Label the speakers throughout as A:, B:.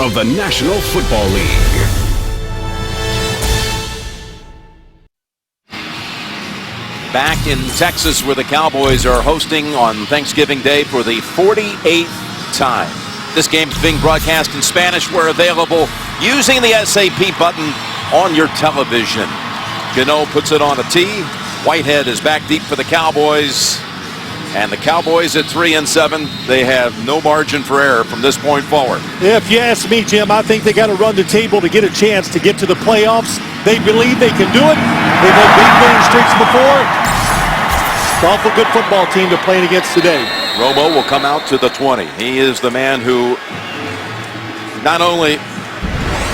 A: of the National Football League.
B: Back in Texas, where the Cowboys are hosting on Thanksgiving Day for the 48th time. This game is being broadcast in Spanish. We're available using the SAP button on your television. Gano puts it on a tee. Whitehead is back deep for the Cowboys. And the Cowboys at 3-7, they have no margin for error from this point forward.
C: If you ask me, Jim, I think they got to run the table to get a chance to get to the playoffs. They believe they can do it. They've had big winning streaks before. It's an awful good football team they're playing against today.
B: Romo will come out to the 20. He is the man who not only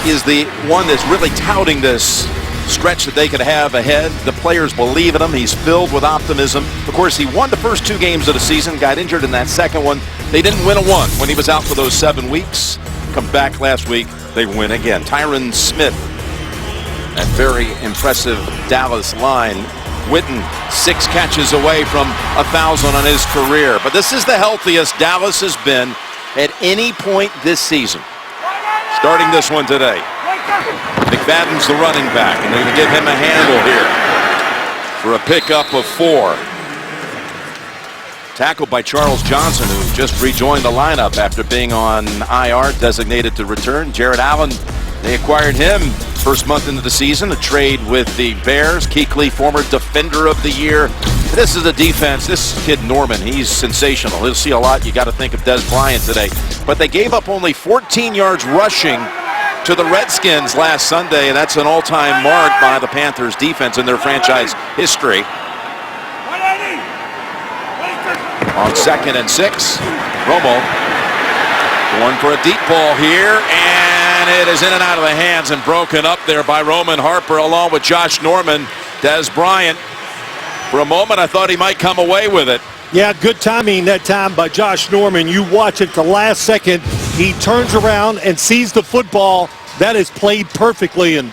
B: is the one that's really touting this stretch that they could have ahead. The players believe in him. He's filled with optimism. Of course, he won the first 2 games of the season, got injured in that second one. They didn't win a one when he was out for those 7 weeks. Come back last week, they win again. Tyron Smith, that very impressive Dallas line. Witten, 6 catches away from 1,000 on his career. But this is the healthiest Dallas has been at any point this season. Starting this one today. McFadden's the running back, and they're going to give him a handle here for a pickup of 4. Tackled by Charles Johnson, who just rejoined the lineup after being on IR, designated to return. Jared Allen, they acquired him first month into the season, a trade with the Bears. Kuechly, former Defender of the Year. This is a defense. This kid Norman, he's sensational. He'll see a lot. You got to think of Des Bryant today. But they gave up only 14 yards rushing to the Redskins last Sunday, and that's an all-time mark by the Panthers defense in their franchise history. On 2nd and 6, Romo going for a deep ball here, and it is in and out of the hands and broken up there by Roman Harper along with Josh Norman. Des Bryant, for a moment I thought he might come away with it.
C: Yeah, good timing that time by Josh Norman. You watch it the last second. He turns around and sees the football. That is played perfectly. And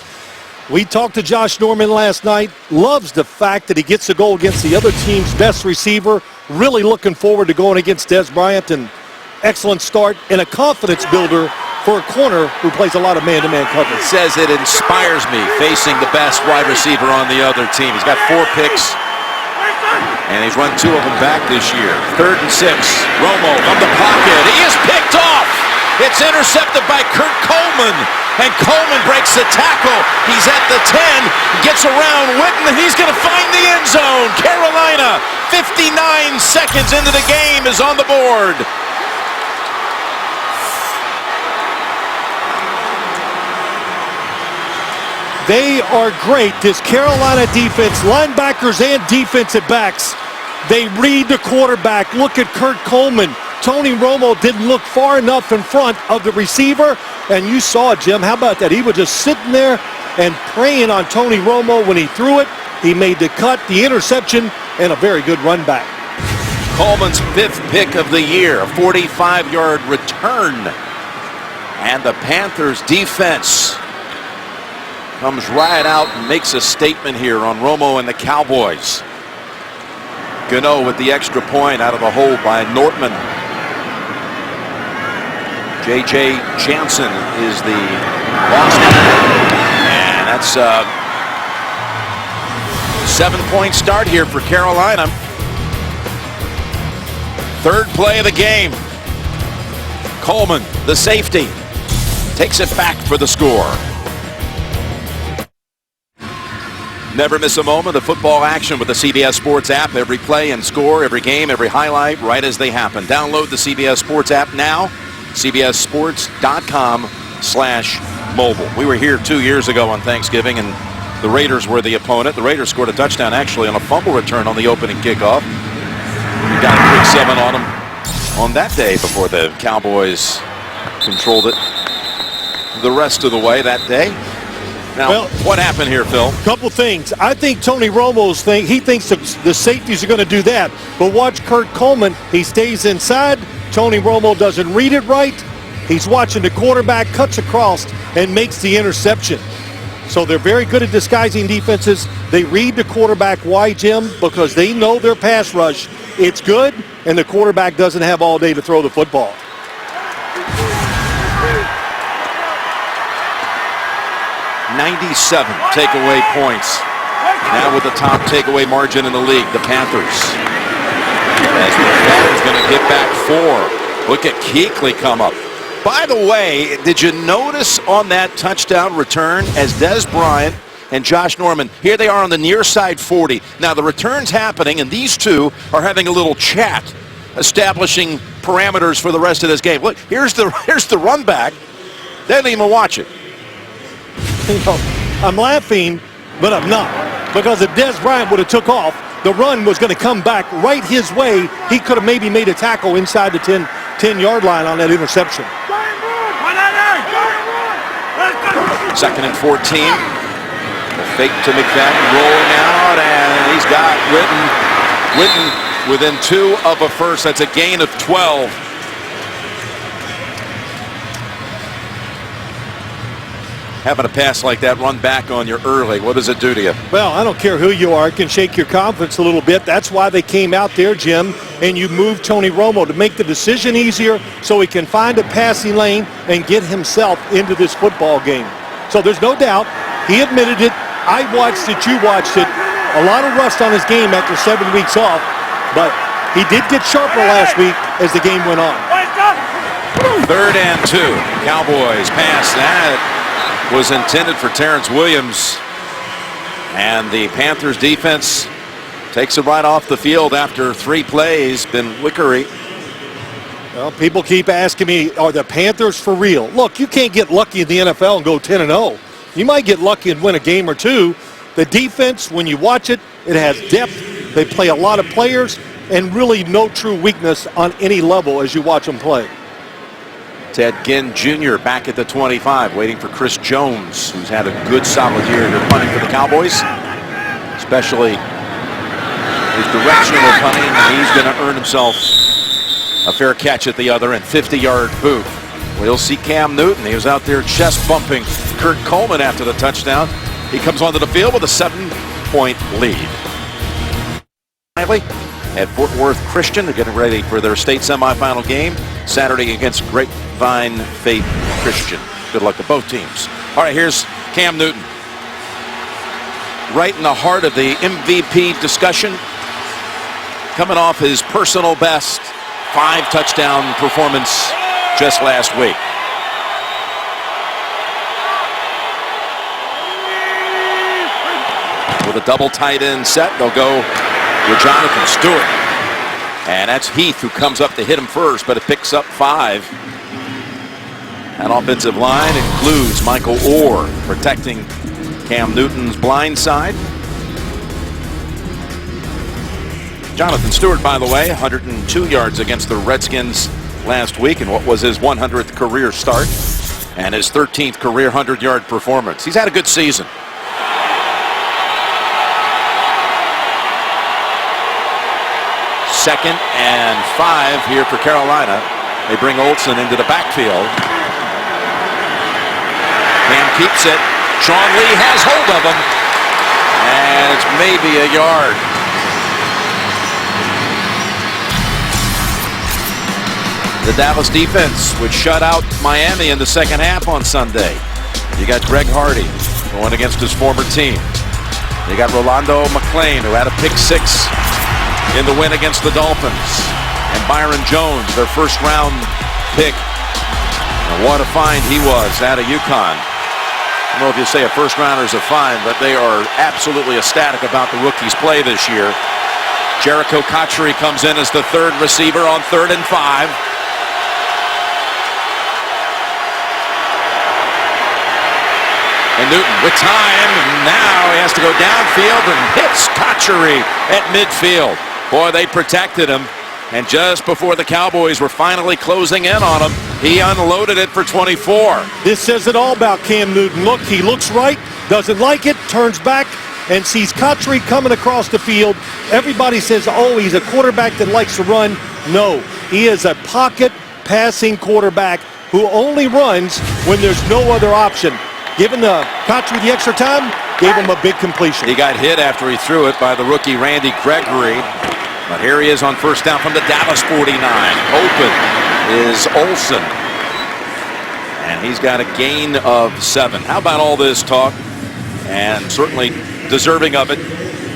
C: we talked to Josh Norman last night. Loves the fact that he gets a goal against the other team's best receiver. Really looking forward to going against Des Bryant. And excellent start and a confidence builder for a corner who plays a lot of man-to-man coverage.
B: Says it inspires me facing the best wide receiver on the other team. He's got 4 picks. And he's run 2 of them back this year. 3rd and 6. Romo from the pocket. He is picked off. It's intercepted by Kurt Coleman. And Coleman breaks the tackle. He's at the 10. Gets around Witten, and he's going to find the end zone. Carolina, 59 seconds into the game, is on the board.
C: They are great, this Carolina defense, linebackers and defensive backs. They read the quarterback. Look at Kurt Coleman. Tony Romo didn't look far enough in front of the receiver, and you saw it, Jim. How about that? He was just sitting there and praying on Tony Romo when he threw it. He made the cut, the interception, and a very good run back.
B: Coleman's 5th pick of the year, a 45-yard return. And the Panthers defense comes right out and makes a statement here on Romo and the Cowboys. Gano with the extra point out of the hole by Nortman. J.J. Jansen is the lost and that's a 7-point start here for Carolina. 3rd play of the game. Coleman, the safety, takes it back for the score. Never miss a moment of football action with the CBS Sports app. Every play and score, every game, every highlight, right as they happen. Download the CBS Sports app now. CBSSports.com/mobile. We were here 2 years ago on Thanksgiving, and the Raiders were the opponent. The Raiders scored a touchdown, actually, on a fumble return on the opening kickoff. We got a quick 7 on them on that day before the Cowboys controlled it the rest of the way that day. Now, what happened here, Phil?
C: Couple things. I think Tony Romo's he thinks the safeties are going to do that. But watch Kurt Coleman. He stays inside. Tony Romo doesn't read it right. He's watching the quarterback, cuts across, and makes the interception. So they're very good at disguising defenses. They read the quarterback. Why, Jim? Because they know their pass rush. It's good, and the quarterback doesn't have all day to throw the football.
B: 97 takeaway points. Now with the top takeaway margin in the league, the Panthers. As McFadden's going to get back 4. Look at Kuechly come up. By the way, did you notice on that touchdown return as Des Bryant and Josh Norman, here they are on the near side 40. Now the return's happening, and these two are having a little chat, establishing parameters for the rest of this game. Look, here's the run back. They didn't even watch it.
C: You know, I'm laughing, but I'm not. Because if Des Bryant would have took off, the run was going to come back right his way. He could have maybe made a tackle inside the 10-yard line on that interception.
B: 2nd and 14. The fake to McFadden rolling out, and he's got Witten within 2 of a first. That's a gain of 12. Having a pass like that run back on you early, what does it do to you?
C: Well, I don't care who you are. It can shake your confidence a little bit. That's why they came out there, Jim, and you moved Tony Romo to make the decision easier so he can find a passing lane and get himself into this football game. So there's no doubt. He admitted it. I watched it. You watched it. A lot of rust on his game after 7 weeks off, but he did get sharper last week as the game went on.
B: 3rd and 2. Cowboys pass. That was intended for Terrence Williams, and the Panthers defense takes it right off the field after 3 plays. Been Wickery.
C: Well, people keep asking me, are the Panthers for real? Look, you can't get lucky in the NFL and go 10-0. You might get lucky and win a game or two. The defense, when you watch it, it has depth. They play a lot of players, and really no true weakness on any level as you watch them play.
B: Ted Ginn Jr. back at the 25, waiting for Chris Jones, who's had a good solid year here punting for the Cowboys, especially his directional punting. He's going to earn himself a fair catch at the other end, 50-yard boot. We'll see Cam Newton. He was out there chest bumping Kurt Coleman after the touchdown. He comes onto the field with a 7-point lead. At Fort Worth Christian, they're getting ready for their state semifinal game Saturday against Grapevine Faith Christian. Good luck to both teams. All right, here's Cam Newton. Right in the heart of the MVP discussion, coming off his personal best 5-touchdown performance just last week. With a double tight end set, they'll go with Jonathan Stewart. And that's Heath who comes up to hit him first, but it picks up 5. That offensive line includes Michael Orr protecting Cam Newton's blind side. Jonathan Stewart, by the way, 102 yards against the Redskins last week in what was his 100th career start and his 13th career 100-yard performance. He's had a good season. Second and 5 here for Carolina. They bring Olsen into the backfield. Cam keeps it. Sean Lee has hold of him. And it's maybe a yard. The Dallas defense would shut out Miami in the second half on Sunday. You got Greg Hardy going against his former team. You got Rolando McClain, who had a pick 6 in the win against the Dolphins. And Byron Jones, their first-round pick. And what a find he was out of UConn. I don't know if you say a first-rounder is a find, but they are absolutely ecstatic about the rookie's play this year. Jericho Cotchery comes in as the 3rd receiver on 3rd and 5. And Newton with time, and now he has to go downfield and hits Cotchery at midfield. Boy, they protected him, and just before the Cowboys were finally closing in on him, he unloaded it for 24.
C: This says it all about Cam Newton. Look, he looks right, doesn't like it, turns back, and sees Cotchery coming across the field. Everybody says, oh, he's a quarterback that likes to run. No, he is a pocket passing quarterback who only runs when there's no other option. Giving the Cotchery the extra time, gave him a big completion.
B: He got hit after he threw it by the rookie Randy Gregory. But here he is on first down from the Dallas 49. Open is Olsen. And he's got a gain of 7. How about all this talk and certainly deserving of it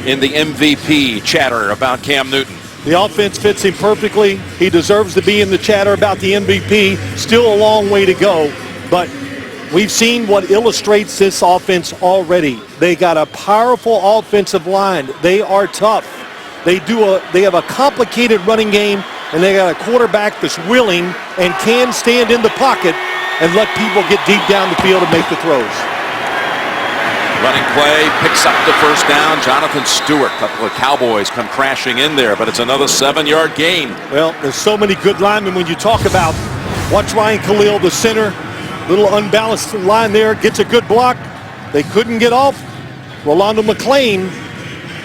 B: in the MVP chatter about Cam Newton.
C: The offense fits him perfectly. He deserves to be in the chatter about the MVP. Still a long way to go, but we've seen what illustrates this offense already. They got a powerful offensive line. They are tough. They have a complicated running game, and they got a quarterback that's willing and can stand in the pocket and let people get deep down the field and make the throws.
B: Running play, picks up the first down. Jonathan Stewart, a couple of Cowboys come crashing in there, but it's another 7-yard gain.
C: Well, there's so many good linemen when you talk about watch Ryan Khalil, the center. Little unbalanced line there, gets a good block. They couldn't get off. Rolando McClain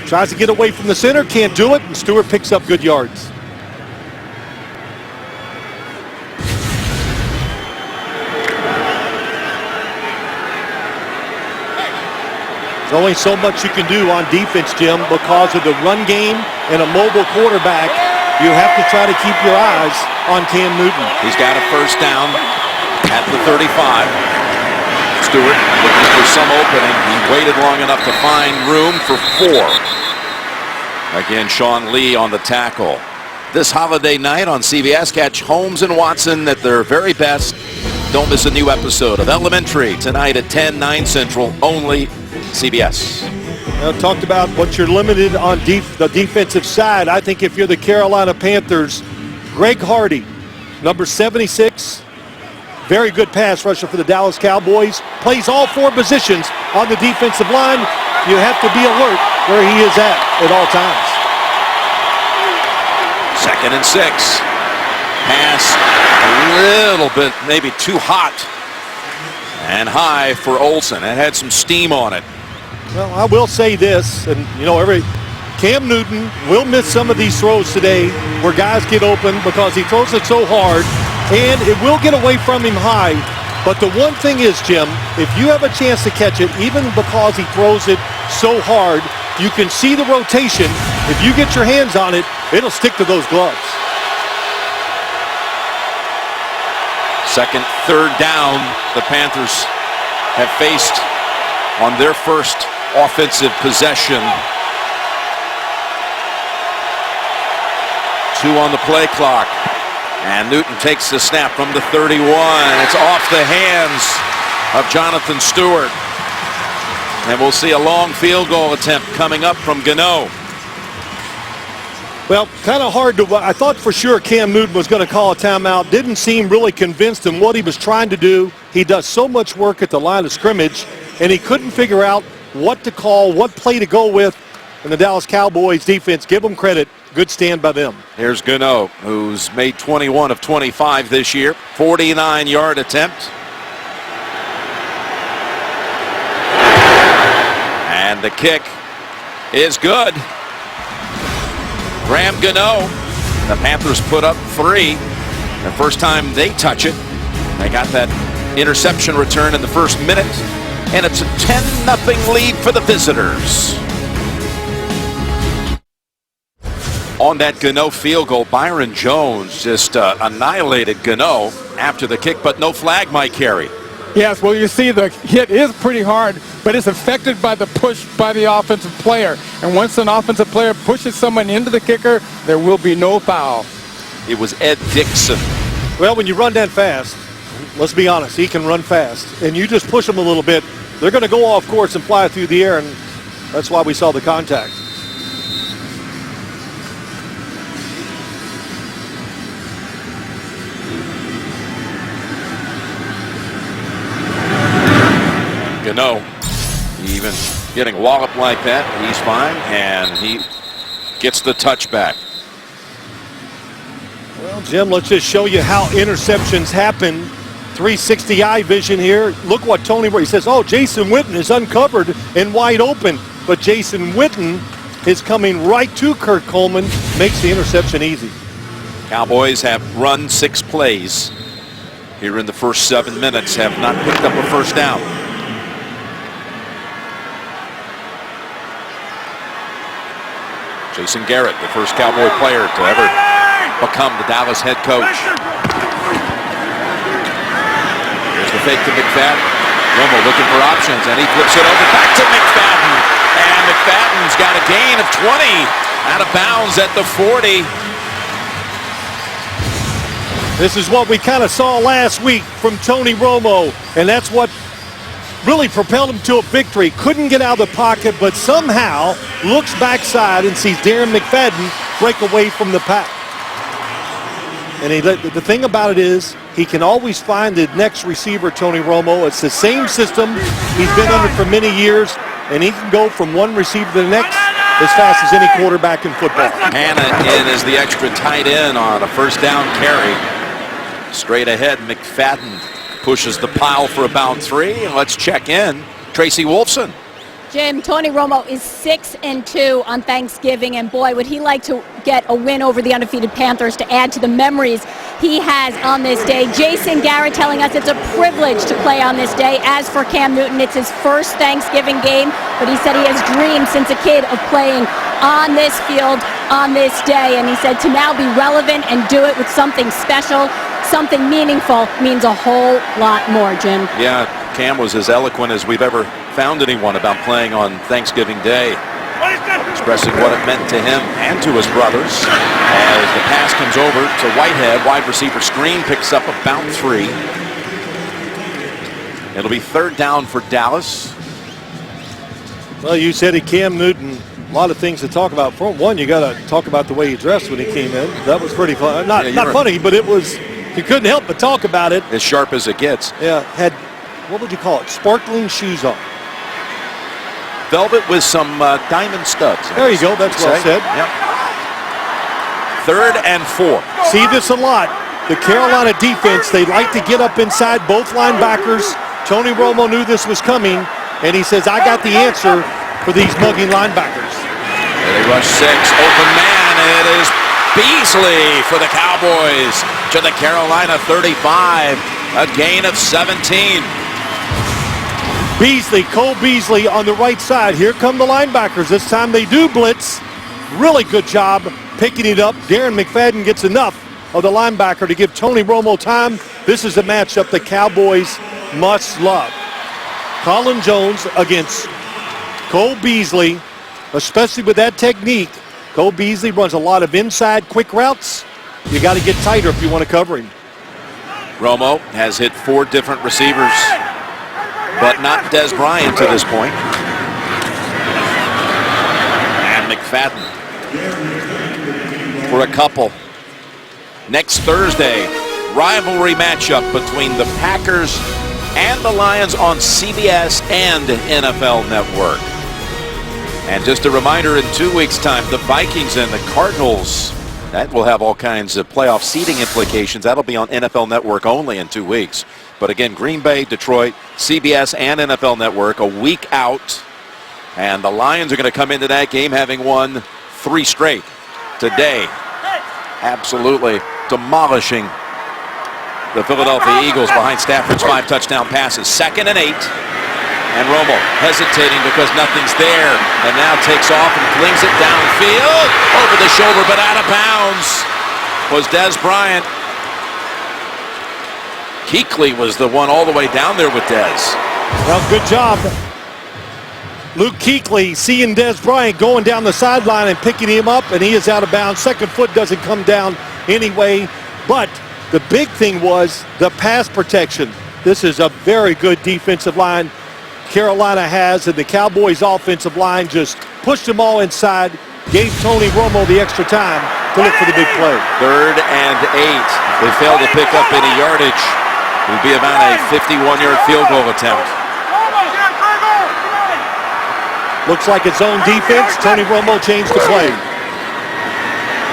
C: tries to get away from the center, can't do it, and Stewart picks up good yards. There's only so much you can do on defense, Jim, because of the run game and a mobile quarterback. You have to try to keep your eyes on Cam Newton.
B: He's got a first down at the 35. Stewart looking for some opening. He waited long enough to find room for 4. Again, Sean Lee on the tackle. This holiday night on CBS, catch Holmes and Watson at their very best. Don't miss a new episode of Elementary tonight at 10, 9 Central, only CBS.
C: Now, talked about what you're limited on the defensive side. I think if you're the Carolina Panthers, Greg Hardy, number 76, very good pass rusher for the Dallas Cowboys, plays all 4 positions on the defensive line. You have to be alert where he is at all times.
B: 2nd and 6. Pass a little bit maybe too hot and high for Olsen. It had some steam on it.
C: Well, I will say this, and Cam Newton will miss some of these throws today where guys get open because he throws it so hard, and it will get away from him high. But the one thing is, Jim, if you have a chance to catch it, even because he throws it so hard, you can see the rotation. If you get your hands on it, it'll stick to those gloves.
B: 2nd, 3rd down, the Panthers have faced on their first offensive possession. 2 on the play clock. And Newton takes the snap from the 31. It's off the hands of Jonathan Stewart. And we'll see a long field goal attempt coming up from Gano.
C: Well, kind of hard to, I thought for sure Cam Newton was going to call a timeout. Didn't seem really convinced in what he was trying to do. He does so much work at the line of scrimmage, and he couldn't figure out what to call, what play to go with. And the Dallas Cowboys defense, give them credit. Good stand by them.
B: Here's Gano, who's made 21 of 25 this year. 49-yard attempt. And the kick is good. Graham Gano. The Panthers put up 3. The first time they touch it. They got that interception return in the first minute. And it's a 10-0 lead for the visitors. On that Gano field goal, Byron Jones just annihilated Gano after the kick, but no flag, Mike Carey.
D: Yes, well, you see the hit is pretty hard, but it's affected by the push by the offensive player. And once an offensive player pushes someone into the kicker, there will be no foul.
B: It was Ed Dixon.
C: Well, when you run that fast, let's be honest, he can run fast. And you just push him a little bit, they're going to go off course and fly through the air, and that's why we saw the contact.
B: Gano, even getting walloped like that, he's fine, and he gets the touchback.
C: Well, Jim, let's just show you how interceptions happen. 360 eye vision here. Look what Tony Romo, he says, oh, Jason Witten is uncovered and wide open. But Jason Witten is coming right to Kurt Coleman, makes the interception easy.
B: Cowboys have run 6 plays here in the first 7 minutes, have not picked up a first down. Jason Garrett, the first Cowboy player to ever become the Dallas head coach. There's the fake to McFadden. Romo looking for options, and he flips it over back to McFadden. And McFadden's got a gain of 20 out of bounds at the 40.
C: This is what we kind of saw last week from Tony Romo, and that's what really propelled him to a victory. Couldn't get out of the pocket, but somehow looks backside and sees Darren McFadden break away from the pack. And the thing about it is, he can always find the next receiver, Tony Romo. It's the same system he's been under for many years, and he can go from one receiver to the next as fast as any quarterback in football.
B: Hanna in as the extra tight end on a first down carry. Straight ahead, McFadden pushes the pile for about 3. Let's check in. Tracy Wolfson.
E: Jim, Tony Romo is 6-2 on Thanksgiving, and boy, would he like to get a win over the undefeated Panthers to add to the memories he has on this day. Jason Garrett telling us it's a privilege to play on this day. As for Cam Newton, it's his first Thanksgiving game, but he said he has dreamed since a kid of playing on this field on this day, and he said to now be relevant and do it with something special, something meaningful, means a whole lot more, Jim.
B: Yeah, Cam was as eloquent as we've ever found anyone about playing on Thanksgiving Day, expressing what it meant to him and to his brothers. As the pass comes over to Whitehead, wide receiver screen, picks up about 3. It'll be 3rd down for Dallas.
C: Well, you said it, Cam Newton. A lot of things to talk about. For one, you got to talk about the way he dressed when he came in. That was pretty fun. Not funny, but it was. You couldn't help but talk about it.
B: As sharp as it gets.
C: Yeah, had, what would you call it? Sparkling shoes on.
B: Velvet with some diamond studs.
C: There you go. That's well said.
B: Yep. 3rd and 4.
C: See this a lot. The Carolina defense, they like to get up inside both linebackers. Tony Romo knew this was coming, and he says, I got the answer for these mugging linebackers.
B: They rush 6. Open man. It is Beasley for the Cowboys to the Carolina 35. A gain of 17.
C: Beasley, Cole Beasley on the right side. Here come the linebackers. This time they do blitz. Really good job picking it up. Darren McFadden gets enough of the linebacker to give Tony Romo time. This is a matchup the Cowboys must love. Colin Jones against Cole Beasley, especially with that technique. Cole Beasley runs a lot of inside quick routes. You got to get tighter if you want to cover him.
B: Romo has hit 4 different receivers, but not Des Bryant to this point. And McFadden for a couple. Next Thursday, rivalry matchup between the Packers and the Lions on CBS and NFL Network. And just a reminder, in 2 weeks' time, the Vikings and the Cardinals, that will have all kinds of playoff seeding implications. That'll be on NFL Network only in 2 weeks. But again, Green Bay, Detroit, CBS, and NFL Network a week out. And the Lions are going to come into that game having won 3 straight today. Absolutely demolishing the Philadelphia Eagles behind Stafford's 5 touchdown passes. 2nd and 8. And Romo hesitating because nothing's there. And now takes off and flings it downfield. Over the shoulder, but out of bounds was Des Bryant. Kuechly was the one all the way down there with Des.
C: Well, good job. Luke Kuechly seeing Des Bryant going down the sideline and picking him up, and he is out of bounds. Second foot doesn't come down anyway. But the big thing was the pass protection. This is a very good defensive line Carolina has, and the Cowboys' offensive line just pushed them all inside, gave Tony Romo the extra time to look for the big play.
B: 3rd and 8. They failed to pick up any yardage. It would be about a 51-yard field goal attempt.
C: Looks like it's zone defense. Tony Romo changed the play.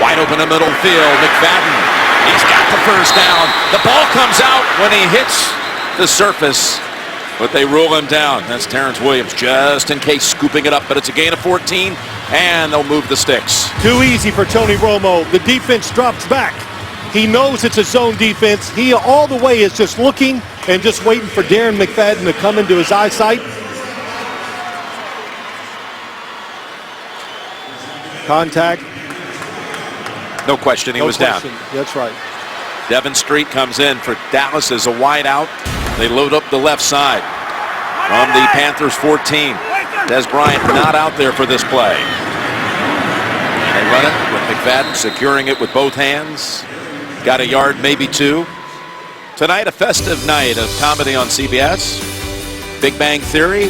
B: Wide open in the middle field. McFadden, he's got the first down. The ball comes out when he hits the surface, but they rule him down. That's Terrence Williams just in case scooping it up, but it's a gain of 14, and they'll move the sticks.
C: Too easy for Tony Romo. The defense drops back. He knows it's a zone defense. He all the way is just looking and just waiting for Darren McFadden to come into his eyesight. Contact.
B: No question, he was down.
C: That's right.
B: Devin Street comes in for Dallas as a wide out. They load up the left side. from the Panthers 14. Des Bryant not out there for this play. And they run it with McFadden securing it with both hands. Got a yard, maybe two. Tonight, a festive night of comedy on CBS. Big Bang Theory,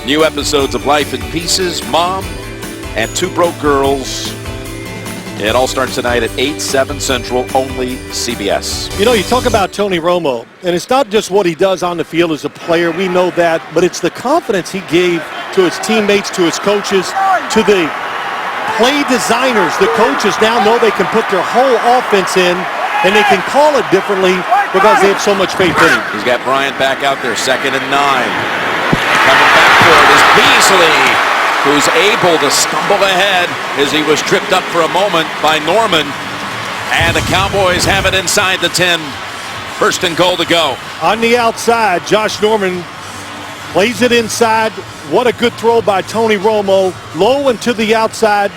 B: new episodes of Life in Pieces, Mom, and Two Broke Girls. It all starts tonight at 8, 7 Central, only CBS.
C: You know, you talk about Tony Romo, and it's not just what he does on the field as a player. We know that, but it's the confidence he gave to his teammates, to his coaches, to the play designers. The coaches now know they can put their whole offense in, and they can call it differently because they have so much faith in him.
B: He's got Bryant back out there, 2nd and 9. Coming back for it is Beasley, who's able to stumble ahead as he was tripped up for a moment by Norman. And the Cowboys have it inside the 10. 1st and goal to go.
C: On the outside, Josh Norman plays it inside. What a good throw by Tony Romo. Low and to the outside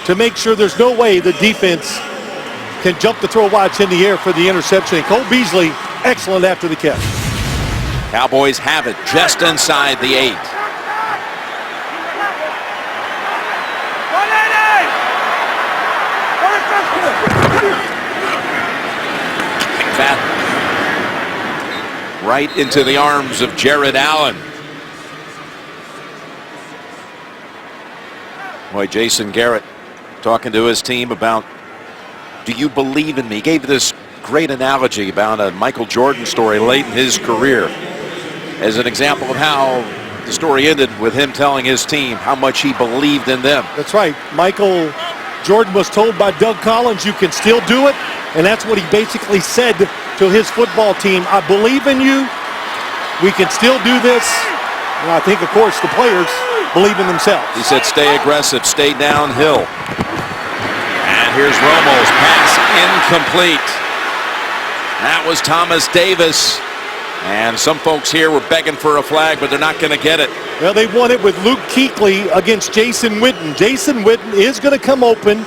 C: to make sure there's no way the defense can jump the throw while it's in the air for the interception. And Cole Beasley, excellent after the catch.
B: Cowboys have it just inside the 8. Right into the arms of Jared Allen. Boy, Jason Garrett talking to his team about, do you believe in me? He gave this great analogy about a Michael Jordan story late in his career as an example of how the story ended with him telling his team how much he believed in them.
C: That's right. Michael Jordan was told by Doug Collins, you can still do it. And that's what he basically said to his football team. I believe in you. We can still do this. And I think, of course, the players believe in themselves.
B: He said, stay aggressive, stay downhill. And here's Romo's pass incomplete. That was Thomas Davis. And some folks here were begging for a flag, but they're not going to get it.
C: Well, they won it with Luke Kuechly against Jason Witten. Jason Witten is going to come open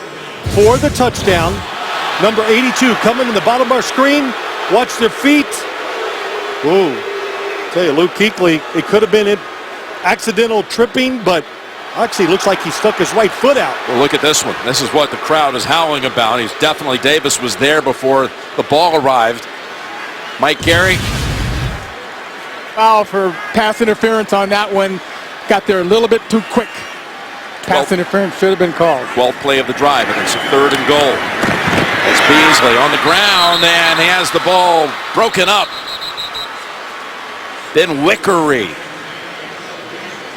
C: for the touchdown. Number 82 coming in the bottom of our screen. Watch their feet. Ooh. Tell you, Luke Kuechly, it could have been an accidental tripping, but actually looks like he stuck his right foot out.
B: Well, look at this one. This is what the crowd is howling about. He's definitely, Davis was there before the ball arrived. Mike Gary.
D: Foul for pass interference on that one. Got there a little bit too quick. Pass interference should have been called.
B: 12th play of the drive, and it's a 3rd and goal. It's Beasley on the ground, and he has the ball broken up. Ben Wickery,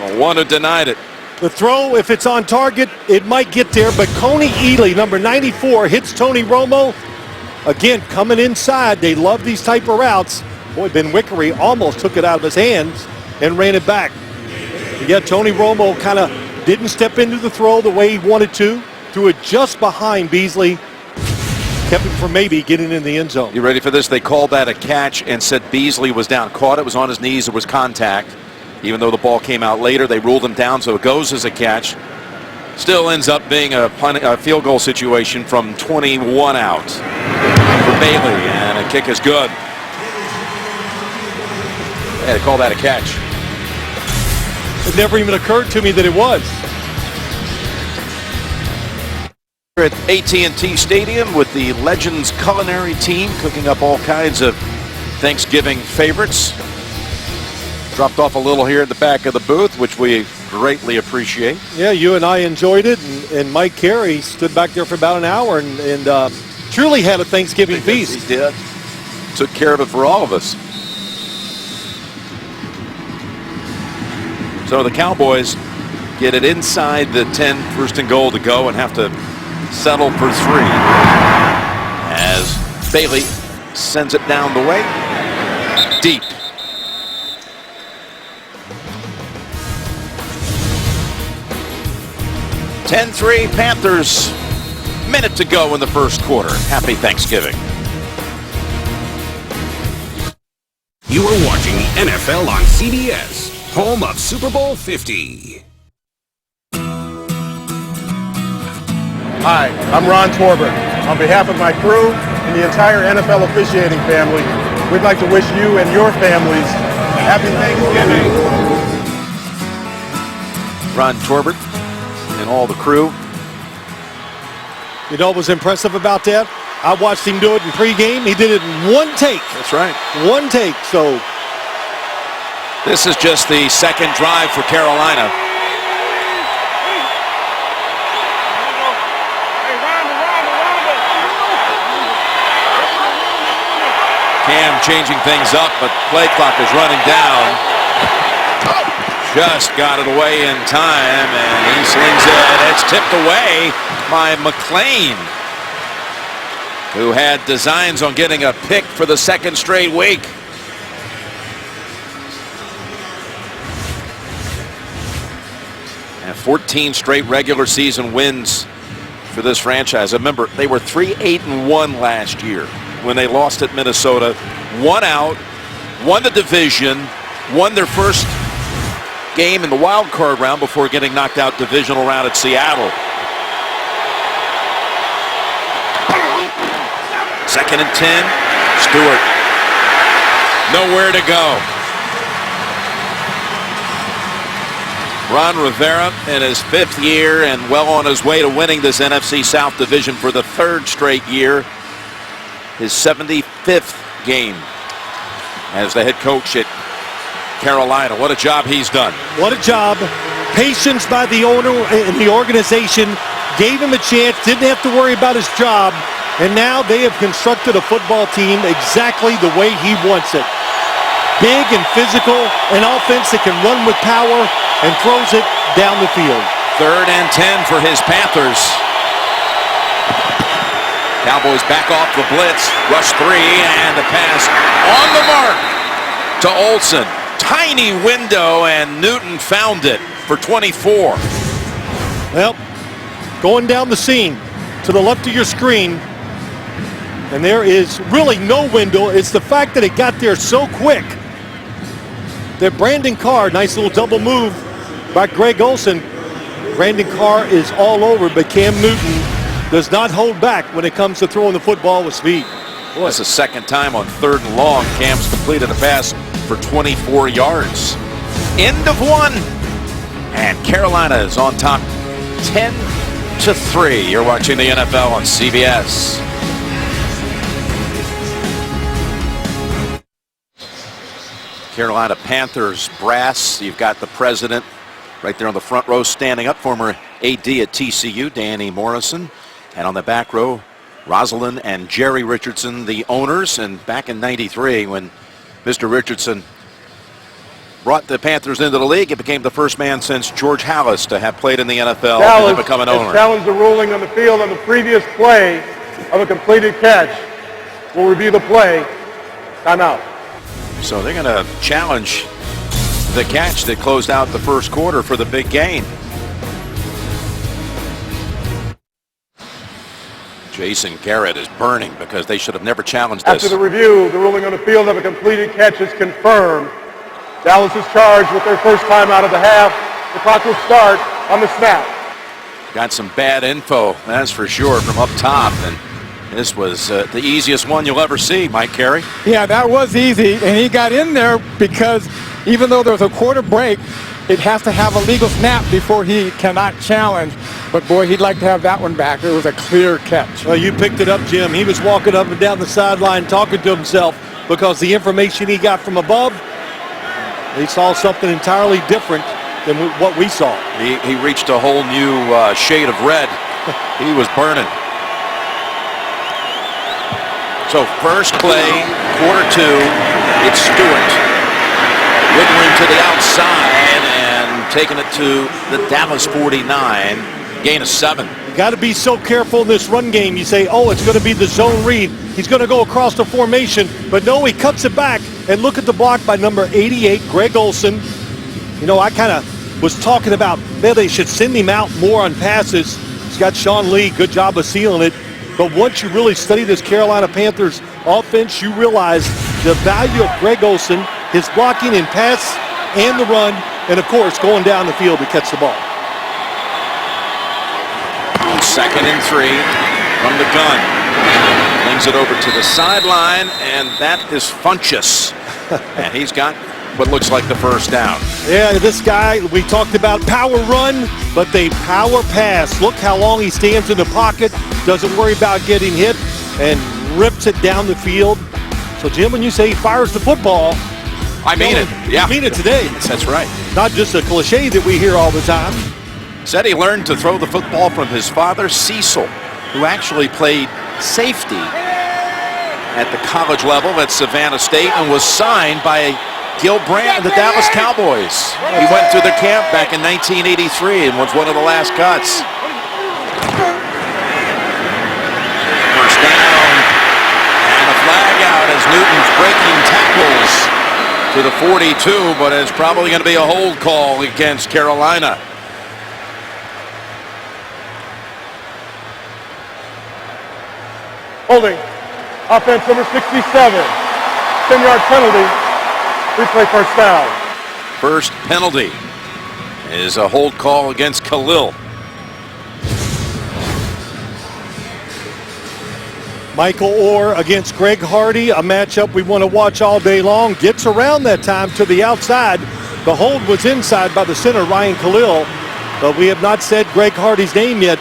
B: the one who denied it.
C: The throw, if it's on target, it might get there, but Coney Ely, number 94, hits Tony Romo. Again, coming inside. They love these type of routes. Boy, Ben Wickery almost took it out of his hands and ran it back. Yeah, Tony Romo kind of didn't step into the throw the way he wanted to. Threw it just behind Beasley. Kept it from maybe getting in the end zone.
B: You ready for this? They called that a catch and said Beasley was down. Caught it, was on his knees, there was contact. Even though the ball came out later, they ruled him down, so it goes as a catch. Still ends up being a field goal situation from 21 out for Bailey, and a kick is good. Yeah, they call that a catch.
C: It never even occurred to me that it was.
B: We're at AT&T Stadium with the Legends culinary team cooking up all kinds of Thanksgiving favorites. Dropped off a little here at the back of the booth, which we greatly appreciate.
C: Yeah, you and I enjoyed it, and Mike Carey stood back there for about an hour and truly had a Thanksgiving feast.
B: He did. Took care of it for all of us. So the Cowboys get it inside the 10, 1st and goal to go, and have to settle for 3 as Bailey sends it down the way deep. (10-3) Panthers. Minute to go in the 1st quarter. Happy Thanksgiving.
A: You are watching the NFL on CBS, home of Super Bowl 50.
F: Hi, I'm Ron Torbert. On behalf of my crew and the entire NFL officiating family, we'd like to wish you and your families a happy Thanksgiving
B: Ron Torbert and all the crew.
C: You know what was impressive about that? I watched him do it in pregame. He did it in one take.
B: That's right.
C: One take. So
B: this is just the second drive for Carolina. Cam changing things up, but play clock is running down. Just got it away in time, and he slings it. It's tipped away by McLean, who had designs on getting a pick for the second straight week. And 14 straight regular season wins for this franchise. Remember, they were 3-8-1 last year when they lost at Minnesota. One out, won the division, won their first game in the wild card round before getting knocked out divisional round at Seattle. Second and 10. Stewart. Nowhere to go. Ron Rivera in his 5th year and well on his way to winning this NFC South division for the 3rd straight year. His 75th game as the head coach at Carolina. What a job he's done.
C: what a job. Patience by the owner and the organization. Gave him a chance. Didn't have to worry about his job. And now they have constructed a football team exactly the way he wants it. Big and physical, an offense that can run with power and throws it down the field.
B: 3rd and 10 for his Panthers. Cowboys back off the blitz. Rush 3 and the pass on the mark to Olsen. Tiny window and Newton found it for 24.
C: Well, going down the seam to the left of your screen. And there is really no window. It's the fact that it got there so quick that Brandon Carr, nice little double move by Greg Olsen. Brandon Carr is all over, but Cam Newton does not hold back when it comes to throwing the football with speed.
B: Well, it's the second time on 3rd and long. Cam's completed a pass for 24 yards. End of 1. And Carolina is on top 10-3. You're watching the NFL on CBS. Carolina Panthers brass. You've got the president right there on the front row standing up, former AD at TCU, Danny Morrison. And on the back row, Rosalind and Jerry Richardson, the owners. And back in '93, when Mr. Richardson brought the Panthers into the league, it became the first man since George Halas to have played in the NFL and become an owner.
F: Challenge the ruling on the field on the previous play of a completed catch. We'll review the play. Timeout.
B: So they're going to challenge the catch that closed out the first quarter for the big gain. Jason Garrett is burning because they should have never challenged this.
F: After the review, the ruling on the field of a completed catch is confirmed. Dallas is charged with their first time out of the half. The clock will start on the snap.
B: Got some bad info, that's for sure, from up top. And this was the easiest one you'll ever see, Mike Carey.
D: Yeah, that was easy, and he got in there because even though there's a quarter break, it has to have a legal snap before he cannot challenge. But boy, he'd like to have that one back. It was a clear catch.
C: Well, you picked it up, Jim. He was walking up and down the sideline talking to himself because the information he got from above, he saw something entirely different than what we saw.
B: He reached a whole new shade of red. He was burning. So first play, quarter 2, it's Stewart. With room to the outside and taking it to the Dallas 49. Gain of 7.
C: You got to be so careful in this run game. You say, oh, it's going to be the zone read. He's going to go across the formation. But no, he cuts it back. And look at the block by number 88, Greg Olsen. You know, I kind of was talking about, man, they should send him out more on passes. He's got Sean Lee. Good job of sealing it. But once you really study this Carolina Panthers offense, you realize the value of Greg Olsen, his blocking in pass and the run, and, of course, going down the field to catch the ball.
B: 2nd and 3 from the gun. Flings it over to the sideline, and that is Funchess. And he's got what looks like the first down.
C: Yeah, this guy, we talked about power run, but they power pass. Look how long he stands in the pocket, doesn't worry about getting hit, and rips it down the field. So, Jim, when you say he fires the football,
B: I mean it. Yeah.
C: I mean it today.
B: That's right.
C: Not just a cliche that we hear all the time.
B: Said he learned to throw the football from his father, Cecil, who actually played safety at the college level at Savannah State and was signed by Gil Brandt and the Dallas Cowboys. He went to the camp back in 1983 and was one of the last cuts. First down and a flag out as Newton's breaking tackles to the 42, but it's probably going to be a hold call against Carolina.
F: Holding. Offense number 67. 10-yard penalty. Replay first down.
B: First penalty is a hold call against Khalil.
C: Michael Orr against Greg Hardy, a matchup we want to watch all day long. Gets around that time to the outside. The hold was inside by the center, Ryan Khalil. But we have not said Greg Hardy's name yet.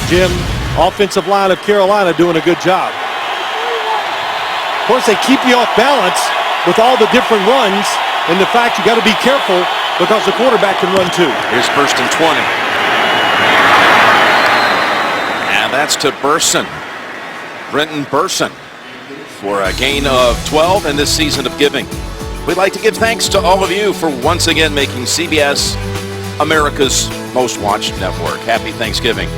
C: Jim, offensive line of Carolina doing a good job. Of course, they keep you off balance with all the different runs, and the fact you got to be careful because the quarterback can run too.
B: Here's first and 20. And that's to Burson. Brenton Burson for a gain of 12 in this season of giving. We'd like to give thanks to all of you for once again making CBS America's most watched network. Happy Thanksgiving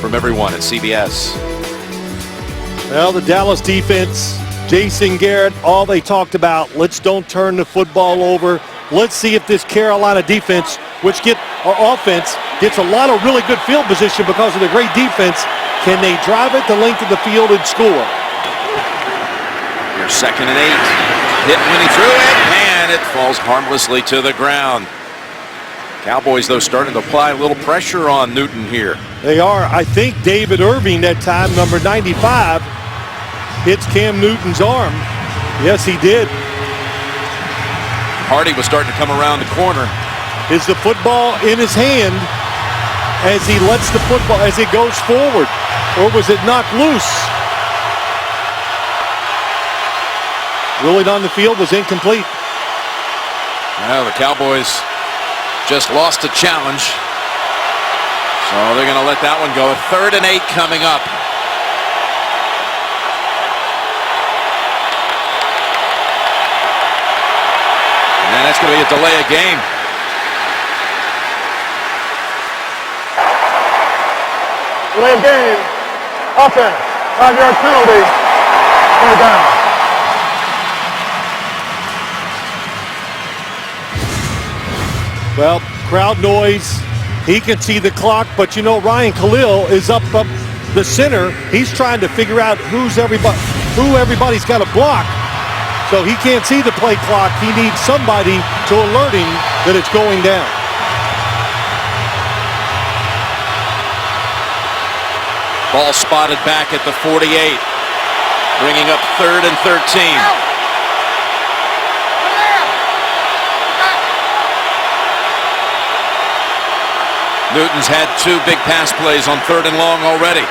B: from everyone at CBS.
C: Well, the Dallas defense, Jason Garrett, all they talked about, let's don't turn the football over. Let's see if this Carolina defense, our offense, gets a lot of really good field position because of the great defense. Can they drive it the length of the field and score?
B: Here's second and 8. Hit when he threw it, and it falls harmlessly to the ground. Cowboys, though, starting to apply a little pressure on Newton here.
C: They are. I think David Irving that time, number 95, hits Cam Newton's arm. Yes, he did.
B: Hardy was starting to come around the corner.
C: Is the football in his hand as he lets the football, as it goes forward? Or was it knocked loose? Rolling on the field was incomplete.
B: Well, the Cowboys just lost a challenge. So they're going to let that one go. 3rd and 8 coming up. And that's going to be a delay of game.
F: Delay of game. Offense. 5-yard penalty. Third down.
C: Well, crowd noise. He can see the clock, but you know Ryan Khalil is up the center. He's trying to figure out who everybody's got to block. So he can't see the play clock. He needs somebody to alert him that it's going down.
B: Ball spotted back at the 48, bringing up 3rd and 13. Newton's had 2 big pass plays on 3rd and long already.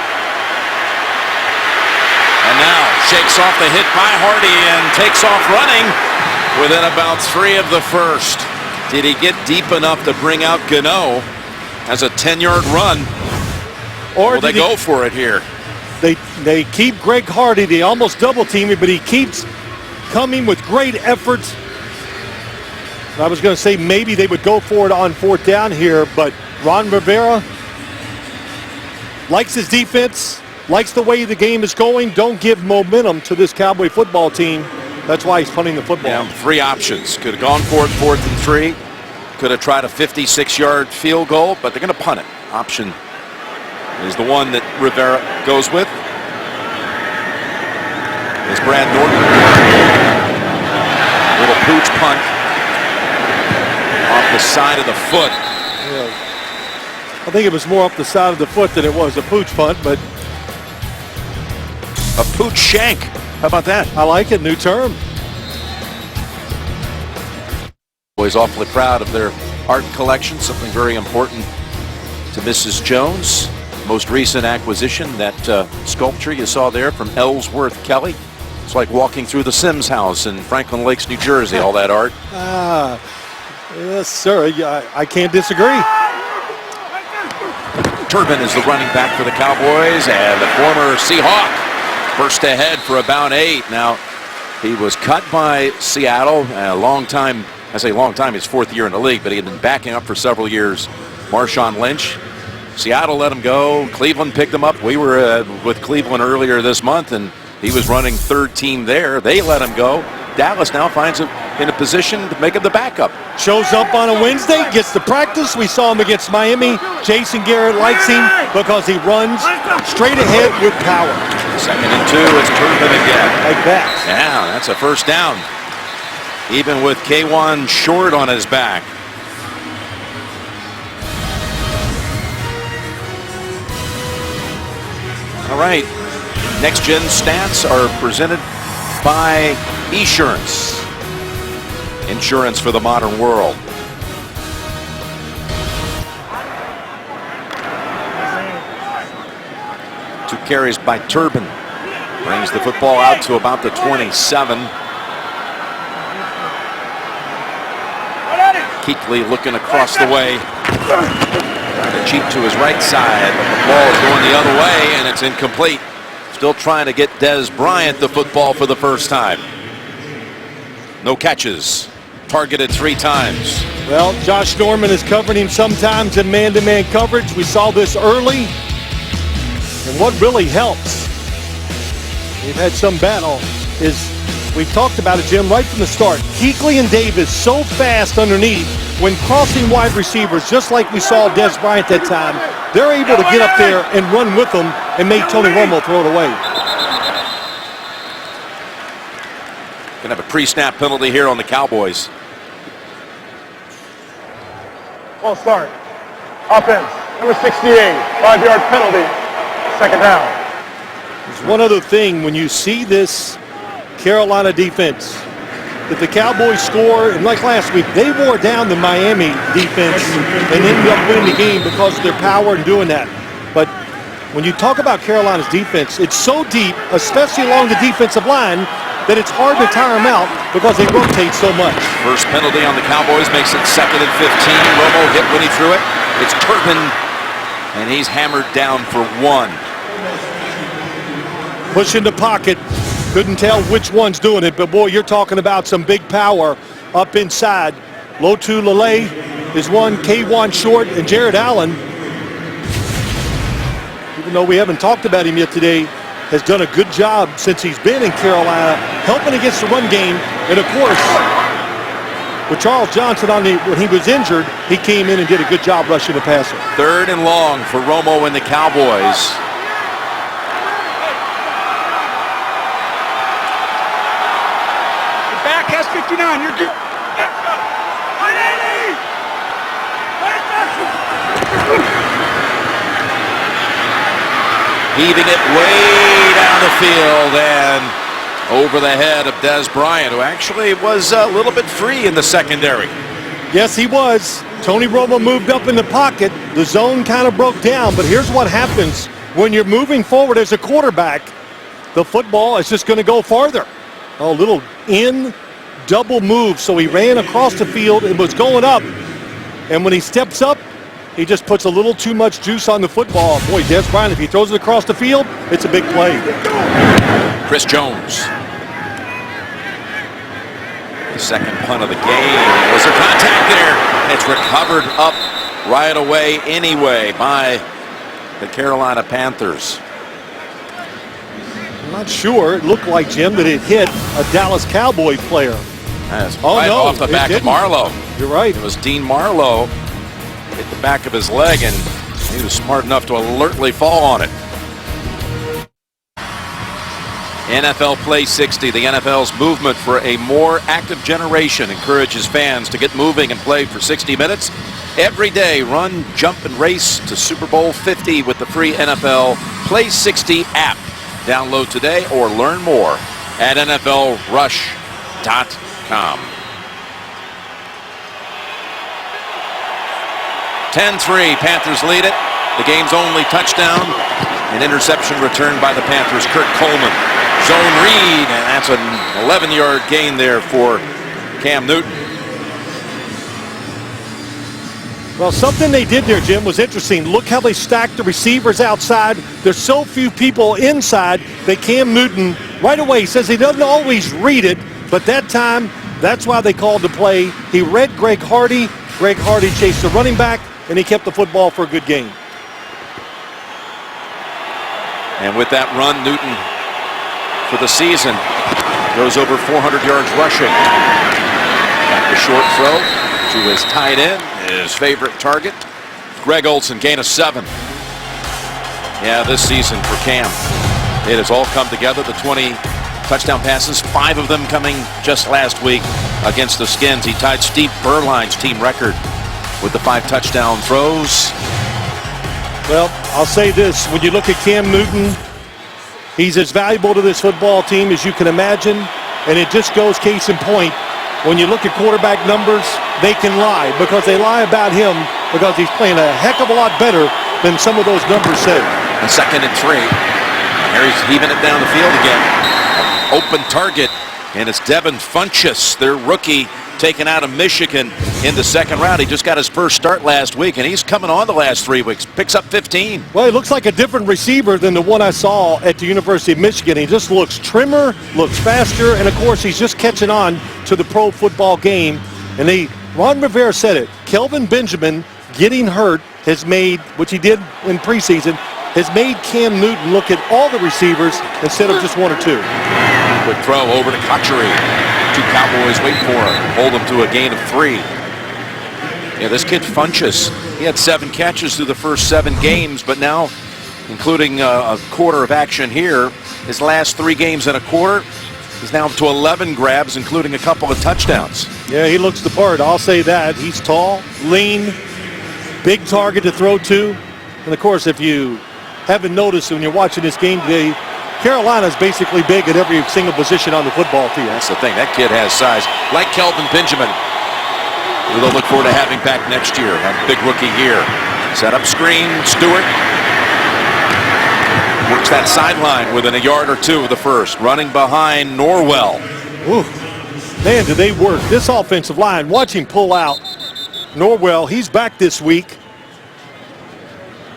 B: And now shakes off the hit by Hardy and takes off running within about 3 of the first. Did he get deep enough to bring out Gano as a 10-yard run? Or will they go for it here?
C: They keep Greg Hardy. They almost double team him, but he keeps coming with great efforts. I was going to say maybe they would go for it on 4th down here, but Ron Rivera likes his defense, likes the way the game is going. Don't give momentum to this Cowboy football team. That's why he's punting the football.
B: Yeah, 3 options. Could have gone for it 4th and 3. Could have tried a 56-yard field goal, but they're going to punt it. Option is the one that Rivera goes with. Is Brad Norton. Little pooch punt off the side of the foot.
C: Yeah. I think it was more off the side of the foot than it was a pooch punt, but
B: a pooch shank. How about that?
C: I like it. New term.
B: Cowboys awfully proud of their art collection, something very important to Mrs. Jones. Most recent acquisition, that sculpture you saw there from Ellsworth Kelly. It's like walking through the Sims house in Franklin Lakes, New Jersey, all that art.
C: Yes, sir. I can't disagree.
B: Turbin is the running back for the Cowboys, and the former Seahawk burst ahead for about 8. Now, he was cut by Seattle a long time. I say long time, his 4th year in the league, but he had been backing up for several years. Marshawn Lynch. Seattle let him go. Cleveland picked him up. We were with Cleveland earlier this month, and he was running 3rd team there. They let him go. Dallas now finds him in a position to make him the backup.
C: Shows up on a Wednesday, gets to practice. We saw him against Miami. Jason Garrett likes him because he runs straight ahead with power.
B: 2nd and 2, it's Turbin again.
C: Like that.
B: Yeah, that's a first down. Even with K1 short on his back. All right, Next Gen Stats are presented by Esurance. Insurance for the modern world. Two carries by Turbin. Brings the football out to about the 27. Keithley looking across the way. Trying to cheat to his right side, but the ball is going the other way, and it's incomplete. Still trying to get Dez Bryant the football for the first time. No catches. Targeted 3 times.
C: Well, Josh Norman is covering him sometimes in man-to-man coverage. We saw this early. And what really helps, we've had some battle, is we've talked about it, Jim, right from the start. Keithley and Davis so fast underneath when crossing wide receivers, just like we saw Dez Bryant that time. They're able to get up there and run with them and make Tony Romo throw it away.
B: Gonna have a pre-snap penalty here on the Cowboys.
F: Ball start. Offense, number 68, 5-yard penalty, 2nd down.
C: There's one other thing when you see this Carolina defense. If the Cowboys score, and like last week, they wore down the Miami defense and ended up winning the game because of their power in doing that. But when you talk about Carolina's defense, it's so deep, especially along the defensive line, that it's hard to tire them out because they rotate so much.
B: First penalty on the Cowboys makes it 2nd and 15. Romo hit when he threw it. It's Turbin, and he's hammered down for 1.
C: Push in the pocket. Couldn't tell which one's doing it, but boy, you're talking about some big power up inside. Lotu Lele is one, K1 short, and Jared Allen, even though we haven't talked about him yet today, has done a good job since he's been in Carolina, helping against the run game. And of course, with Charles Johnson when he was injured, he came in and did a good job rushing the passer.
B: 3rd and long for Romo and the Cowboys.
D: Back has 59. You're good.
B: Heaving it way down the field and over the head of Dez Bryant, who actually was a little bit free in the secondary.
C: Yes, he was. Tony Romo moved up in the pocket. The zone kind of broke down, but here's what happens when you're moving forward as a quarterback. The football is just going to go farther. A little in double move, so he ran across the field and was going up. And when he steps up, he just puts a little too much juice on the football. Boy, Dez Bryant, if he throws it across the field, it's a big play.
B: Chris Jones. The 2nd punt of the game. Was there contact there? It's recovered up right away anyway by the Carolina Panthers.
C: I'm not sure. It looked like, Jim, that it hit a Dallas Cowboys player.
B: That's right off the back of Marlowe.
C: You're right.
B: It was Dean Marlowe. Hit the back of his leg, and he was smart enough to alertly fall on it. NFL Play 60, the NFL's movement for a more active generation, encourages fans to get moving and play for 60 minutes. Every day, run, jump, and race to Super Bowl 50 with the free NFL Play 60 app. Download today or learn more at NFLRush.com. 10-3, Panthers lead it. The game's only touchdown. An interception returned by the Panthers. Kurt Coleman. Zone read, and that's an 11-yard gain there for Cam Newton.
C: Well, something they did there, Jim, was interesting. Look how they stacked the receivers outside. There's so few people inside that Cam Newton right away says he doesn't always read it, but that time, that's why they called the play. He read Greg Hardy. Greg Hardy chased the running back, and he kept the football for a good game.
B: And with that run, Newton, for the season, goes over 400 yards rushing. Got the short throw to his tight end, his favorite target. Greg Olsen, gain of 7. Yeah, this season for Cam, it has all come together. The 20 touchdown passes, 5 of them coming just last week against the Skins. He tied Steve Berline's team record with the 5 touchdown throws.
C: Well, I'll say this. When you look at Cam Newton, he's as valuable to this football team as you can imagine. And it just goes case in point. When you look at quarterback numbers, they can lie because they lie about him because he's playing a heck of a lot better than some of those numbers say.
B: A 2nd and 3. Here he's heaving it down the field again. Open target, and it's Devin Funchess, their rookie, taken out of Michigan in the 2nd round. He just got his first start last week, and he's coming on the last 3 weeks. Picks up 15.
C: Well, he looks like a different receiver than the one I saw at the University of Michigan. He just looks trimmer, looks faster, and of course he's just catching on to the pro football game. And Ron Rivera said it, Kelvin Benjamin getting hurt has made, which he did in preseason, has made Cam Newton look at all the receivers instead of just 1 or 2.
B: Quick throw over to Kotchery. 2 Cowboys wait for him. Hold him to a gain of 3. Yeah, this kid Funchess, he had 7 catches through the first 7 games, but now, including a quarter of action here, his last 3 games and a quarter, he's now up to 11 grabs, including a couple of touchdowns.
C: Yeah, he looks the part. I'll say that. He's tall, lean, big target to throw to. And, of course, if you haven't noticed when you're watching this game today, Carolina's basically big at every single position on the football field.
B: That's the thing. That kid has size. Like Kelvin Benjamin, who they'll look forward to having back next year. Have a big rookie year. Set up screen. Stewart works that sideline within a yard or 2 of the first. Running behind Norwell.
C: Ooh. Man, do they work. This offensive line, watch him pull out. Norwell, he's back this week.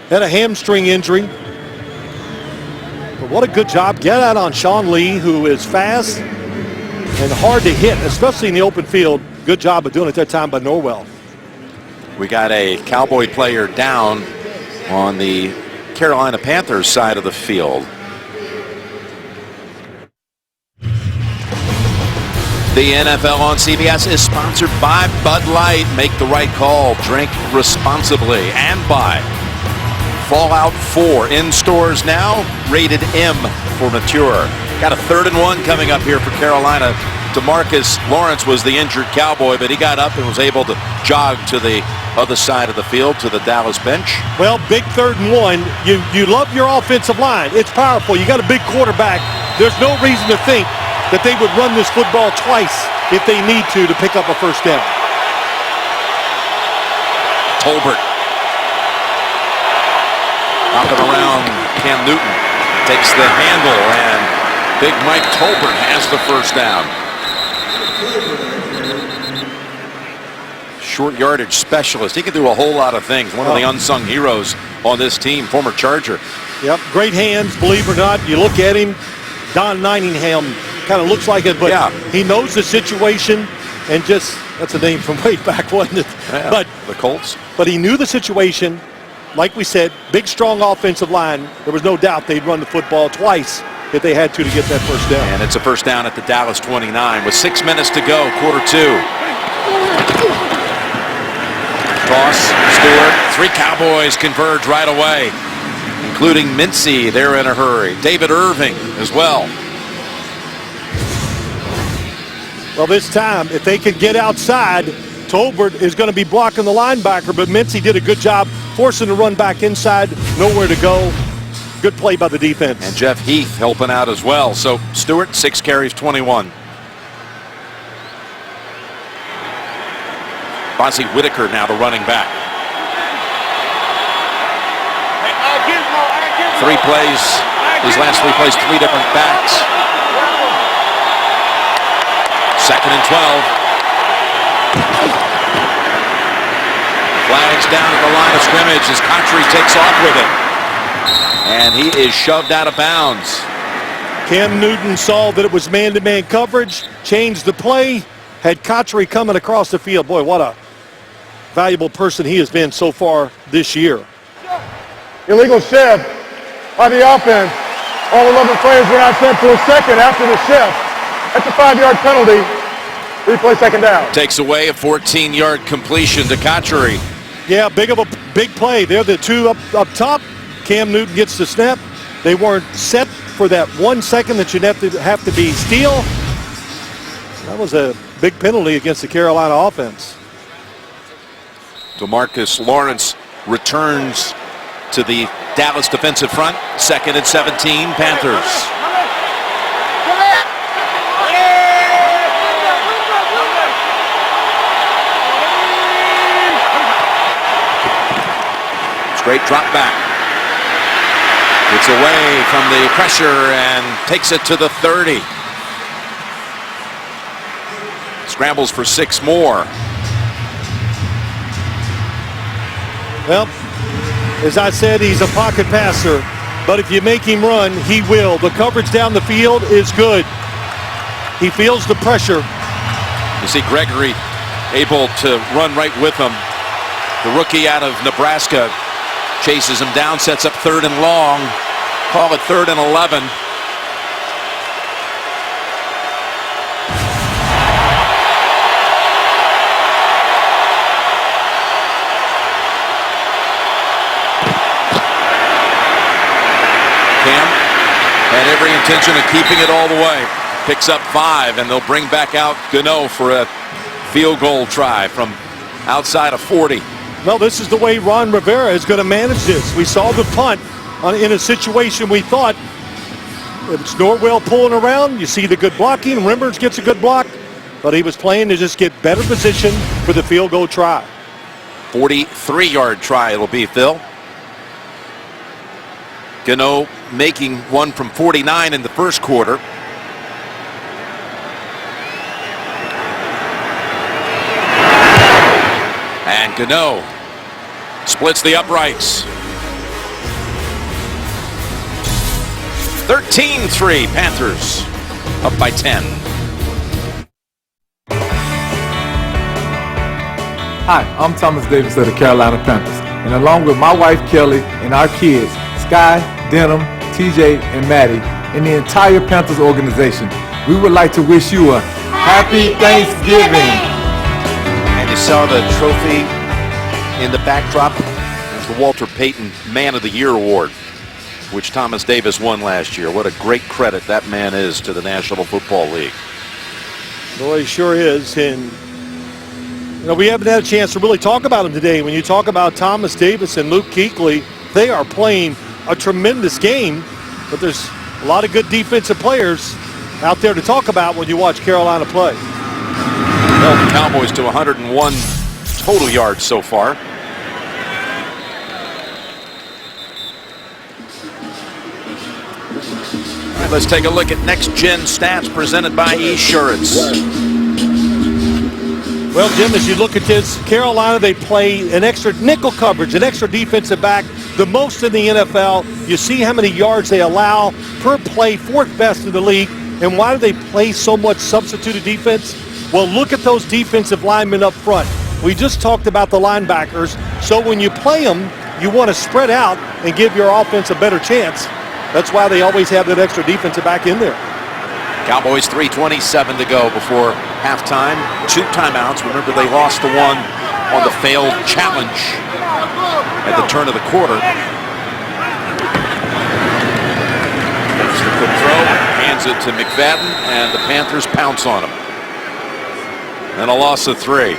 C: Had a hamstring injury. But what a good job. Get out on Sean Lee, who is fast and hard to hit, especially in the open field. Good job of doing it that time by Norwell.
B: We got a Cowboy player down on the Carolina Panthers side of the field. The NFL on CBS is sponsored by Bud Light. Make the right call. Drink responsibly. And by Fallout 4 in stores now, rated M for mature. Got a 3rd and 1 coming up here for Carolina. DeMarcus Lawrence was the injured Cowboy, but he got up and was able to jog to the other side of the field to the Dallas bench.
C: Well, big 3rd and 1. You love your offensive line. It's powerful. You got a big quarterback. There's no reason to think that they would run this football twice if they need to pick up a first down.
B: Tolbert hopping around Cam Newton. Takes the handle, and big Mike Tolbert has the first down. Short yardage specialist. He can do a whole lot of things. One of the unsung heroes on this team, former Charger.
C: Yep, great hands, believe it or not. You look at him, Don Niningham kind of looks like it, but yeah, he knows the situation and just, that's a name from way back, wasn't it?
B: Yeah,
C: but
B: the Colts.
C: But he knew the situation. Like we said, big, strong offensive line. There was no doubt they'd run the football twice if they had to get that first down.
B: And it's a first down at the Dallas 29 with 6 minutes to go, quarter 2. Toss, Stewart. 3 Cowboys converge right away, including Mincy. They're in a hurry. David Irving as well.
C: Well, this time, if they can get outside, Tolbert is going to be blocking the linebacker, but Mincy did a good job forcing the run back inside, nowhere to go. Good play by the defense.
B: And Jeff Heath helping out as well. So Stewart, 6 carries, 21. Bonzie Whitaker now the running back. 3 plays, his last 3 plays, 3 different backs. 2nd and 12. Flags down at the line of scrimmage as Cotchery takes off with it. And he is shoved out of bounds.
C: Cam Newton saw that it was man-to-man coverage, changed the play, had Cotchery coming across the field. Boy, what a valuable person he has been so far this year.
F: Illegal shift by the offense. All 11 players were not sent for a second after the shift. That's a 5-yard penalty. Replay, second down.
B: Takes away a 14-yard completion to Cotchery.
C: Yeah, big play. They're the two up top. Cam Newton gets the snap. They weren't set for that 1 second that you'd have to be steal. That was a big penalty against the Carolina offense.
B: DeMarcus Lawrence returns to the Dallas defensive front. 2nd and 17, Panthers. Straight drop back. Gets away from the pressure and takes it to the 30. Scrambles for 6 more.
C: Well, as I said, he's a pocket passer, but if you make him run, he will. The coverage down the field is good. He feels the pressure.
B: You see Gregory able to run right with him. The rookie out of Nebraska chases him down, sets up 3rd and long. Call it 3rd and 11. Cam had every intention of keeping it all the way. Picks up 5, and they'll bring back out Gano for a field goal try from outside of 40.
C: Well, this is the way Ron Rivera is going to manage this. We saw the punt in a situation we thought it's Norwell pulling around. You see the good blocking. Remmers gets a good block, but he was playing to just get better position for the field goal try.
B: 43-yard try it'll be, Phil. Gano making one from 49 in the first quarter. And Gano splits the uprights. 13-3 Panthers up by 10.
G: Hi, I'm Thomas Davis of the Carolina Panthers, and along with my wife Kelly and our kids, Sky, Denham, TJ, and Maddie, and the entire Panthers organization, we would like to wish you a Happy Thanksgiving.
B: And you saw the trophy in the backdrop. It's the Walter Payton Man of the Year Award, which Thomas Davis won last year. What a great credit that man is to the National Football League.
C: Boy, he sure is. And you know, we haven't had a chance to really talk about him today. When you talk about Thomas Davis and Luke Kuechly, they are playing a tremendous game, but there's a lot of good defensive players out there to talk about when you watch Carolina play.
B: Well, the Cowboys to 101 total yards so far. All right, let's take a look at next-gen stats presented by Esurance.
C: Well, Jim, as you look at this, Carolina, they play an extra nickel coverage, an extra defensive back, the most in the NFL. You see how many yards they allow per play, 4th best in the league. And why do they play so much substituted defense? Well, look at those defensive linemen up front. We just talked about the linebackers. So when you play them, you want to spread out and give your offense a better chance. That's why they always have that extra defensive back in there.
B: Cowboys 3:27 to go before halftime. 2 timeouts. Remember, they lost the one on the failed challenge at the turn of the quarter. Takes the quick throw, hands it to McFadden, and the Panthers pounce on him. And a loss of 3.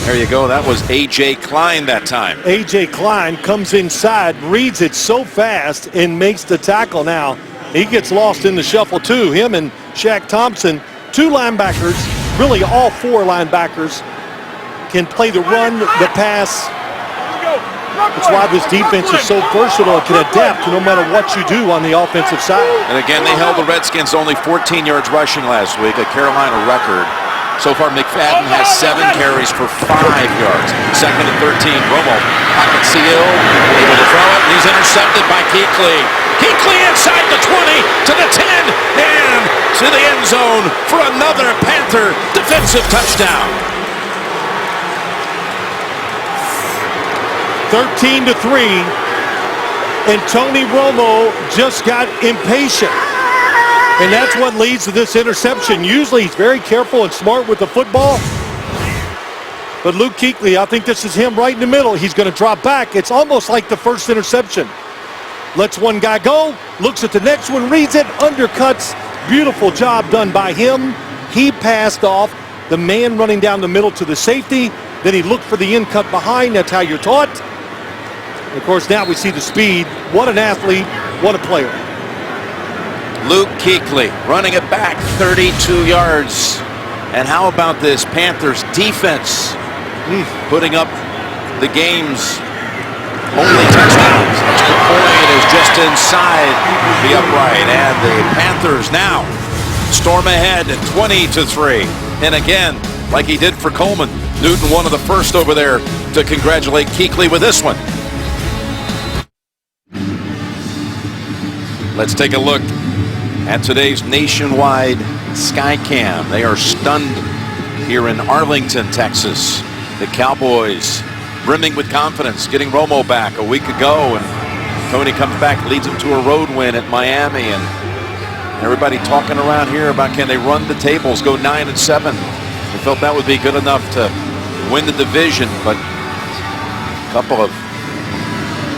B: There you go. That was A.J. Klein that time.
C: A.J. Klein comes inside, reads it so fast, and makes the tackle now. He gets lost in the shuffle, too. Him and Shaq Thompson, 2 linebackers, really all 4 linebackers, can play the run, the pass, That's why this defense is so versatile. It can adapt to no matter what you do on the offensive side.
B: And again, they held the Redskins only 14 yards rushing last week, a Carolina record. So far, McFadden has 7 carries for 5 yards. Second and 13, Romo, pocket seal, able to throw it, and he's intercepted by Kuechly. Kuechly inside the 20 to the 10 and to the end zone for another Panther defensive touchdown.
C: 13-3, and Tony Romo just got impatient. And that's what leads to this interception. Usually he's very careful and smart with the football. But Luke Kuechly, I think this is him right in the middle. He's going to drop back. It's almost like the first interception. Lets one guy go, looks at the next one, reads it, undercuts. Beautiful job done by him. He passed off the man running down the middle to the safety. Then he looked for the in cut behind. That's how you're taught. And of course, now we see the speed. What an athlete. What a player.
B: Luke Kuechly running it back 32 yards. And how about this Panthers defense putting up the game's only touchdowns? Extra point is just inside the upright. And the Panthers now storm ahead at 20-3. And again, like he did for Coleman, Newton one of the first over there to congratulate Kuechly with this one. Let's take a look at today's nationwide Skycam. They are stunned here in Arlington, Texas. The Cowboys brimming with confidence, getting Romo back a week ago, and Tony comes back, leads them to a road win at Miami, and everybody talking around here about can they run the tables, go 9-7. They felt that would be good enough to win the division, but a couple of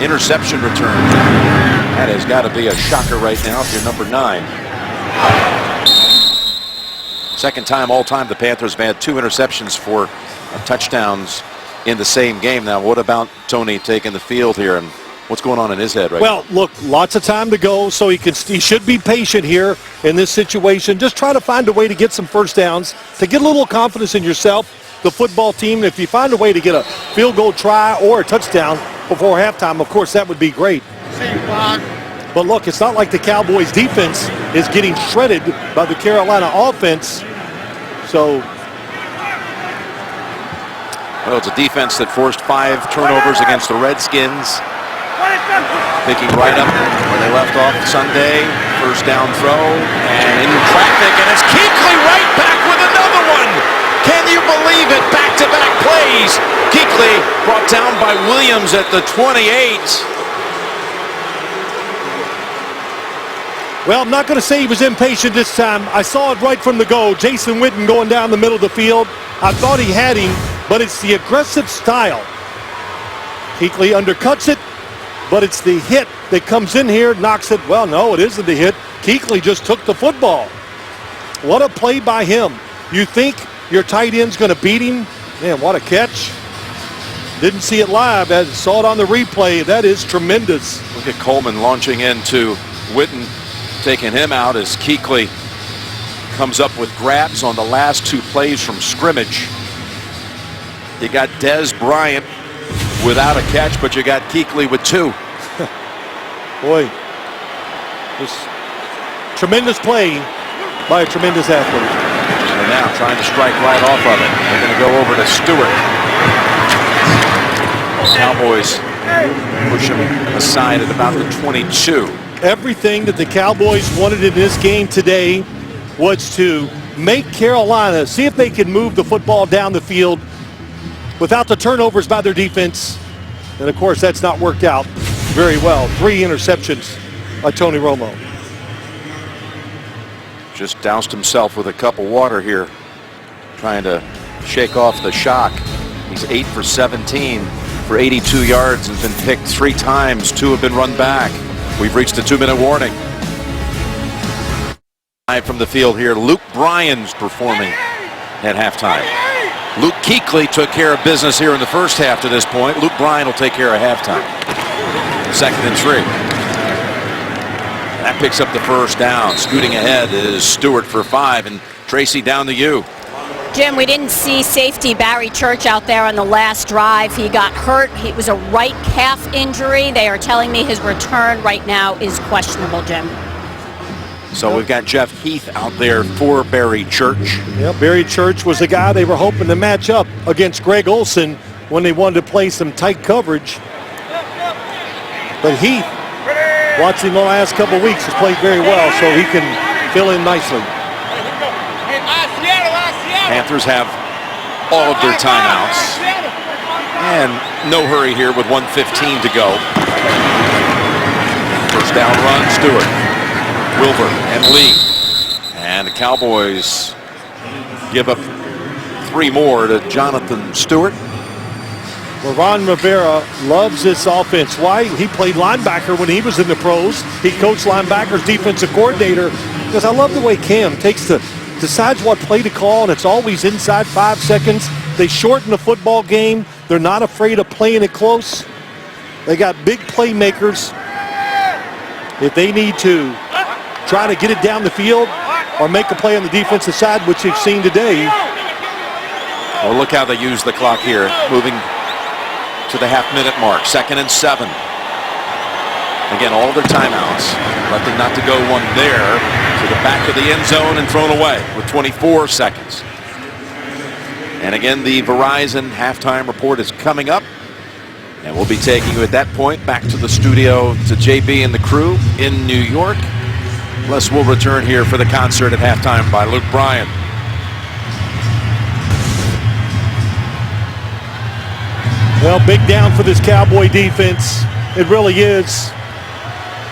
B: interception returns. That has got to be a shocker right now if you're number 9. Second time all time the Panthers have had 2 interceptions for touchdowns in the same game. Now, what about Tony taking the field here, and what's going on in his head right now?
C: Well, look, lots of time to go, so he should be patient here in this situation. Just try to find a way to get some first downs, to get a little confidence in yourself, the football team. If you find a way to get a field goal try or a touchdown before halftime, of course, that would be great. But look, it's not like the Cowboys defense is getting shredded by the Carolina offense. So,
B: well, it's a defense that forced 5 turnovers against the Redskins. Picking right up where they left off Sunday. First down throw, and in traffic, and it's Kuechly right back with another one. Can you believe it? Back-to-back plays. Kuechly brought down by Williams at the 28.
C: well, I'm not going to say he was impatient this time. I saw it right from the go. Jason Witten going down the middle of the field. I thought he had him, but it's the aggressive style. Kuechly undercuts it, but it's the hit that comes in here, knocks it. Well, no, it isn't the hit. Kuechly just took the football. What a play by him. You think your tight end's going to beat him? Man, what a catch. Didn't see it live, as saw it on the replay. That is tremendous.
B: Look at Coleman launching into Witten, taking him out as Kuechly comes up with grabs on the last 2 plays from scrimmage. You got Dez Bryant without a catch, but you got Kuechly with 2.
C: Boy, just tremendous play by a tremendous athlete.
B: And now trying to strike right off of it. They're going to go over to Stewart. Cowboys push him aside at about the 22.
C: Everything that the Cowboys wanted in this game today was to make Carolina see if they could move the football down the field without the turnovers by their defense. And of course, that's not worked out very well. 3 interceptions by Tony Romo.
B: Just doused himself with a cup of water here, trying to shake off the shock. He's 8 for 17 for 82 yards and been picked 3 times. 2 have been run back. We've reached a 2-minute warning. From the field here, Luke Bryan's performing at halftime. Luke Kuechly took care of business here in the first half to this point. Luke Bryan will take care of halftime. 2nd and 3. That picks up the first down. Scooting ahead is Stewart for 5, and Tracy down to you.
E: Jim, we didn't see safety Barry Church out there on the last drive. He got hurt. It was a right calf injury. They are telling me his return right now is questionable, Jim.
B: So we've got Jeff Heath out there for Barry Church.
C: Yeah, Barry Church was the guy they were hoping to match up against Greg Olsen when they wanted to play some tight coverage. But Heath, watching the last couple of weeks, has played very well, so he can fill in nicely.
B: Panthers have all of their timeouts. And no hurry here with 1:15 to go. First down run, Stewart, Wilbur, and Lee. And the Cowboys give up 3 more to Jonathan Stewart.
C: Well, Ron Rivera loves this offense. Why? He played linebacker when he was in the pros. He coached linebackers, defensive coordinator. Because I love the way Cam decides what play to call, and it's always inside 5 seconds. They shorten the football game. They're not afraid of playing it close. They got big playmakers. If they need to try to get it down the field or make a play on the defensive side, which you've seen today.
B: Well, look how they use the clock here, moving to the half-minute mark. 2nd and 7. Again, all their timeouts. Electing not to go one there to the back of the end zone and thrown away with 24 seconds. And again, the Verizon halftime report is coming up. And we'll be taking you at that point back to the studio to JB and the crew in New York. Les will return here for the concert at halftime by Luke Bryan.
C: Well, big down for this Cowboy defense. It really is.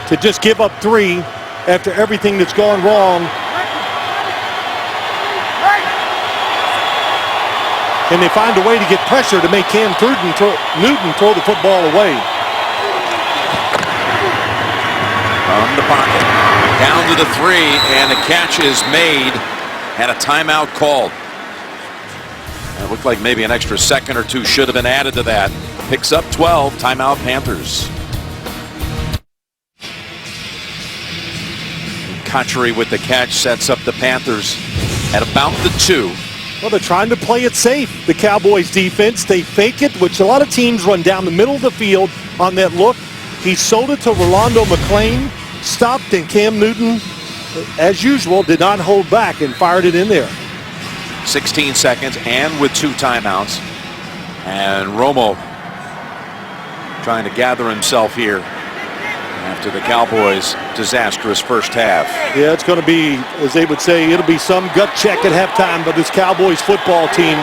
C: To just give up 3 after everything that's gone wrong. And they find a way to get pressure to make Cam Newton throw the football away.
B: From the pocket, down to the 3, and the catch is made, and a timeout called. It looked like maybe an extra second or 2 should have been added to that. Picks up 12, timeout Panthers. Country with the catch sets up the Panthers at about the 2.
C: Well, they're trying to play it safe. The Cowboys defense, they fake it, which a lot of teams run down the middle of the field on that look. He sold it to Rolando McClain, stopped, and Cam Newton, as usual, did not hold back and fired it in there.
B: 16 seconds and with 2 timeouts. And Romo trying to gather himself here after the Cowboys' disastrous first half.
C: Yeah, it's going to be, as they would say, it'll be some gut check at halftime by this Cowboys football team.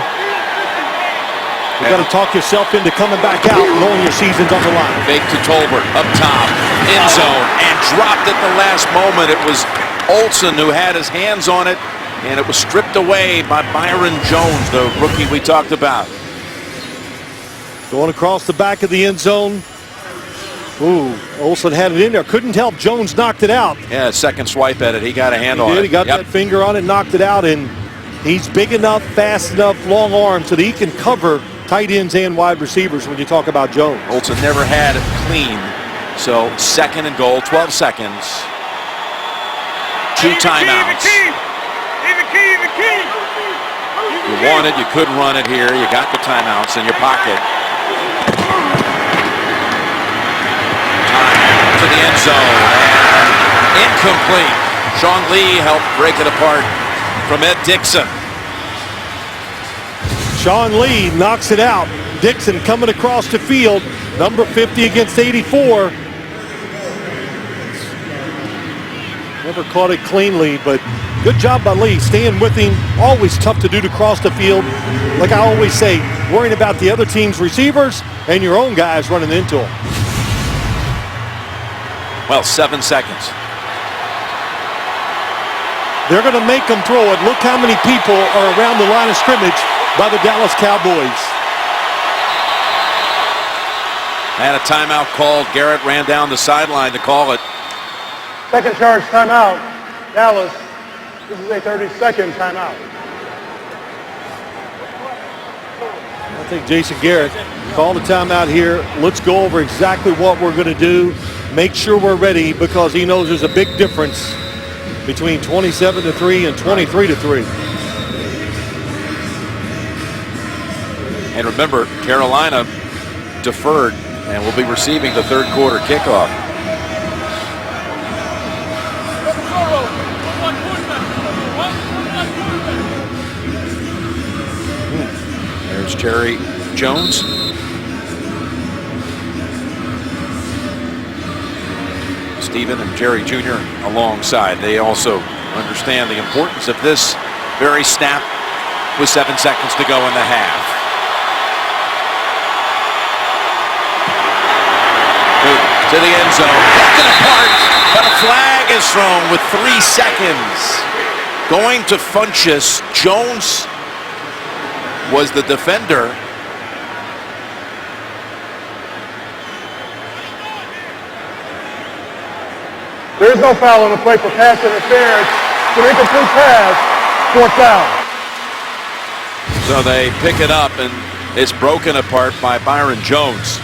C: You've got to talk yourself into coming back out knowing your season's on the line.
B: Fake to Tolbert, up top, end zone, and dropped at the last moment. It was Olsen who had his hands on it, and it was stripped away by Byron Jones, the rookie we talked about.
C: Going across the back of the end zone. Ooh, Olsen had it in there. Couldn't help. Jones knocked it out.
B: Yeah, second swipe at it. He got a hand on it.
C: He got that finger on it, knocked it out, and he's big enough, fast enough, long arms so that he can cover tight ends and wide receivers when you talk about Jones.
B: Olsen never had it clean. So 2nd and goal, 12 seconds. 2 timeouts. You want it, you could run it here. You got the timeouts in your pocket. To the end zone. Incomplete. Sean Lee helped break it apart from Ed Dixon.
C: Sean Lee knocks it out. Dixon coming across the field. Number 50 against 84. Never caught it cleanly, but good job by Lee. Staying with him. Always tough to do to cross the field. Like I always say, worrying about the other team's receivers and your own guys running into them.
B: Well, 7 seconds.
C: They're going to make them throw it. Look how many people are around the line of scrimmage by the Dallas Cowboys.
B: And a timeout called. Garrett ran down the sideline to call it.
F: Second charge timeout. Dallas, this is a 30-second timeout.
C: I think Jason Garrett called a timeout here. Let's go over exactly what we're going to do. Make sure we're ready because he knows there's a big difference between 27-3 and 23-3.
B: And remember, Carolina deferred and will be receiving the third quarter kickoff. There's Jerry Jones. Stephen and Jerry Jr. alongside. They also understand the importance of this very snap with 7 seconds to go in the half. To the end zone, broken apart, but a flag is thrown with 3 seconds. Going to Funchess. Jones was the defender.
F: There is no foul on the play for pass interference. It's an incomplete pass, 4th down.
B: So they pick it up, and it's broken apart by Byron Jones.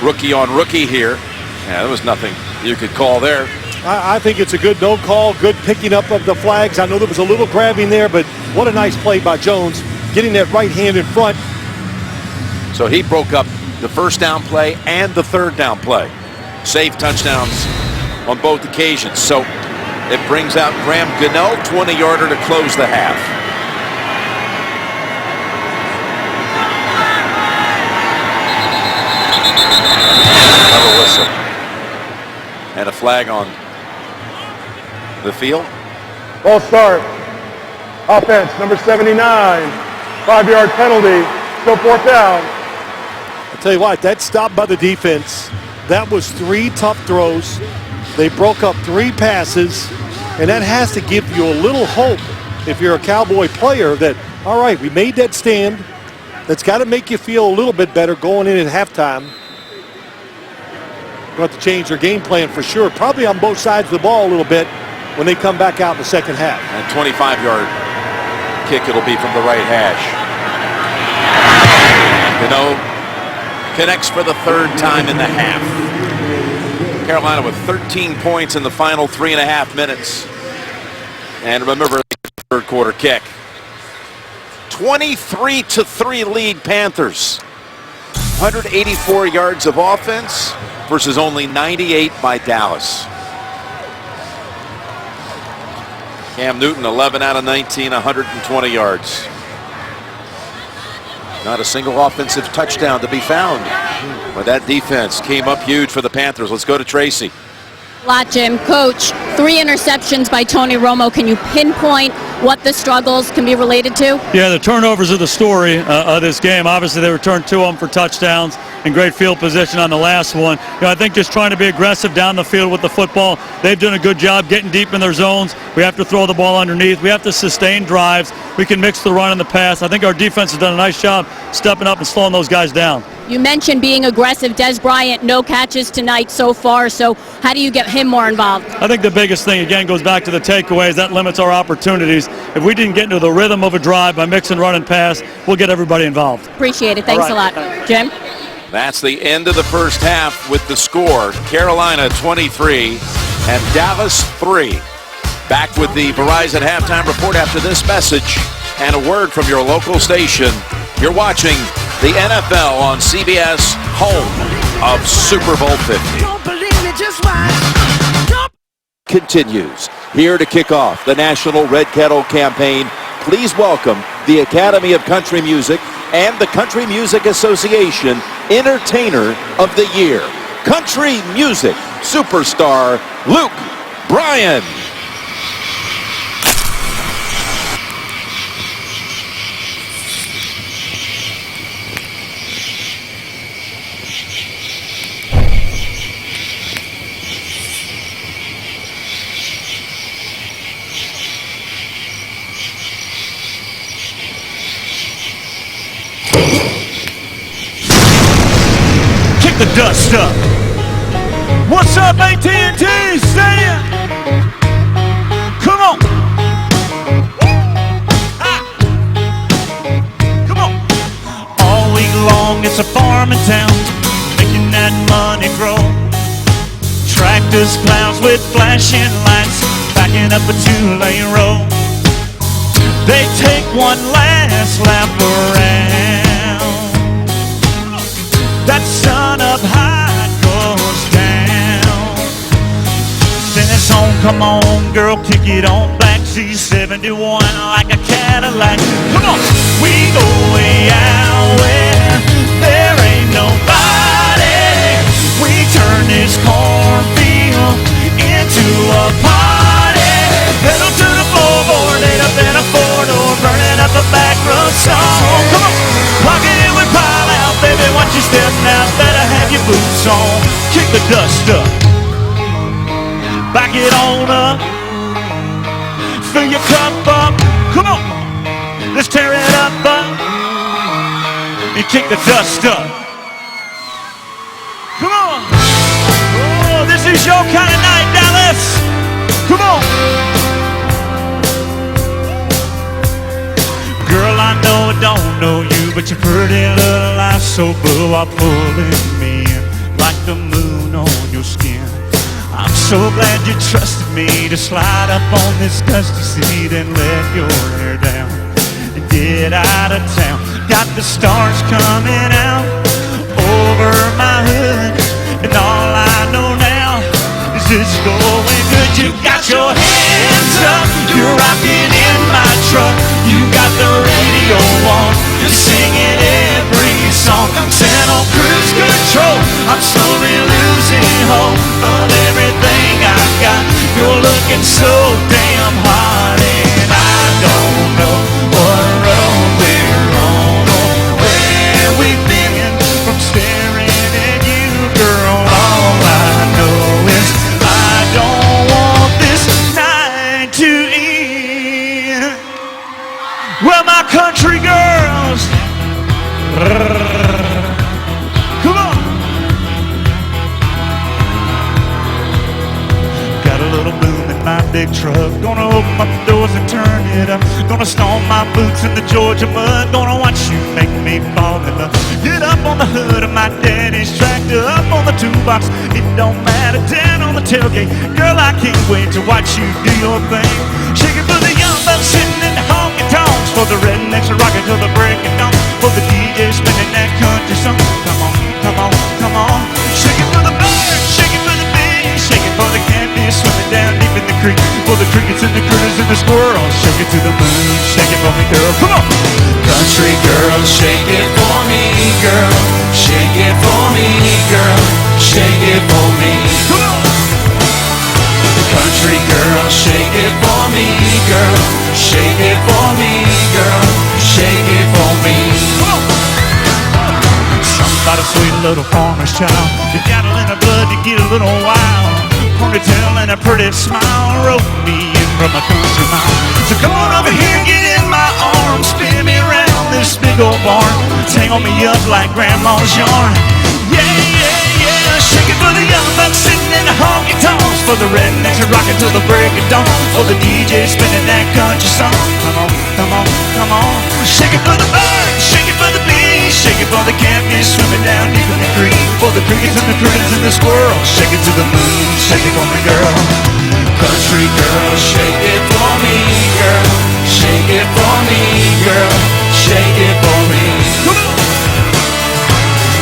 B: Rookie on rookie here. Yeah, there was nothing you could call there.
C: I think it's a good no call, good picking up of the flags. I know there was a little grabbing there, but what a nice play by Jones, getting that right hand in front.
B: So he broke up the first down play and the third down play. Safe touchdowns on both occasions. So it brings out Graham Gunnell, 20-yarder to close the half. Another whistle. And a flag on the field.
F: Ball start. Offense, number 79. 5-yard penalty. Still 4th down.
C: I'll tell you what, that stop by the defense, that was 3 tough throws. They broke up 3 passes, and that has to give you a little hope if you're a Cowboy player that, all right, we made that stand. That's got to make you feel a little bit better going in at halftime. Going to have to change their game plan for sure, probably on both sides of the ball a little bit when they come back out in the second half.
B: And 25-yard kick, it'll be from the right hash. Connects for the 3rd time in the half. Carolina with 13 points in the final 3.5 minutes. And remember, third quarter kick. 23-3 lead Panthers. 184 yards of offense versus only 98 by Dallas. Cam Newton, 11 out of 19, 120 yards. Not a single offensive touchdown to be found. But that defense came up huge for the Panthers. Let's go to Tracy.
E: A lot, Jim. Coach, 3 interceptions by Tony Romo. Can you pinpoint what the struggles can be related to?
H: Yeah, the turnovers are the story of this game. Obviously, they returned 2 of them for touchdowns and great field position on the last one. I think just trying to be aggressive down the field with the football. They've done a good job getting deep in their zones. We have to throw the ball underneath. We have to sustain drives. We can mix the run and the pass. I think our defense has done a nice job stepping up and slowing those guys down.
E: You mentioned being aggressive. Des Bryant, no catches tonight so far, so how do you get him more involved?
H: I think the biggest thing, again, goes back to the takeaways. That limits our opportunities. If we didn't get into the rhythm of a drive by mix and run and pass, we'll get everybody involved.
E: Appreciate it. Thanks a lot. Jim?
B: That's the end of the first half with the score. Carolina 23 and Dallas 3. Back with the Verizon halftime report after this message and a word from your local station. You're watching the NFL on CBS, home of Super Bowl 50.
I: Don't believe me, just watch.
B: Continues. Here to kick off the National Red Kettle Campaign, please welcome the Academy of Country Music and the Country Music Association Entertainer of the Year, country music superstar Luke Bryan.
J: The dust up. What's up, AT&T Stadium? Come on. Come on. All week long, it's a farming town, making that money grow. Tractors, plows with flashing lights, backing up a 2-lane road. They take one last lap around. that sun up high goes down. Then it's on, come on, girl, kick it on. Black C71 like a Cadillac. Come on, we go way out where there ain't nobody. We turn this cornfield into a party. Pedal to the floorboard, laid up in a four-door, burning up a back road song. Come on, plug it in with pile out, baby. Watch your step now, better have your boots on. Kick the dust up, back it on up, fill your cup up. Come on, let's tear it up, and kick the dust up. Come on. Oh, this is your kind of night, Dallas. Come on. Girl, I know I don't know you, but you're pretty little life so blue, while pulling me in like the moon on your skin. I'm so glad you trusted me to slide up on this dusty seat and let your hair down and get out of town. Got the stars coming out over my hood, and all I know now is it's going good. You got your hands up, you're rocking in my truck. You got the radio on, you're singing every song. I'm sent on cruise control, I'm slowly losing hope of everything I've got. You're looking so damn hot, and I don't know what road we're on or where we've been from staring at you, girl. All I know is I don't want this night to end. Well, my country girls, come on. Got a little boom in my big truck. Gonna open up the doors and turn it up. Gonna stomp my boots in the Georgia mud. Gonna watch you make me fall in love. Get up on the hood of my daddy's tractor, up on the toolbox, it don't matter, down on the tailgate. Girl, I can't wait to watch you do your thing. Shake it for the young bucks sitting in the honky tonks, for the rednecks rocking till the break of dawn, for the DJ spinning that country song. Come on, come on, come on. Shake it for the birds, shake it for the bees, shake it for the catfish swimming down deep in the creek, for the crickets and the critters and the squirrels. Shake it to the moon, shake it for me, girl. Come on.
I: Country girl, shake it for me, girl. Shake it for me, girl. Shake it for me.
J: Come on.
I: Country girl, shake it for me, girl. Shake it for me, girl. Shake it for me.
J: Something about a sweet little farmer's child. You got a little blood, you get a little wild. Ponytail and a pretty smile wrote me in from a country mile. So come on over here, get in my arms, spin me around this big old barn, tangle me up like grandma's yarn. Yeah, yeah, yeah. Shake it for the young bucks sitting in the honky tonks, for the rednecks rocking till the break of dawn, for the DJ spinning that country song. Come on, come on, come on. Shake it for the birds, shake it for the bees, shake it for the catfish swimming down deep in the creek, for the crickets and the critters and the squirrels. Shake it to the moon, shake it for me, girl.
I: Country girl, shake it for me, girl. Shake it for me, girl. Shake it for me.
J: Come on.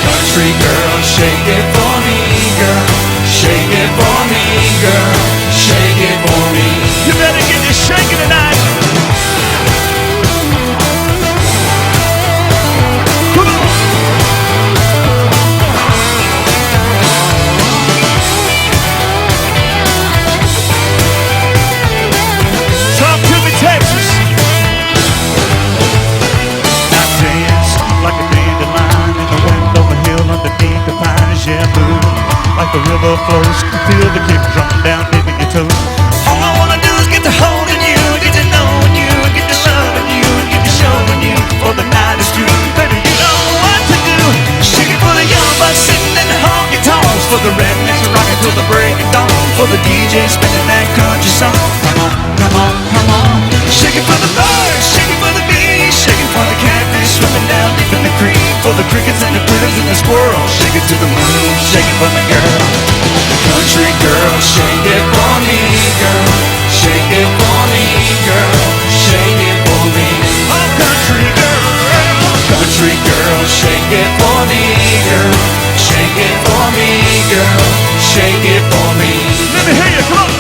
I: Country girl, shake it for me, girl. Shake it for me, girl. Shake it for me.
J: You better get this shaking tonight. Come on. Talk to me, Texas. I dance like a dandelion in the wind on the hill underneath the pines. Yeah, move like the river flows. Feel the kick drum down, dipping your toes. All I wanna do is get to holding you, get to knowing you, get to loving you, get to showing you for the night is through. Baby, you know what to do. Shake it for the young bucks sitting in the honky tonks, for the rednecks rocking till the break of dawn, for the DJ spinning that country song. Come on, come on, come on. Shake it for the birds, shake it for the bees, shake it for the catfish swimming down deep in the creek, for the crickets and the critters and the squirrels. Shake it to the moon, shake it for me, girl.
I: Country girl, shake it for me, girl. Shake it for me, girl. Shake it for me.
J: Oh, country girl.
I: Country girl, shake it for me, girl. shake it for me, girl, shake it for me.
J: Let me hear you, come on.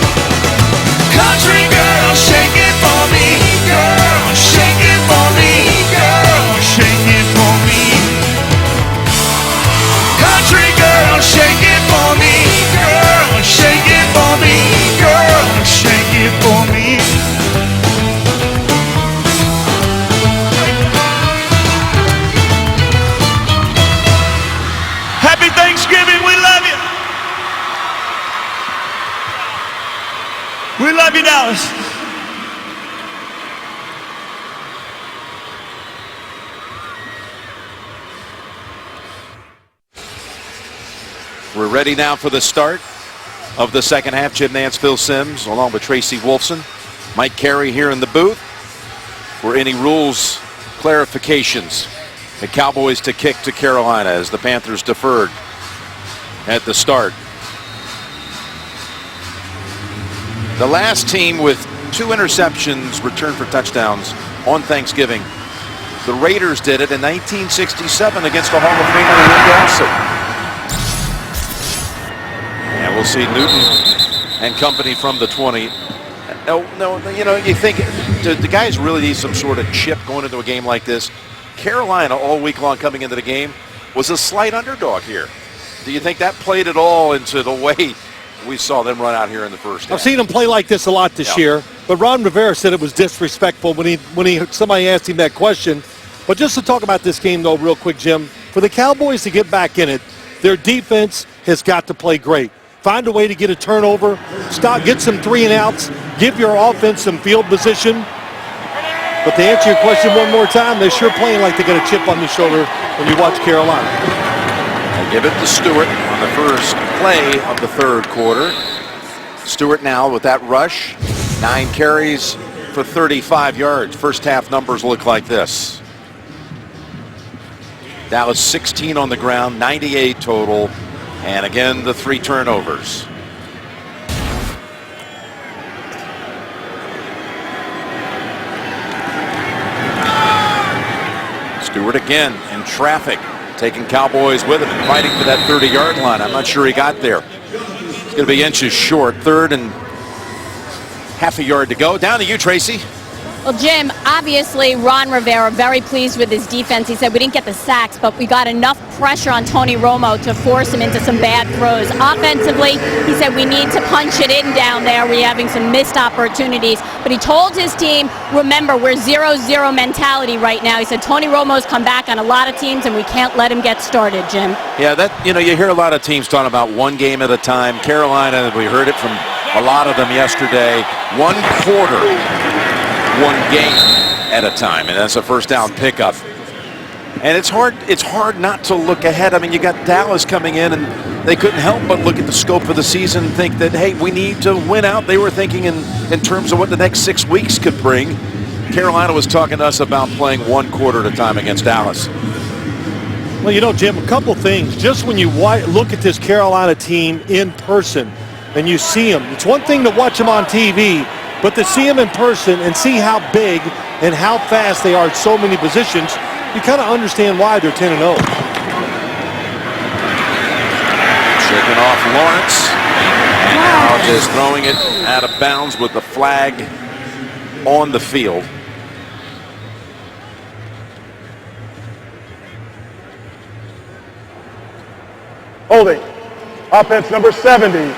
I: Country girl, shake it for me, girl, shake it for me, girl,
J: Shake it for me.
I: country girl, shake it for me, girl, shake it for me, girl.
J: Shake it for me. Happy Thanksgiving. We love you. We love you, Dallas.
B: We're ready now for the start of the second half. Jim Nance, Phil Simms, along with Tracy Wolfson. Mike Carey here in the booth for any rules clarifications. The Cowboys to kick to Carolina as the Panthers deferred at the start. The last team with 2 interceptions returned for touchdowns on Thanksgiving. The Raiders did it in 1967 against the Hall of Famer Rick Dawson. And we'll see Newton and company from the 20. No, you know, you think the guys really need some sort of chip going into a game like this. Carolina all week long coming into the game was a slight underdog here. Do you think that played it all into the way we saw them run out here in the first half?
C: I've seen them play like this a lot this year, but Ron Rivera said it was disrespectful when somebody asked him that question. But just to talk about this game, though, real quick, Jim, for the Cowboys to get back in it, their defense has got to play great. Find a way to get a turnover, get some 3-and-outs, give your offense some field position. But to answer your question one more time, they're sure playing like they got a chip on their shoulder when you watch Carolina.
B: They give it to Stewart on the first play of the third quarter. Stewart now with that rush, 9 carries for 35 yards. First half numbers look like this. Dallas 16 on the ground, 98 total, and again the 3 turnovers. Stewart again in traffic, taking Cowboys with him and fighting for that 30-yard line. I'm not sure he got there. It's going to be inches short. 3rd and half a yard to go. Down to you, Tracy.
E: Well, Jim, obviously Ron Rivera very pleased with his defense. He said we didn't get the sacks, but we got enough pressure on Tony Romo to force him into some bad throws. Offensively, he said we need to punch it in down there. We're having some missed opportunities. But he told his team, remember, we're 0-0 mentality right now. He said Tony Romo's come back on a lot of teams, and we can't let him get started, Jim.
B: Yeah, you hear a lot of teams talking about one game at a time. Carolina, we heard it from a lot of them yesterday. 1 quarter. 1 game at a time, and that's a first down pickup. And it's hard not to look ahead. I mean, you got Dallas coming in, and they couldn't help but look at the scope of the season and think that, hey, we need to win out. They were thinking in terms of what the next 6 weeks could bring. Carolina was talking to us about playing 1 quarter at a time against Dallas.
C: Well, you know, Jim, a couple things. Just when you look at this Carolina team in person and you see them, it's one thing to watch them on TV, but to see them in person and see how big and how fast they are at so many positions, you kind of understand why they're 10-0.
B: Shaking off Lawrence, and now just throwing it out of bounds with the flag on the field.
F: Holding. Offense number 70.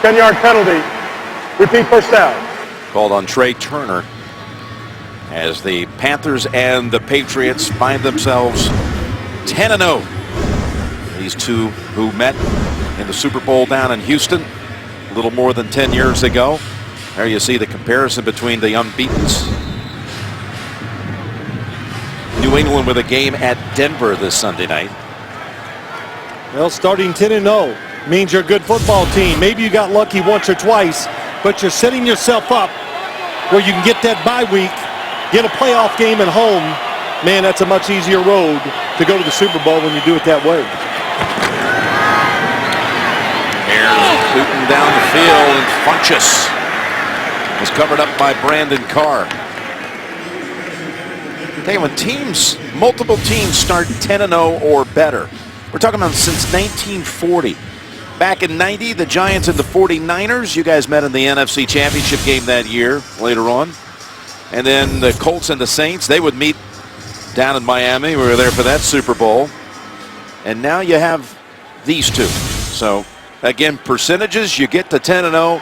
F: 10-yard penalty. Repeat first down.
B: Called on Trey Turner as the Panthers and the Patriots find themselves 10-0. These two who met in the Super Bowl down in Houston a little more than 10 years ago. There you see the comparison between the unbeatens. New England with a game at Denver this Sunday night.
C: Well, starting 10-0 means you're a good football team. Maybe you got lucky once or twice, but you're setting yourself up where you can get that bye week, get a playoff game at home. Man, that's a much easier road to go to the Super Bowl when you do it that way.
B: Bears shooting down the field, and Funchess was covered up by Brandon Carr. Hey, when multiple teams start 10-0 or better, We're talking about since 1940. Back in 90, the Giants and the 49ers. You guys met in the NFC Championship game that year later on. And then the Colts and the Saints, they would meet down in Miami. We were there for that Super Bowl. And now you have these two. So, again, percentages, you get to 10-0, a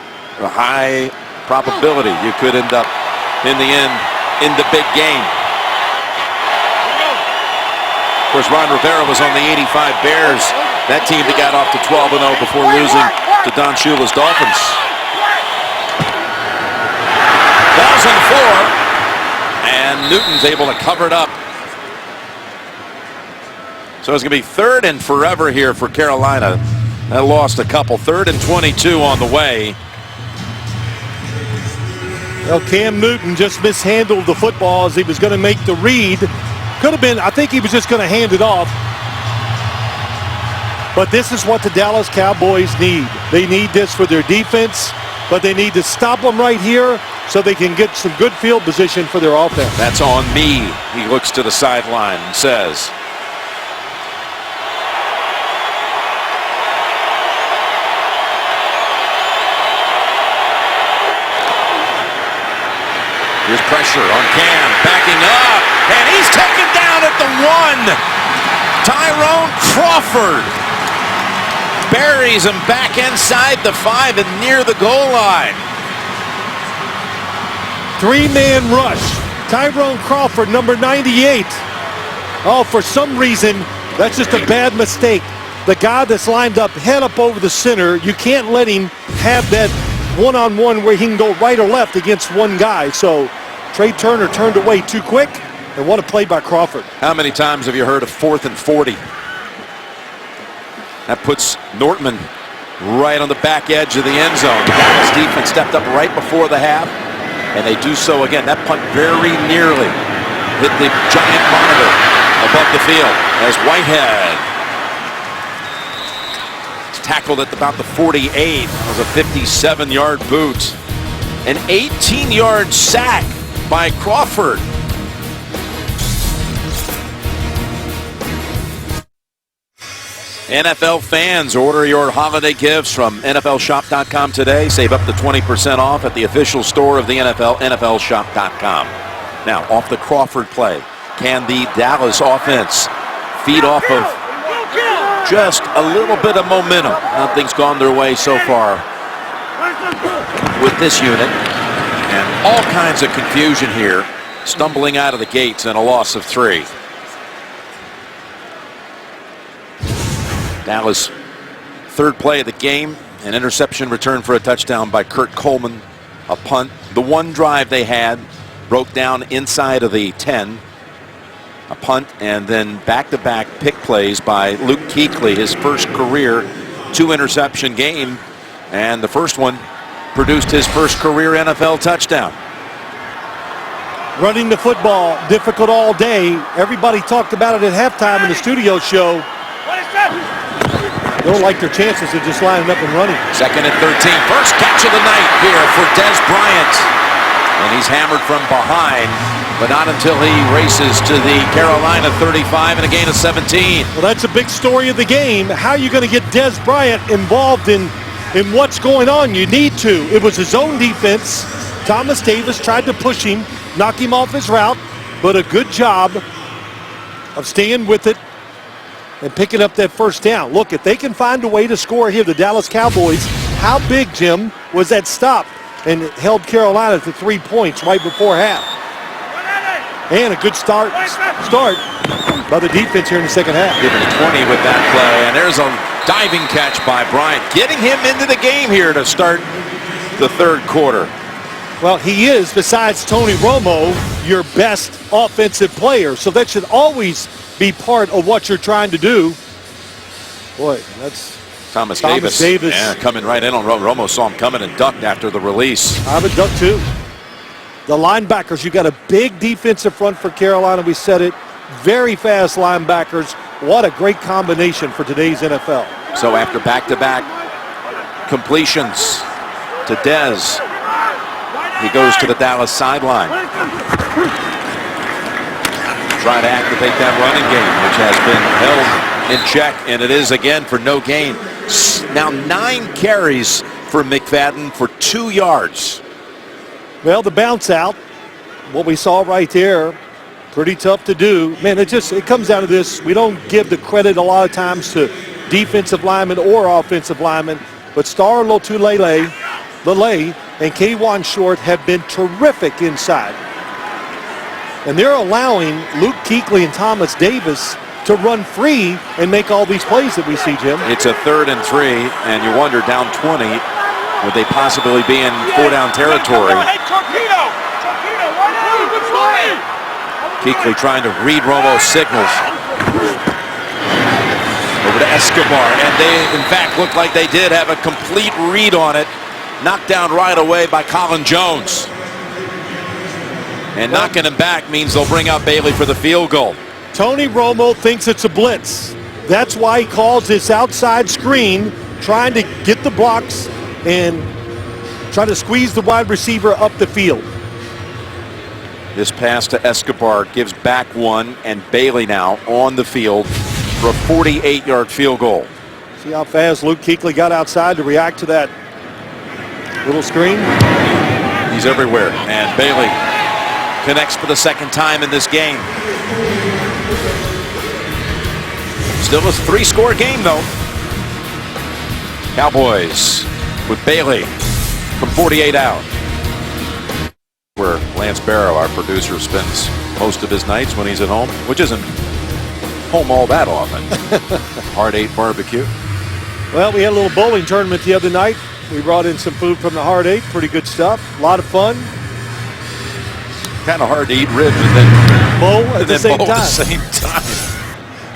B: high probability you could end up in the end in the big game. Of course, Ron Rivera was on the 85 Bears, that team that got off to 12-0 before losing to Don Shula's Dolphins. Ball's on the floor, and Newton's able to cover it up. So it's going to be 3rd and forever here for Carolina. That lost a couple. 3rd and 22 on the way.
C: Well, Cam Newton just mishandled the football as he was going to make the read. Could have been, I think he was just going to hand it off. But this is what the Dallas Cowboys need. They need this for their defense, but they need to stop them right here so they can get some good field position for their offense.
B: That's on me, he looks to the sideline and says. Here's pressure on Cam, backing up, and he's taken down at the 1. Tyrone Crawford buries him back inside the 5 and near the goal line.
C: 3-man rush. Tyrone Crawford, number 98. Oh, for some reason, that's just a bad mistake. The guy that's lined up, head up over the center, you can't let him have that one-on-one where he can go right or left against one guy. So Trey Turner turned away too quick, and what a play by Crawford.
B: How many times have you heard of 4th and 40? That puts Nortman right on the back edge of the end zone. The Dallas defense stepped up right before the half, and they do so again. That punt very nearly hit the giant monitor above the field as Whitehead tackled at about the 48. It was a 57-yard boot. An 18-yard sack by Crawford. NFL fans, order your holiday gifts from NFLshop.com today. Save up to 20% off at the official store of the NFL, NFLshop.com. Now, off the Crawford play, can the Dallas offense feed off of just a little bit of momentum? Nothing's gone their way so far with this unit. And all kinds of confusion here, stumbling out of the gates and a loss of 3. Dallas, 3rd play of the game, an interception return for a touchdown by Kurt Coleman, a punt. The one drive they had broke down inside of the 10. A punt, and then back-to-back pick plays by Luke Kuechly, his first career 2-interception game, and the first one produced his first career NFL touchdown.
C: Running the football, difficult all day. Everybody talked about it at halftime in the studio show. They don't like their chances of just lining up and running.
B: 2nd and 13. First catch of the night here for Dez Bryant. And he's hammered from behind, but not until he races to the Carolina 35 and a gain of 17.
C: Well, that's a big story of the game. How are you going to get Dez Bryant involved in what's going on? You need to. It was his own defense. Thomas Davis tried to push him, knock him off his route, but a good job of staying with it and picking up that first down. Look, if they can find a way to score here, the Dallas Cowboys, how big, Jim, was that stop and held Carolina to 3 points right before half? And a good start by the defense here in the second half.
B: Given 20 with that play, and there's a diving catch by Bryant, getting him into the game here to start the 3rd quarter.
C: Well, he is, besides Tony Romo, your best offensive player, so that should always be part of what you're trying to do. Boy, that's
B: Thomas Davis. Yeah, coming right in on Romo. Saw him coming and ducked after the release.
C: I would duck too. The linebackers, you got a big defensive front for Carolina. We said it. Very fast linebackers. What a great combination for today's NFL.
B: So after back-to-back completions to Dez, he goes to the Dallas sideline. Try to activate that running game, which has been held in check, and it is again for no gain. Now 9 carries for McFadden for 2 yards.
C: Well, the bounce out, what we saw right there, pretty tough to do. Man, it comes down to this. We don't give the credit a lot of times to defensive linemen or offensive linemen, but Star Lotulelei and K'Wan Short have been terrific inside. And they're allowing Luke Kuechly and Thomas Davis to run free and make all these plays that we see, Jim.
B: It's a 3rd and 3, and you wonder, down 20, would they possibly be in 4-down territory? Kuechly trying to read Romo's signals. Over to Escobar, and they, in fact, look like they did have a complete read on it. Knocked down right away by Colin Jones. And knocking him back means they'll bring out Bailey for the field goal.
C: Tony Romo thinks it's a blitz. That's why he calls this outside screen, trying to get the blocks and try to squeeze the wide receiver up the field.
B: This pass to Escobar gives back one, and Bailey now on the field for a 48-yard field goal.
C: See how fast Luke Kuechly got outside to react to that little screen?
B: He's everywhere, and Bailey connects for the 2nd time in this game. Still a 3-score game, though. Cowboys with Bailey from 48 out. Where Lance Barrow, our producer, spends most of his nights when he's at home, which isn't home all that often. Hard 8 barbecue.
C: Well, we had a little bowling tournament the other night. We brought in some food from the Hard 8. Pretty good stuff. A lot of fun.
B: Kind of hard to eat ribs and then
C: bowl at the same
B: time.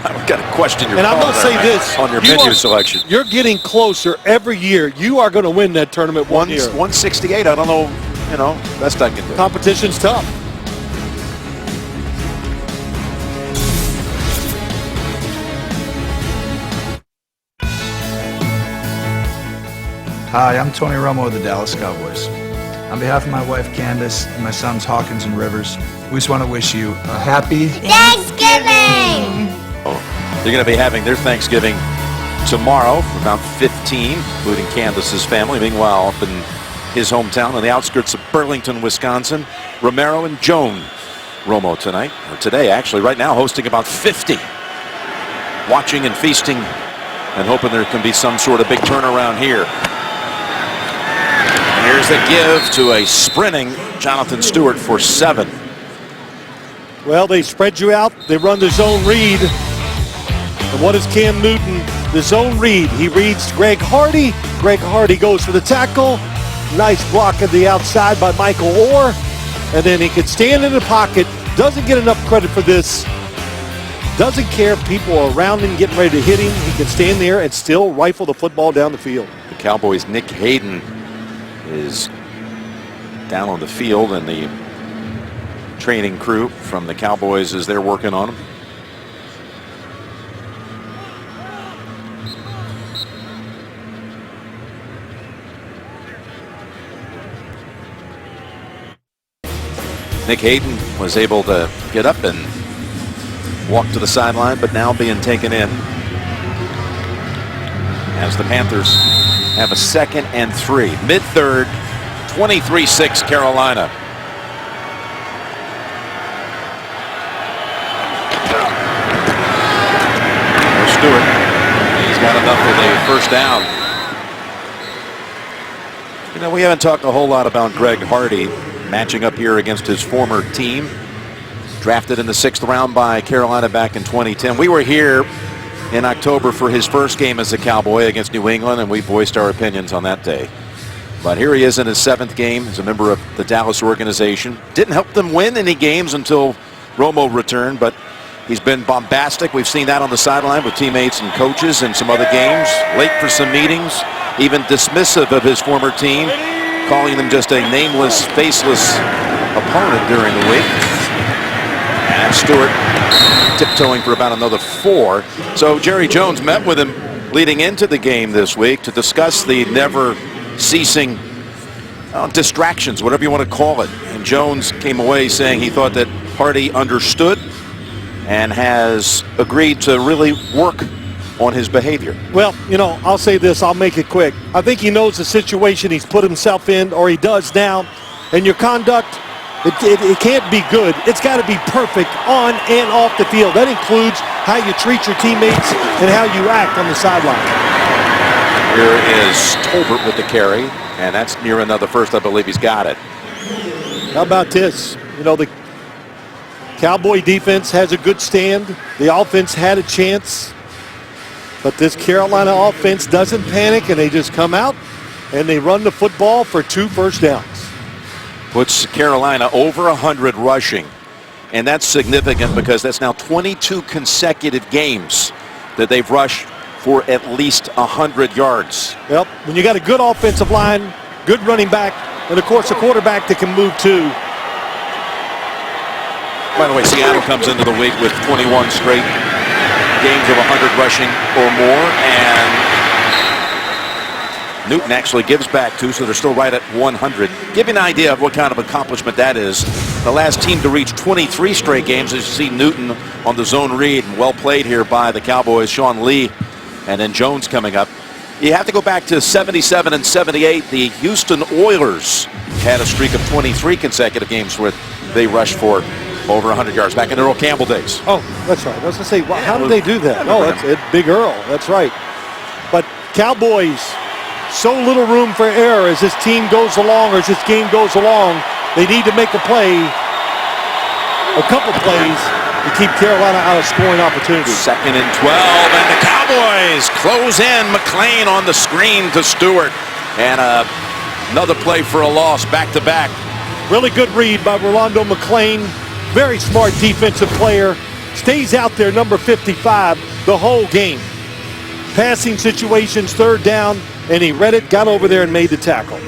B: I've got to question your
C: and I'm going to say this
B: on your menu selection.
C: You're getting closer every year. You are going to win that tournament one year.
B: 168. I don't know. You know, best I can do.
C: Competition's tough.
K: Hi, I'm Tony Romo of the Dallas Cowboys. On behalf of my wife Candace and my sons Hawkins and Rivers, we just want to wish you a happy
L: Thanksgiving!
B: Oh, they're going to be having their Thanksgiving tomorrow for about 15, including Candace's family. Meanwhile, up in his hometown on the outskirts of Burlington, Wisconsin, Romero and Joan Romo tonight, or today actually, right now hosting about 50. Watching and feasting and hoping there can be some sort of big turnaround here. Here's the give to a sprinting Jonathan Stewart for 7.
C: Well, they spread you out. They run the zone read. And what is Cam Newton? The zone read. He reads Greg Hardy. Greg Hardy goes for the tackle. Nice block at the outside by Michael Orr. And then he can stand in the pocket. Doesn't get enough credit for this. Doesn't care if people are around him getting ready to hit him. He can stand there and still rifle the football down the field.
B: The Cowboys' Nick Hayden is down on the field, and the training crew from the Cowboys is there working on him. Nick Hayden was able to get up and walk to the sideline, but now being taken in as the Panthers have a 2nd and 3. Mid-third, 23-6 Carolina. There's Stewart. He's got enough for the first down. You know, we haven't talked a whole lot about Greg Hardy matching up here against his former team. Drafted in the 6th round by Carolina back in 2010. We were here in October for his first game as a Cowboy against New England, and we voiced our opinions on that day. But here he is in his 7th game as a member of the Dallas organization. Didn't help them win any games until Romo returned, but he's been bombastic. We've seen that on the sideline with teammates and coaches in some other games. Late for some meetings, even dismissive of his former team, calling them just a nameless, faceless opponent during the week. And Stewart tiptoeing for about another 4. So Jerry Jones met with him leading into the game this week to discuss the never-ceasing distractions, whatever you want to call it. And Jones came away saying he thought that Hardy understood and has agreed to really work on his behavior?
C: Well, I'll say this. I'll make it quick. I think he knows the situation he's put himself in, or he does now. And your conduct, it can't be good. It's got to be perfect on and off the field. That includes how you treat your teammates and how you act on the sideline.
B: Here is Tolbert with the carry, and that's near another first. I believe he's got it.
C: How about this? The Cowboy defense has a good stand. The offense had a chance. But this Carolina offense doesn't panic, and they just come out and they run the football for 2 first downs.
B: Puts Carolina over 100 rushing. And that's significant because that's now 22 consecutive games that they've rushed for at least 100 yards.
C: Yep. When you got a good offensive line, good running back, and of course a quarterback that can move too.
B: By the way, Seattle comes into the week with 21 straight games of 100 rushing or more, and Newton actually gives back 2, so they're still right at 100. Give you an idea of what kind of accomplishment that is. The last team to reach 23 straight games, as you see Newton on the zone read, and well played here by the Cowboys. Sean Lee, and then Jones coming up. You have to go back to 77 and 78. The Houston Oilers had a streak of 23 consecutive games where they rushed for over 100 yards back in Earl Campbell days.
C: Oh, that's right. I was going to say, well, how did they do that? Oh, that's it. Big Earl. That's right. But Cowboys, so little room for error as this team goes along, or as this game goes along. They need to make a play, a couple plays, to keep Carolina out of scoring opportunities.
B: 2nd and 12, and the Cowboys close in. McClain on the screen to Stewart. And another play for a loss, back-to-back.
C: Really good read by Rolando McClain. Very smart defensive player. Stays out there, number 55, the whole game. Passing situations, 3rd down, and he read it, got over there, and made the tackle.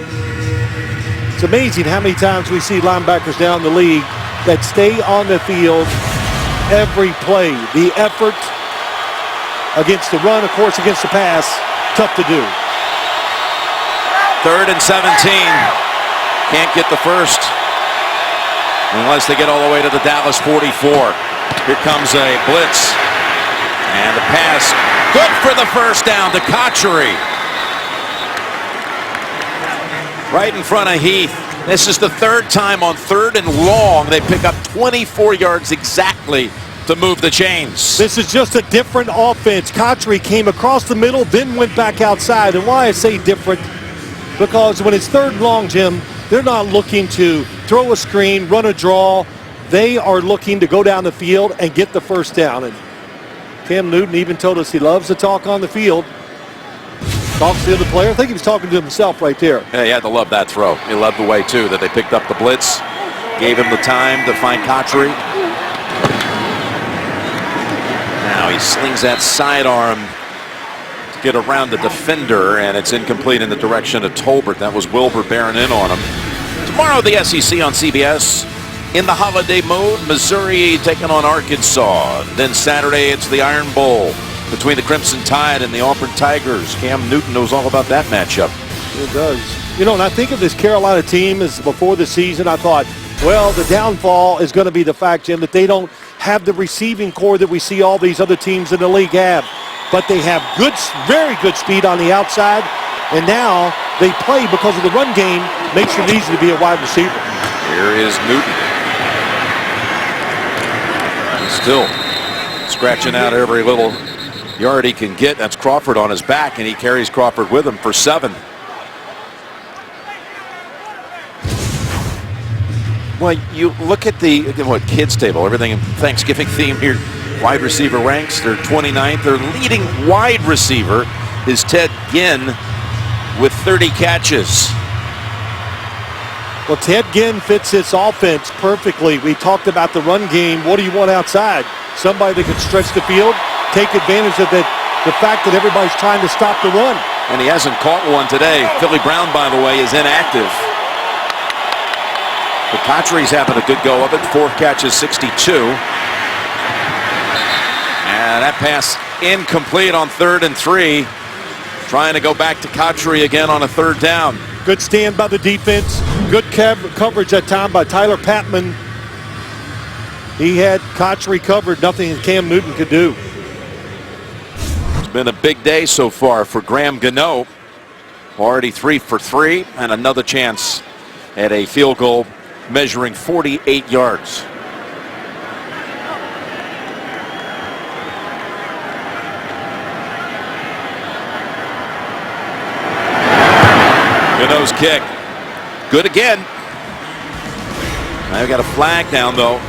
C: It's amazing how many times we see linebackers down the league that stay on the field every play. The effort against the run, of course, against the pass, tough to do.
B: 3rd and 17. Can't get the first unless they get all the way to the Dallas 44. Here comes a blitz. And the pass, good for the first down to Cotchery. Right in front of Heath. This is the 3rd time on 3rd and long they pick up 24 yards exactly to move the chains.
C: This is just a different offense. Cotchery came across the middle, then went back outside. And why I say different, because when it's 3rd and long, Jim, they're not looking to throw a screen, run a draw. They are looking to go down the field and get the first down. And Cam Newton even told us he loves to talk on the field. Talks to the other player. I think he was talking to himself right there.
B: Yeah, he had to love that throw. He loved the way, too, that they picked up the blitz. Gave him the time to find Cotchery. Now he slings that sidearm to get around the defender, and it's incomplete in the direction of Tolbert. That was Wilbur bearing in on him. Tomorrow, the SEC on CBS. In the holiday mode, Missouri taking on Arkansas. Then Saturday, it's the Iron Bowl between the Crimson Tide and the Auburn Tigers. Cam Newton knows all about that matchup.
C: It does. And I think of this Carolina team as before the season, I thought, well, the downfall is going to be the fact, Jim, that they don't have the receiving core that we see all these other teams in the league have. But they have very good speed on the outside, and now they play because of the run game, makes it easy to be a wide receiver.
B: Here is Newton. He's still scratching out every little yard he can get. That's Crawford on his back, and he carries Crawford with him for 7. Well, you look at the kids table, everything in Thanksgiving theme here. Wide receiver ranks, they're 29th. Their leading wide receiver is Ted Ginn with 30 catches.
C: Well, Ted Ginn fits this offense perfectly. We talked about the run game. What do you want outside? Somebody that can stretch the field, take advantage of the fact that everybody's trying to stop the run.
B: And he hasn't caught one today. Philly Brown, by the way, is inactive. But Cotchery's having a good go of it. 4 catches, 62. And that pass incomplete on 3rd and 3. Trying to go back to Cotchery again on a 3rd down.
C: Good stand by the defense. Good coverage that time by Tyler Patman. He had Cotchery covered. Nothing Cam Newton could do.
B: Been a big day so far for Graham Gano. Already 3 for 3, and another chance at a field goal measuring 48 yards. Gano's kick. Good again. Now we got a flag down, though.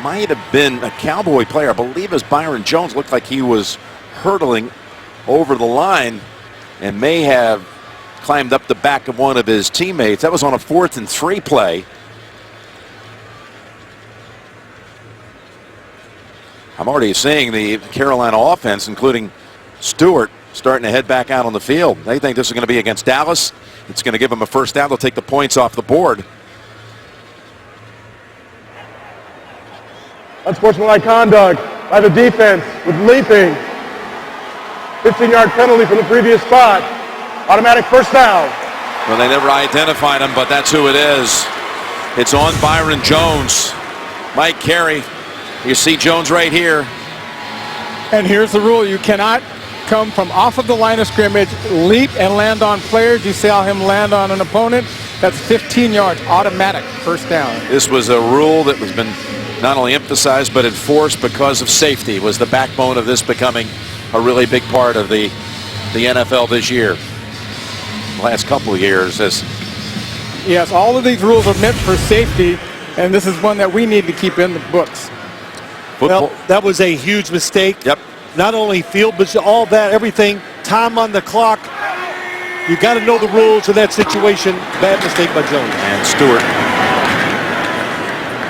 B: Might have been a Cowboy player. I believe it was Byron Jones. Looked like he was hurdling over the line and may have climbed up the back of one of his teammates. That was on a 4th and 3 play. I'm already seeing the Carolina offense, including Stewart, starting to head back out on the field. They think this is going to be against Dallas. It's going to give them a first down. They'll take the points off the board.
F: Unsportsmanlike conduct by the defense with leaping. 15-yard penalty from the previous spot. Automatic first down.
B: Well, they never identified him, but that's who it is. It's on Byron Jones. Mike Carey. You see Jones right here.
D: And here's the rule. You cannot come from off of the line of scrimmage, leap and land on players. You saw him land on an opponent. That's 15 yards, automatic first down.
B: This was a rule that has been not only emphasized but enforced because of safety. Was the backbone of this becoming a really big part of the NFL this year. The last couple of years.
D: Yes, all of these rules are meant for safety, and this is one that we need to keep in the books.
C: Well, that was a huge mistake.
B: Yep.
C: Not only field, but all that, everything, time on the clock. You got to know the rules in that situation. Bad mistake by Jones.
B: And Stewart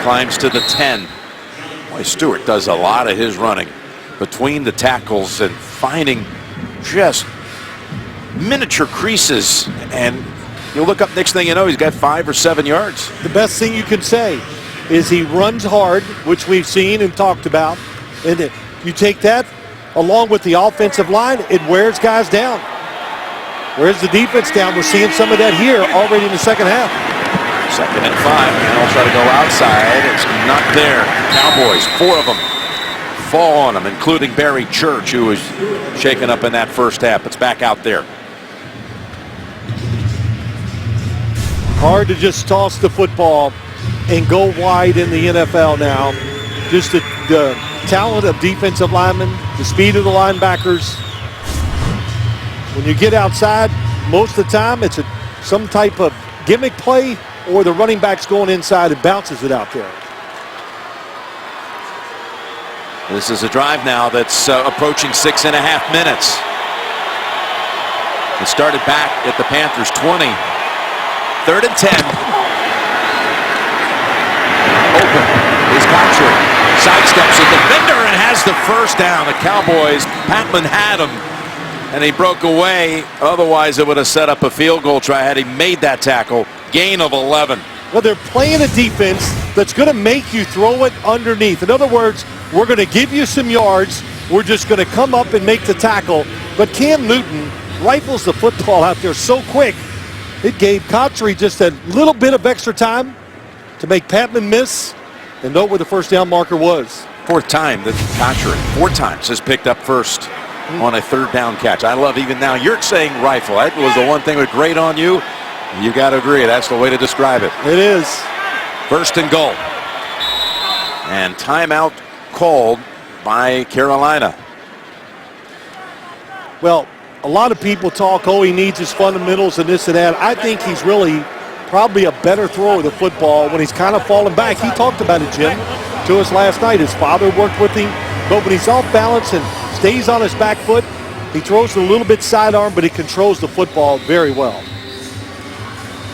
B: climbs to the 10. Boy, Stewart does a lot of his running between the tackles and finding just miniature creases. And you look up, next thing you know, he's got 5 or 7 yards.
C: The best thing you can say is he runs hard, which we've seen and talked about. And you take that along with the offensive line, it wears guys down. Wears the defense down. We're seeing some of that here already in the second half.
B: 2nd and 5. They'll try to go outside. It's not there. Cowboys, 4 of them fall on them, including Barry Church, who was shaken up in that first half. It's back out there.
C: Hard to just toss the football and go wide in the NFL now. Just the talent of defensive linemen, the speed of the linebackers. When you get outside, most of the time it's some type of gimmick play, or the running back's going inside and bounces it out there.
B: This is a drive now that's approaching 6.5 minutes. It started back at the Panthers 20. 3rd and 10. Open is Cotchery. Sidesteps a defender and has the first down. The Cowboys, Patman had him, and he broke away. Otherwise, it would have set up a field goal try had he made that tackle. Gain of 11.
C: Well, they're playing a defense that's going to make you throw it underneath. In other words, we're going to give you some yards. We're just going to come up and make the tackle. But Cam Newton rifles the football out there so quick. It gave Cotchery just a little bit of extra time to make Patman miss and know where the first down marker was.
B: 4th time that Cotchery, 4 times, has picked up first on a 3rd down catch. I love even now you're saying rifle. That was the one thing that was great on you. You got to agree, that's the way to describe it.
C: It is.
B: 1st and goal. And timeout called by Carolina.
C: Well, a lot of people talk, oh, he needs his fundamentals and this and that. I think he's really probably a better thrower of the football when he's kind of falling back. He talked about it, Jim, to us last night. His father worked with him. But when he's off balance and stays on his back foot, he throws a little bit sidearm, but he controls the football very well.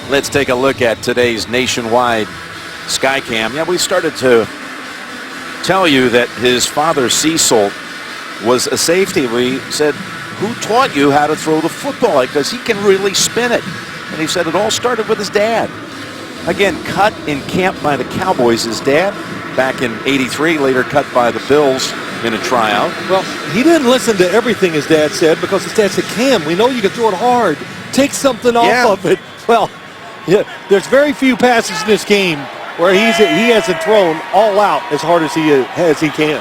B: Let's take a look at today's nationwide Skycam. Yeah, we started to tell you that his father, Cecil, was a safety. We said, who taught you how to throw the football? Because he can really spin it. And he said it all started with his dad. Again, cut in camp by the Cowboys. His dad, back in '83, later cut by the Bills in a tryout.
C: Well, he didn't listen to everything his dad said because his dad said, Cam, we know you can throw it hard. Take something off of it. Well, yeah, there's very few passes in this game where he hasn't thrown all out as hard as he can.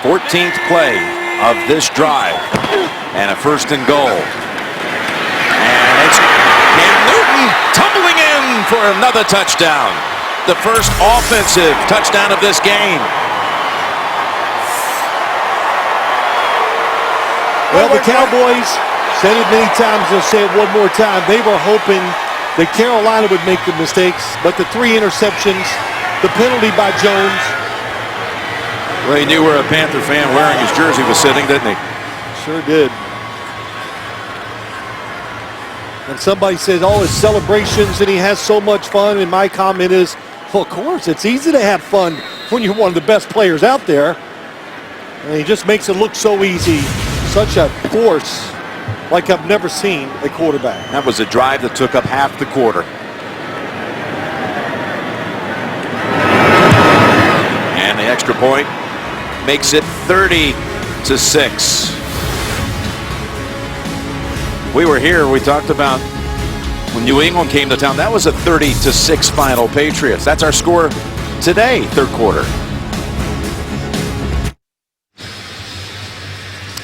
B: 14th play of this drive. And a 1st and goal. And it's Cam Newton tumbling in for another touchdown. The first offensive touchdown of this game.
C: Well, the Cowboys said it many times, they'll say it one more time. They were hoping that Carolina would make the mistakes, but the 3 interceptions, the penalty by Jones.
B: Well, he knew where a Panther fan wearing his jersey was sitting, didn't he?
C: Sure did. And somebody says, oh, his celebrations and he has so much fun. And my comment is, well, of course, it's easy to have fun when you're one of the best players out there. And he just makes it look so easy. Such a force like I've never seen a quarterback.
B: That was a drive that took up half the quarter. And the extra point makes it 30-6. We were here, we talked about when New England came to town, that was a 30-6 final Patriots. That's our score today, 3rd quarter.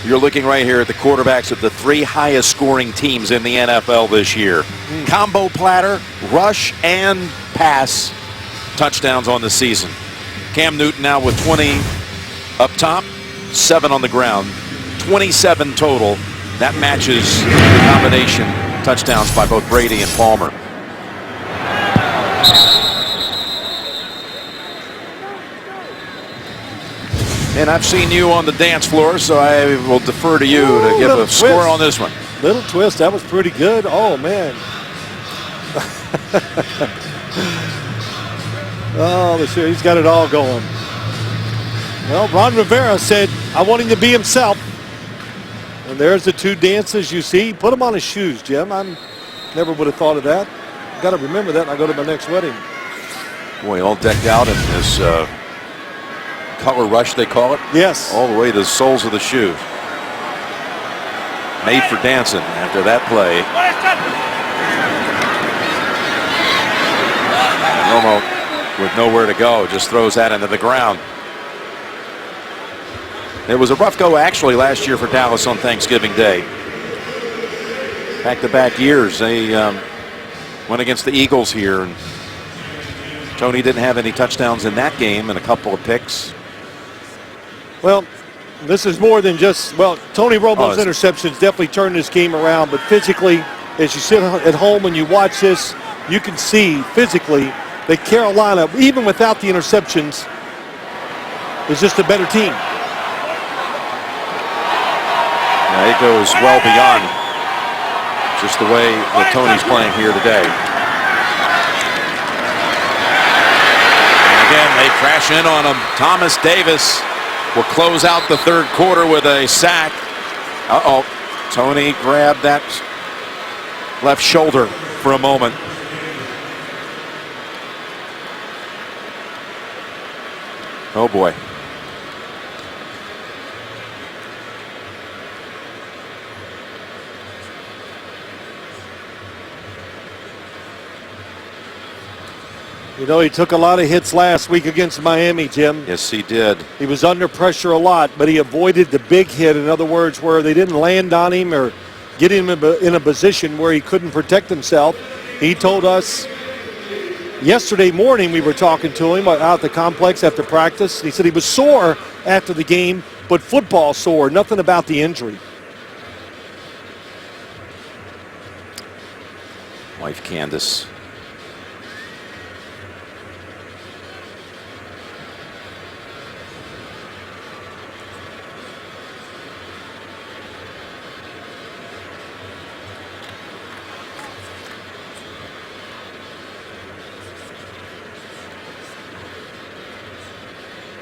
B: You're looking right here at the quarterbacks of the 3 highest scoring teams in the NFL this year. Combo platter, rush and pass touchdowns on the season. Cam Newton now with 20 up top, 7 on the ground, 27 total. That matches the combination touchdowns by both Brady and Palmer. And I've seen you on the dance floor, so I will defer to you to give a score on this one.
C: Little twist, that was pretty good. Oh, man. Oh, he's got it all going. Well, Ron Rivera said, I want him to be himself. And there's the 2 dances you see. Put him on his shoes, Jim. I never would have thought of that. Got to remember that when I go to my next wedding.
B: Boy, all decked out in this color rush, they call it.
C: Yes.
B: All the way to the soles of the shoes. Made for dancing after that play. Romo with nowhere to go just throws that into the ground. It was a rough go actually last year for Dallas on Thanksgiving Day. Back-to-back years. They went against the Eagles here, and Tony didn't have any touchdowns in that game and a couple of picks.
C: Well, this is more than just, well, Tony Romo's interceptions definitely turned this game around, but physically, as you sit at home and you watch this, you can see physically that Carolina, even without the interceptions, is just a better team.
B: Yeah, it goes well beyond just the way that Tony's playing here today. And again, they crash in on him. Thomas Davis will close out the 3rd quarter with a sack. Uh-oh. Tony grabbed that left shoulder for a moment. Oh, boy.
C: You know, he took a lot of hits last week against Miami, Jim.
B: Yes, he did.
C: He was under pressure a lot, but he avoided the big hit. In other words, where they didn't land on him or get him in a position where he couldn't protect himself. He told us yesterday morning, we were talking to him out at the complex after practice. He said he was sore after the game, but football sore, nothing about the injury.
B: Wife Candace.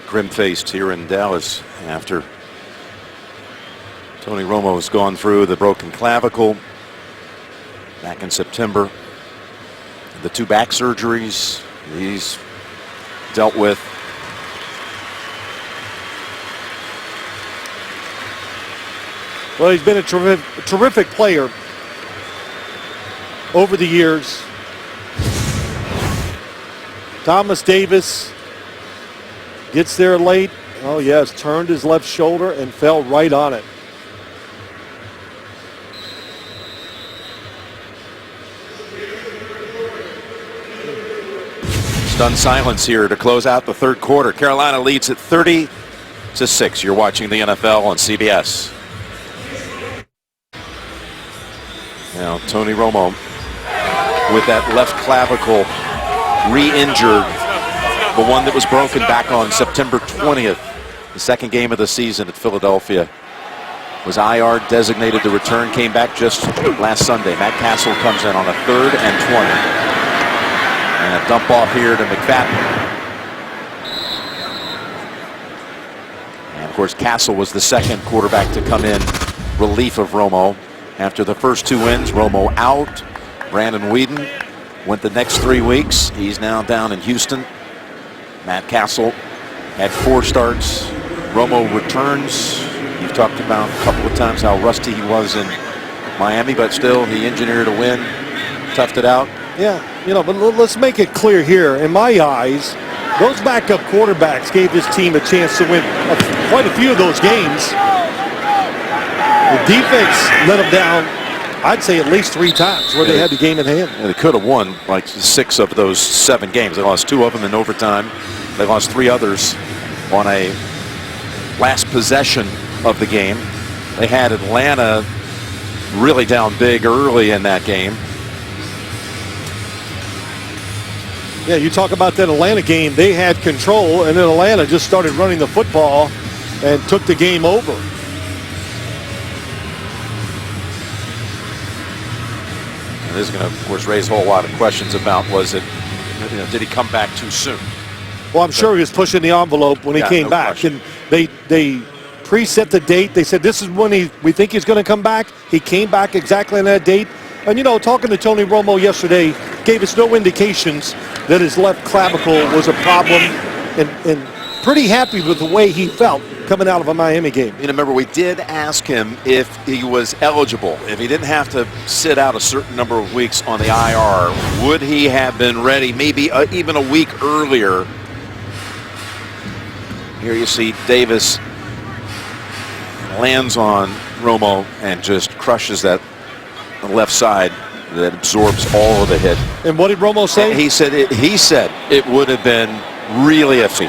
B: Grim-faced here in Dallas after Tony Romo has gone through the broken clavicle back in September. The 2 back surgeries he's dealt with.
C: Well, he's been a terrific player over the years. Thomas Davis gets there late Oh, yes, turned his left shoulder and fell right on it.
B: Stunned silence here to close out the third quarter. Carolina leads at 30-6. You're watching the NFL on CBS. Now, Tony Romo with that left clavicle re-injured, the one that was broken back on September 20th, the second game of the season at Philadelphia. Was IR designated to return, came back just last Sunday. Matt Castle comes in on a 3rd and 20. And a dump off here to McFadden. And of course, Castle was the second quarterback to come in relief of Romo. After the first 2 wins, Romo out. Brandon Whedon went the next 3 weeks. He's now down in Houston. Matt Castle had 4 starts. Romo returns. You've talked about a couple of times how rusty he was in Miami, but still he engineered a win, toughed it out.
C: Yeah, you know, but let's make it clear here. In my eyes, those backup quarterbacks gave this team a chance to win quite a few of those games. The defense let them down, I'd say, at least 3 times where they had the game in hand.
B: Yeah, they could have won like 6 of those 7 games. They lost 2 of them in overtime. They lost 3 others on a last possession of the game. They had Atlanta really down big early in that game.
C: Yeah, you talk about that Atlanta game. They had control, and then Atlanta just started running the football and took the game over.
B: And this is going to, of course, raise a whole lot of questions about did he come back too soon?
C: Well, I'm sure he was pushing the envelope when he came back.
B: Question.
C: And they preset the date. They said this is when we think he's going to come back. He came back exactly on that date. And, you know, talking to Tony Romo yesterday gave us no indications that his left clavicle was a problem, and pretty happy with the way he felt coming out of a Miami game.
B: You know, remember, we did ask him if he was eligible, if he didn't have to sit out a certain number of weeks on the IR, would he have been ready maybe even a week earlier? Here you see Davis lands on Romo and just crushes that left side that absorbs all of the hit.
C: And what did Romo say?
B: He said it would have been really iffy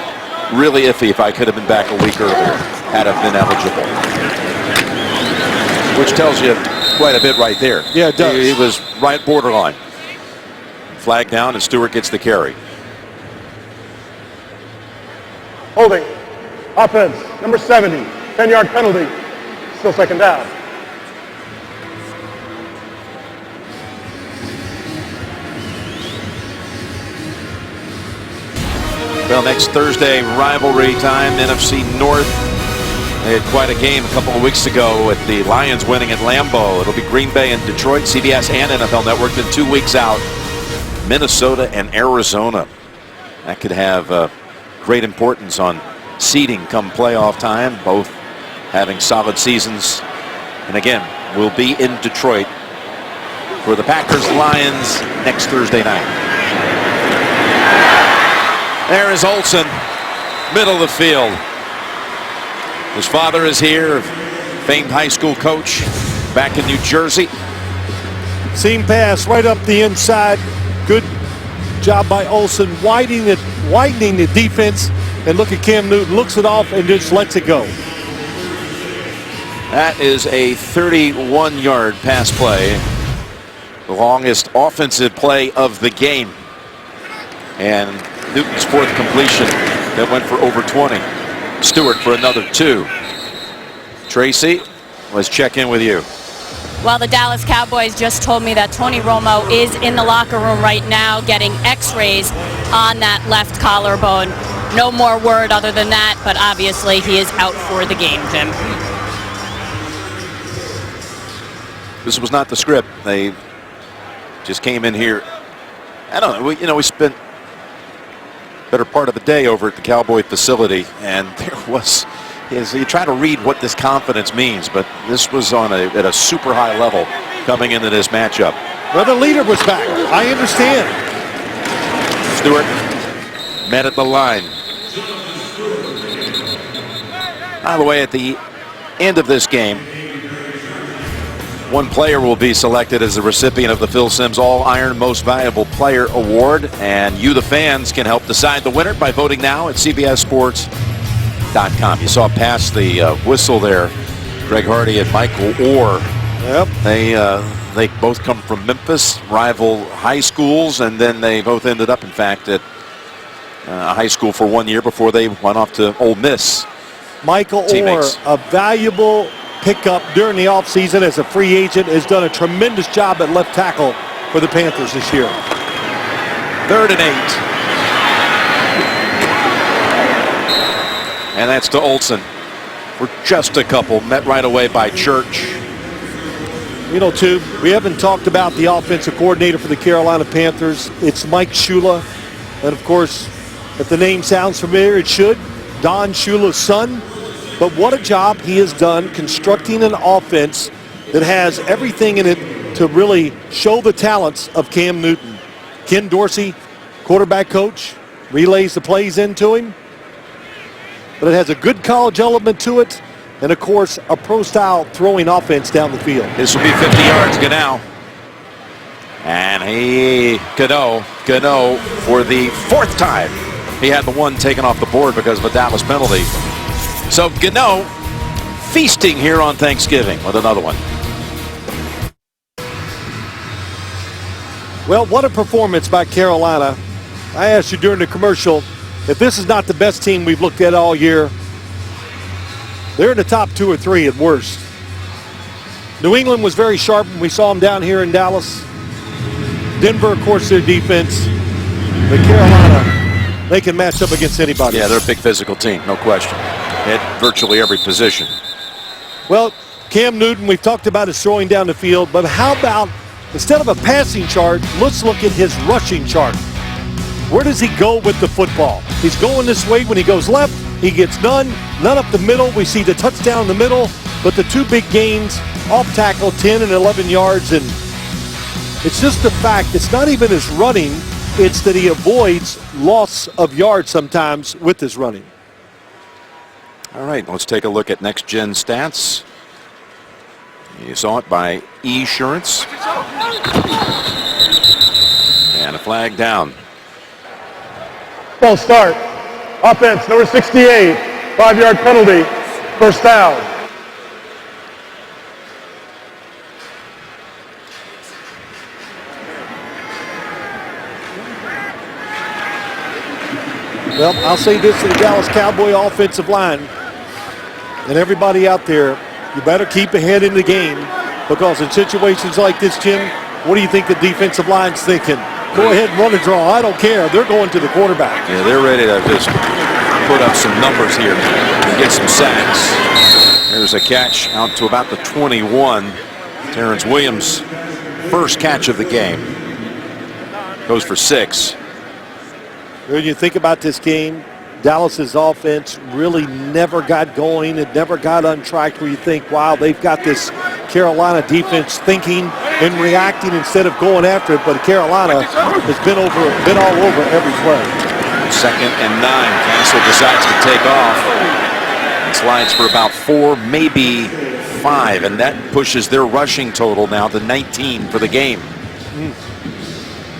B: if I could have been back a week earlier had I been eligible. Which tells you quite a bit right there.
C: Yeah, it does.
B: He was right borderline. Flag down, and Stewart gets the carry.
F: Holding. Offense, number 70. 10-yard penalty. Still second down.
B: Well, next Thursday, rivalry time, NFC North. They had quite a game a couple of weeks ago with the Lions winning at Lambeau. It'll be Green Bay and Detroit, CBS and NFL Network. Then 2 weeks out, Minnesota and Arizona. That could have great importance on seeding come playoff time, both having solid seasons. And again, we'll be in Detroit for the Packers-Lions next Thursday night. There is Olsen, middle of the field. His father is here, famed high school coach back in New Jersey.
C: Seam pass right up the inside. Good job by Olsen, widening the defense. And look at Cam Newton, looks it off and just lets it go.
B: That is a 31-yard pass play. The longest offensive play of the game. And Newton's 4th completion that went for over 20. Stewart for another 2. Tracy, let's check in with you.
E: Well, the Dallas Cowboys just told me that Tony Romo is in the locker room right now getting x-rays on that left collarbone. No more word other than that, but obviously he is out for the game, Jim.
B: This was not the script. They just came in here. I don't know. We spent better part of the day over at the Cowboy facility, and there was, you try to read what this confidence means, but this was at a super high level coming into this matchup.
C: Well, the leader was back. I understand.
B: Stewart met at the line. By the way, at the end of this game, one player will be selected as the recipient of the Phil Simms All-Iron Most Valuable Player Award, and you, the fans, can help decide the winner by voting now at CBSSports.com. You saw past the whistle there, Greg Hardy and Michael Orr.
C: Yep.
B: They both come from Memphis, rival high schools, and then they both ended up, in fact, at high school for 1 year before they went off to Ole Miss.
C: Michael
B: Teammates.
C: Orr, a valuable pickup during the offseason as a free agent, has done a tremendous job at left tackle for the Panthers this year.
B: 3rd and 8. And that's to Olsen for just a couple. Met right away by Church.
C: You know, too, we haven't talked about the offensive coordinator for the Carolina Panthers. It's Mike Shula. And, of course, if the name sounds familiar, it should. Don Shula's son. But what a job he has done constructing an offense that has everything in it to really show the talents of Cam Newton. Ken Dorsey, quarterback coach, relays the plays into him. But it has a good college element to it. And, of course, a pro-style throwing offense down the field.
B: This will be 50 yards, Gano. And Gano, for the 4th time. He had the one taken off the board because of a Dallas penalty. So Gano feasting here on Thanksgiving with another one.
C: Well, what a performance by Carolina. I asked you during the commercial, if this is not the best team we've looked at all year, they're in the top 2 or 3 at worst. New England was very sharp when we saw them down here in Dallas. Denver, of course, their defense. But Carolina, they can match up against anybody.
B: Yeah, they're a big physical team, no question. At virtually every position.
C: Well, Cam Newton, we've talked about his throwing down the field, but how about, instead of a passing chart, let's look at his rushing chart. Where does he go with the football? He's going this way. When he goes left, he gets none up the middle. We see the touchdown in the middle, but the 2 big gains off tackle, 10 and 11 yards, and it's just the fact, it's not even his running, it's that he avoids loss of yards sometimes with his running.
B: All right, let's take a look at next-gen stats. You saw it by Esurance. And a flag down.
F: False start. Offense, number 68. 5-yard penalty. 1st down.
C: Well, I'll say this to the Dallas Cowboy offensive line and everybody out there, you better keep ahead in the game, because in situations like this, Jim, what do you think the defensive line's thinking? Go ahead and run a draw. I don't care. They're going to the quarterback.
B: Yeah, they're ready to just put up some numbers here and get some sacks. There's a catch out to about the 21. Terrence Williams, first catch of the game. Goes for 6.
C: When you think about this game, Dallas's offense really never got going. It never got untracked where you think, wow, they've got this Carolina defense thinking and reacting instead of going after it. But Carolina has been all over every play.
B: 2nd and 9. Castle decides to take off and slides for about 4, maybe 5. And that pushes their rushing total now to 19 for the game.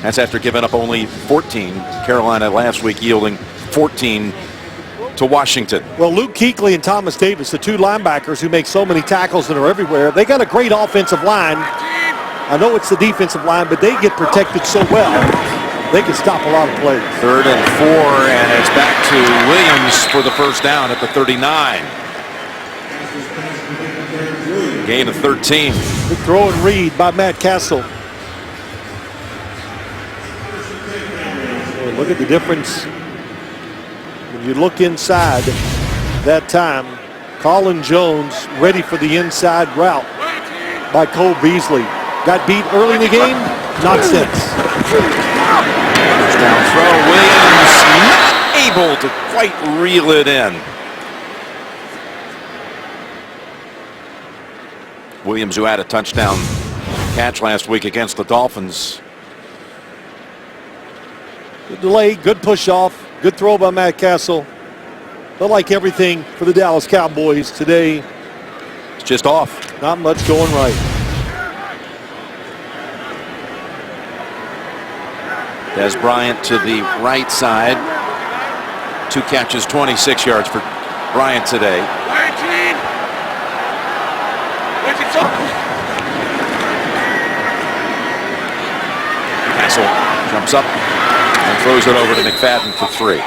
B: That's after giving up only 14. Carolina last week yielding 14 to Washington.
C: Well, Luke Kuechly and Thomas Davis, the 2 linebackers who make so many tackles and are everywhere, they got a great offensive line. I know it's the defensive line, but they get protected so well, they can stop a lot of plays.
B: 3rd and 4, and it's back to Williams for the 1st down at the 39. Gain of 13.
C: Good throw and read by Matt Castle. Well, look at the difference. When you look inside that time, Colin Jones ready for the inside route by Cole Beasley. Got beat early in the game, not since.
B: Down throw, Williams not able to quite reel it in. Williams, who had a touchdown catch last week against the Dolphins.
C: Good delay, good push off, good throw by Matt Castle. But like everything for the Dallas Cowboys today,
B: it's just off.
C: Not much going right.
B: Des Bryant to the right side. 2 catches, 26 yards for Bryant today. Castle jumps up and throws it over to McFadden for 3.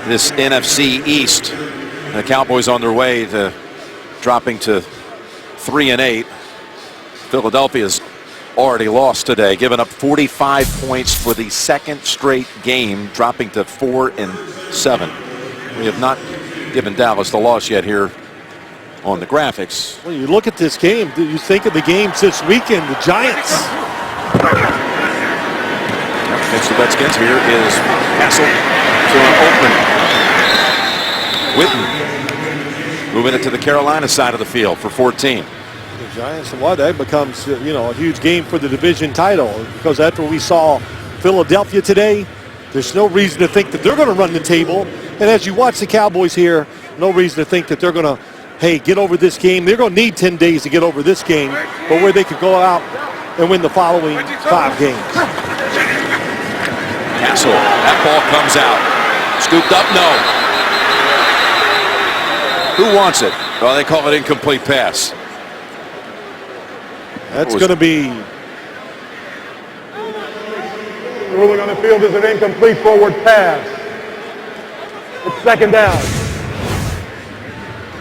B: This NFC East, the Cowboys on their way to dropping to 3-8. Philadelphia's already lost today, giving up 45 points for the 2nd straight game, dropping to 4-7. We have not given Dallas the loss yet here on the graphics.
C: Well, you look at this game, do you think of the games this weekend, the Giants?
B: Against the Redskins, here is Castle to an open Witten. Moving it to the Carolina side of the field for 14.
C: The Giants, and what that becomes, a huge game for the division title, because after we saw Philadelphia today, there's no reason to think that they're going to run the table. And as you watch the Cowboys here, no reason to think that they're going to, hey, get over this game. They're going to need 10 days to get over this game, but where they could go out and win the following 5 games.
B: Castle, that ball comes out. Scooped up, no. Who wants it? Well, they call it incomplete pass.
C: That's going to be...
F: The ruling on the field is an incomplete forward pass. It's 2nd down.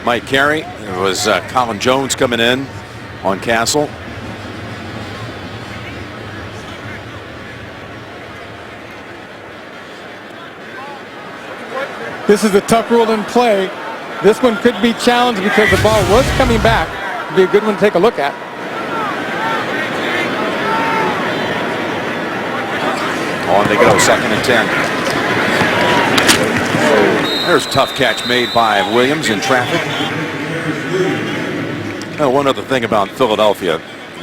B: Mike Carey. It was Colin Jones coming in on Castle.
D: This is a tough rule in play. This one could be challenged because the ball was coming back. It'd be a good one to take a look at.
B: On they go, 2nd and 10. There's a tough catch made by Williams in traffic. Now, one other thing about Philadelphia,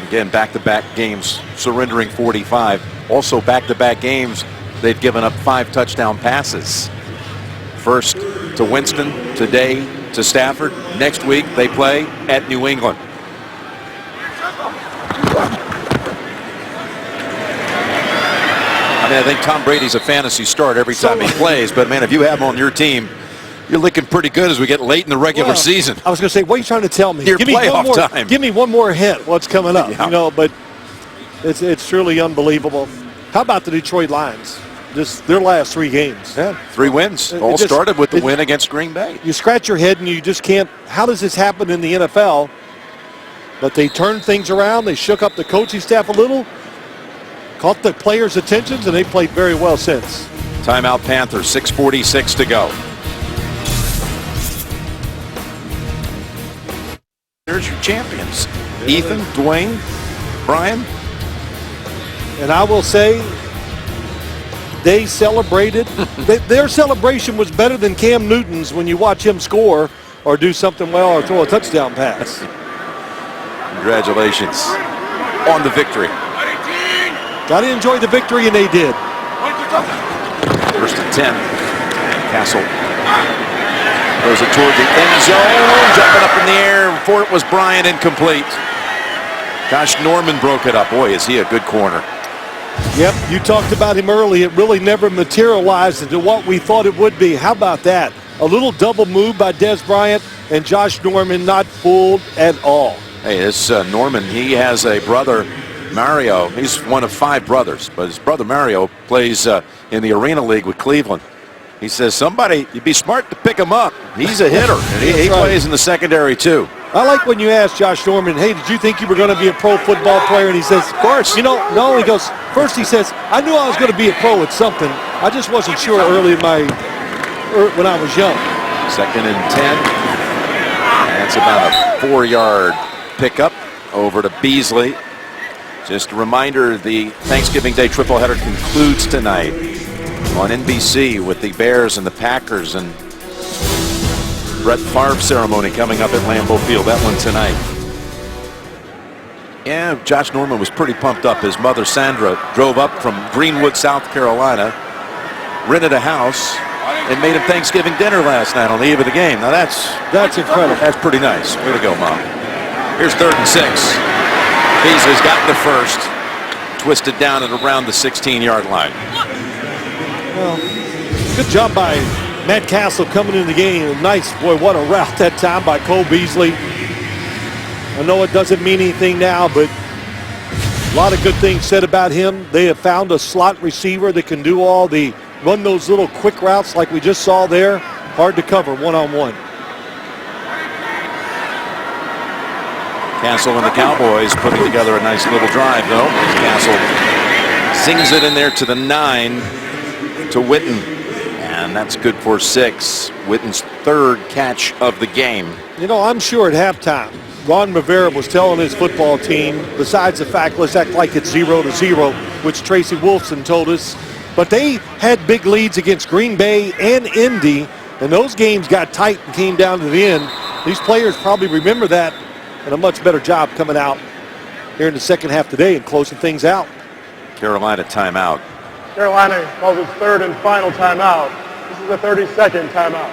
B: again, back-to-back games surrendering 45. Also back-to-back games, they've given up 5 touchdown passes. First to Winston, today to Stafford. Next week they play at New England. I mean, I think Tom Brady's a fantasy start every time he plays, but man, if you have him on your team, you're looking pretty good as we get late in the regular season.
C: I was going to say, what are you trying to tell me?
B: Give me playoff time.
C: Give me one more hint what's coming up.
B: Yeah.
C: But it's truly unbelievable. How about the Detroit Lions? Just their last 3 games.
B: Yeah, 3 wins. All started with the win against Green Bay.
C: You scratch your head and you just can't. How does this happen in the NFL? But they turned things around. They shook up the coaching staff a little, caught the players' attentions, and they played very well since.
B: Timeout Panthers, 6:46 to go. There's your champions. Ethan, Dwayne, Brian.
C: And I will say, they celebrated. Their celebration was better than Cam Newton's when you watch him score or do something well or throw a touchdown pass.
B: Congratulations on the victory.
C: Got to enjoy the victory, and they did.
B: 1st and 10. Castle throws it toward the end zone. Jumping up in the air. Before it was Bryant, incomplete. Josh Norman broke it up. Boy, is he a good corner.
C: Yep, you talked about him early. It really never materialized into what we thought it would be. How about that? A little double move by Des Bryant, and Josh Norman not fooled at all.
B: Hey, this Norman, he has a brother, Mario. He's one of 5 brothers, but his brother Mario plays in the Arena League with Cleveland. He says, you'd be smart to pick him up. He's a hitter, and he plays in the secondary too.
C: I like when you ask Josh Norman, hey, did you think you were going to be a pro football player? And he says, of course. No, he goes, first he says, I knew I was going to be a pro at something. I just wasn't sure early when I was young.
B: 2nd and 10. That's about a 4-yard pickup over to Beasley. Just a reminder, the Thanksgiving Day triple header concludes tonight on NBC with the Bears and the Packers, and Brett Favre ceremony coming up at Lambeau Field. That one tonight. Yeah, Josh Norman was pretty pumped up. His mother, Sandra, drove up from Greenwood, South Carolina, rented a house, and made him Thanksgiving dinner last night on the eve of the game. Now that's
C: incredible.
B: That's pretty nice. Way to go, Mom. Here's 3rd and 6. Beasley's got the first. Twisted down at around the 16-yard line.
C: Well, good job by Matt Castle coming into the game. Nice, boy, what a route that time by Cole Beasley. I know it doesn't mean anything now, but a lot of good things said about him. They have found a slot receiver that can do run those little quick routes like we just saw there. Hard to cover one-on-one.
B: Castle and the Cowboys putting together a nice little drive, though. Castle sings it in there to the 9 to Witten. And that's good for 6. Witten's 3rd catch of the game.
C: You know, I'm sure at halftime, Ron Rivera was telling his football team, besides the fact, let's act like it's 0-0, which Tracy Wolfson told us, but they had big leads against Green Bay and Indy, and those games got tight and came down to the end. These players probably remember that, and a much better job coming out here in the second half today and closing things out.
B: Carolina timeout.
F: Carolina calls its 3rd and final timeout. This is a 30-second timeout.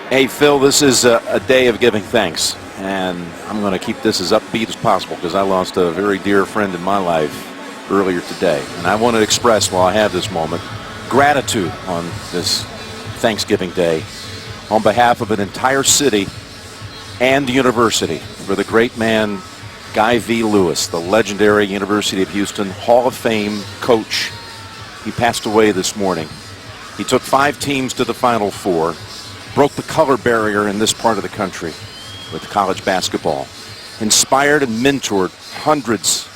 B: Hey, Phil, this is a day of giving thanks, and I'm going to keep this as upbeat as possible because I lost a very dear friend in my life earlier today, and I want to express, while I have this moment, gratitude on this Thanksgiving Day on behalf of an entire city and the university for the great man Guy V. Lewis, the legendary University of Houston Hall of Fame coach. He passed away this morning. He took 5 teams to the Final Four, broke the color barrier in this part of the country with college basketball, inspired and mentored hundreds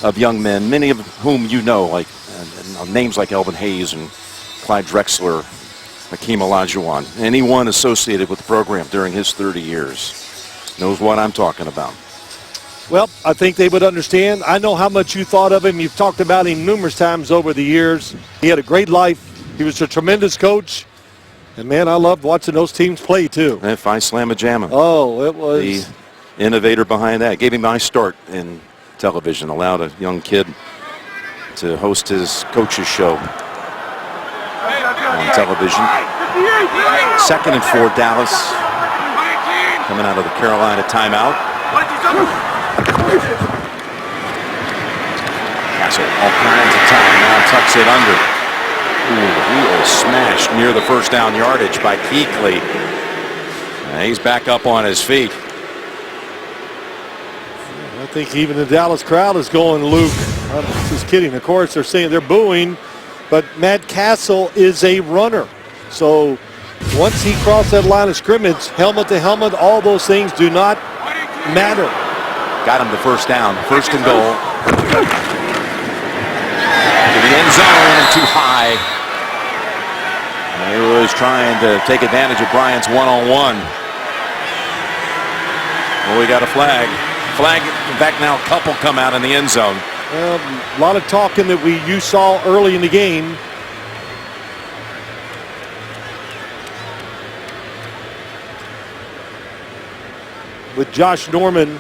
B: of young men, many of whom you know, like names like Elvin Hayes and Clyde Drexler, Hakeem Olajuwon. Anyone associated with the program during his 30 years knows what I'm talking about.
C: Well, I think they would understand. I know how much you thought of him. You've talked about him numerous times over the years. He had a great life. He was a tremendous coach. And, man, I loved watching those teams play, too.
B: And Phi Slamma Jamma.
C: Oh, it was.
B: The innovator behind that. Gave him my start in television. Allowed a young kid to host his coach's show on television. 2nd and 4, Dallas. Coming out of the Carolina timeout. Castle all kinds of time. Now tucks it under. Ooh, he was smashed near the first down yardage by Kuechly. He's back up on his feet.
C: I think even the Dallas crowd is going, Luke. I'm just kidding. Of course, they're saying they're booing, but Matt Castle is a runner. So once he crossed that line of scrimmage, helmet to helmet, all those things do not matter.
B: Got him the first down. 1st and goal. To the end zone and too high. He was trying to take advantage of Bryant's one-on-one. Well, we got a flag. Flag, in fact, now a couple come out in the end zone.
C: Well, a lot of talking that you saw early in the game. With Josh Norman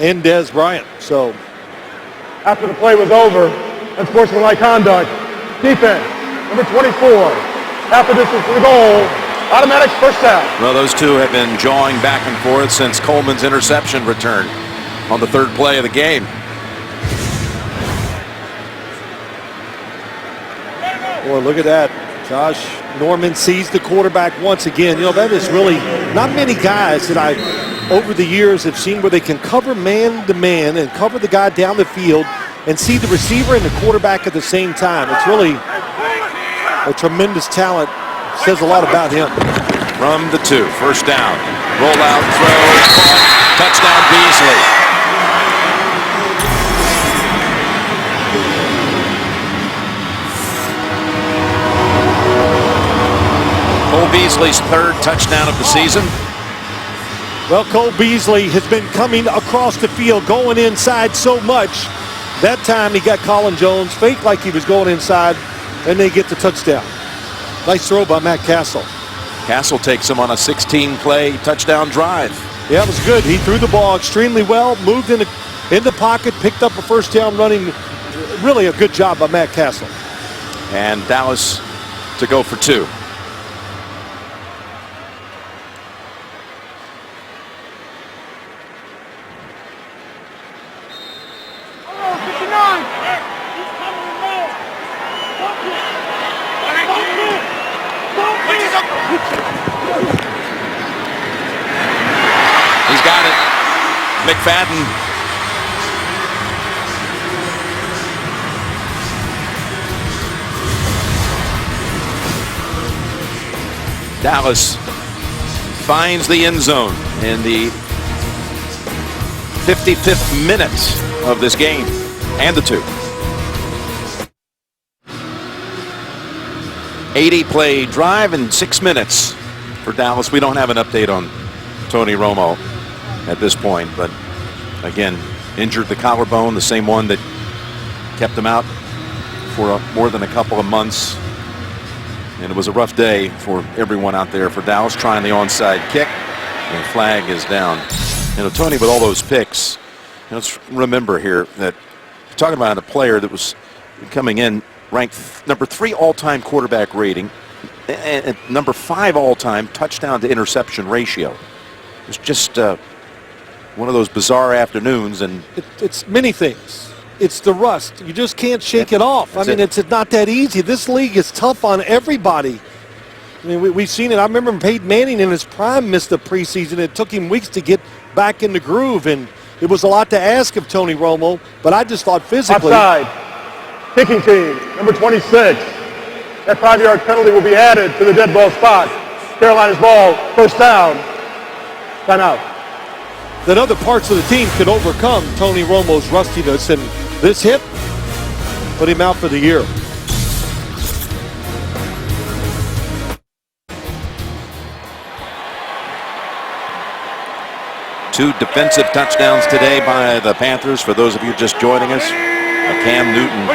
C: and Des Bryant. So
F: after the play was over, unsportsmanlike conduct, defense, number 24, half the distance to the goal, automatic first down.
B: Well, those two have been jawing back and forth since Coleman's interception return on the 3rd play of the game.
C: Boy, look at that. Josh Norman sees the quarterback once again. You know, that is really not many guys that I, over the years, have seen where they can cover man to man and cover the guy down the field and see the receiver and the quarterback at the same time. It's really a tremendous talent. Says a lot about him.
B: From the 2, first down. Roll out, throw, caught, touchdown Beasley. Cole Beasley's 3rd touchdown of the season.
C: Well, Cole Beasley has been coming across the field, going inside so much. That time he got Colin Jones, faked like he was going inside, and they get the touchdown. Nice throw by Matt Castle.
B: Castle takes him on a 16-play touchdown drive.
C: Yeah, it was good. He threw the ball extremely well, moved in the pocket, picked up a first down running really a good job by Matt Castle.
B: And Dallas to go for 2. He's got it. McFadden. Dallas finds the end zone in the 55th minute of this game, and the 2. 80-play drive in 6 minutes for Dallas. We don't have an update on Tony Romo at this point, but again, injured the collarbone, the same one that kept him out for more than a couple of months. And it was a rough day for everyone out there. For Dallas trying the onside kick, and the flag is down. You know, Tony, with all those picks, let's remember here that we're talking about a player that was coming in ranked number 3 all-time quarterback rating and number 5 all-time touchdown to interception ratio. It's just one of those bizarre afternoons, and
C: it's many things. It's the rust. You just can't shake it off. I mean, it's not that easy. This league is tough on everybody. I mean, we've seen it. I remember Peyton Manning in his prime missed the preseason. It took him weeks to get back in the groove, and it was a lot to ask of Tony Romo, but I just thought physically.
F: Offside. Kicking team, number 26. That 5-yard penalty will be added to the dead ball spot. Carolina's ball, first down. Timeout.
C: That other parts of the team could overcome Tony Romo's rustiness, and this hit put him out for the year.
B: Two defensive touchdowns today by the Panthers. For those of you just joining us, a Cam Newton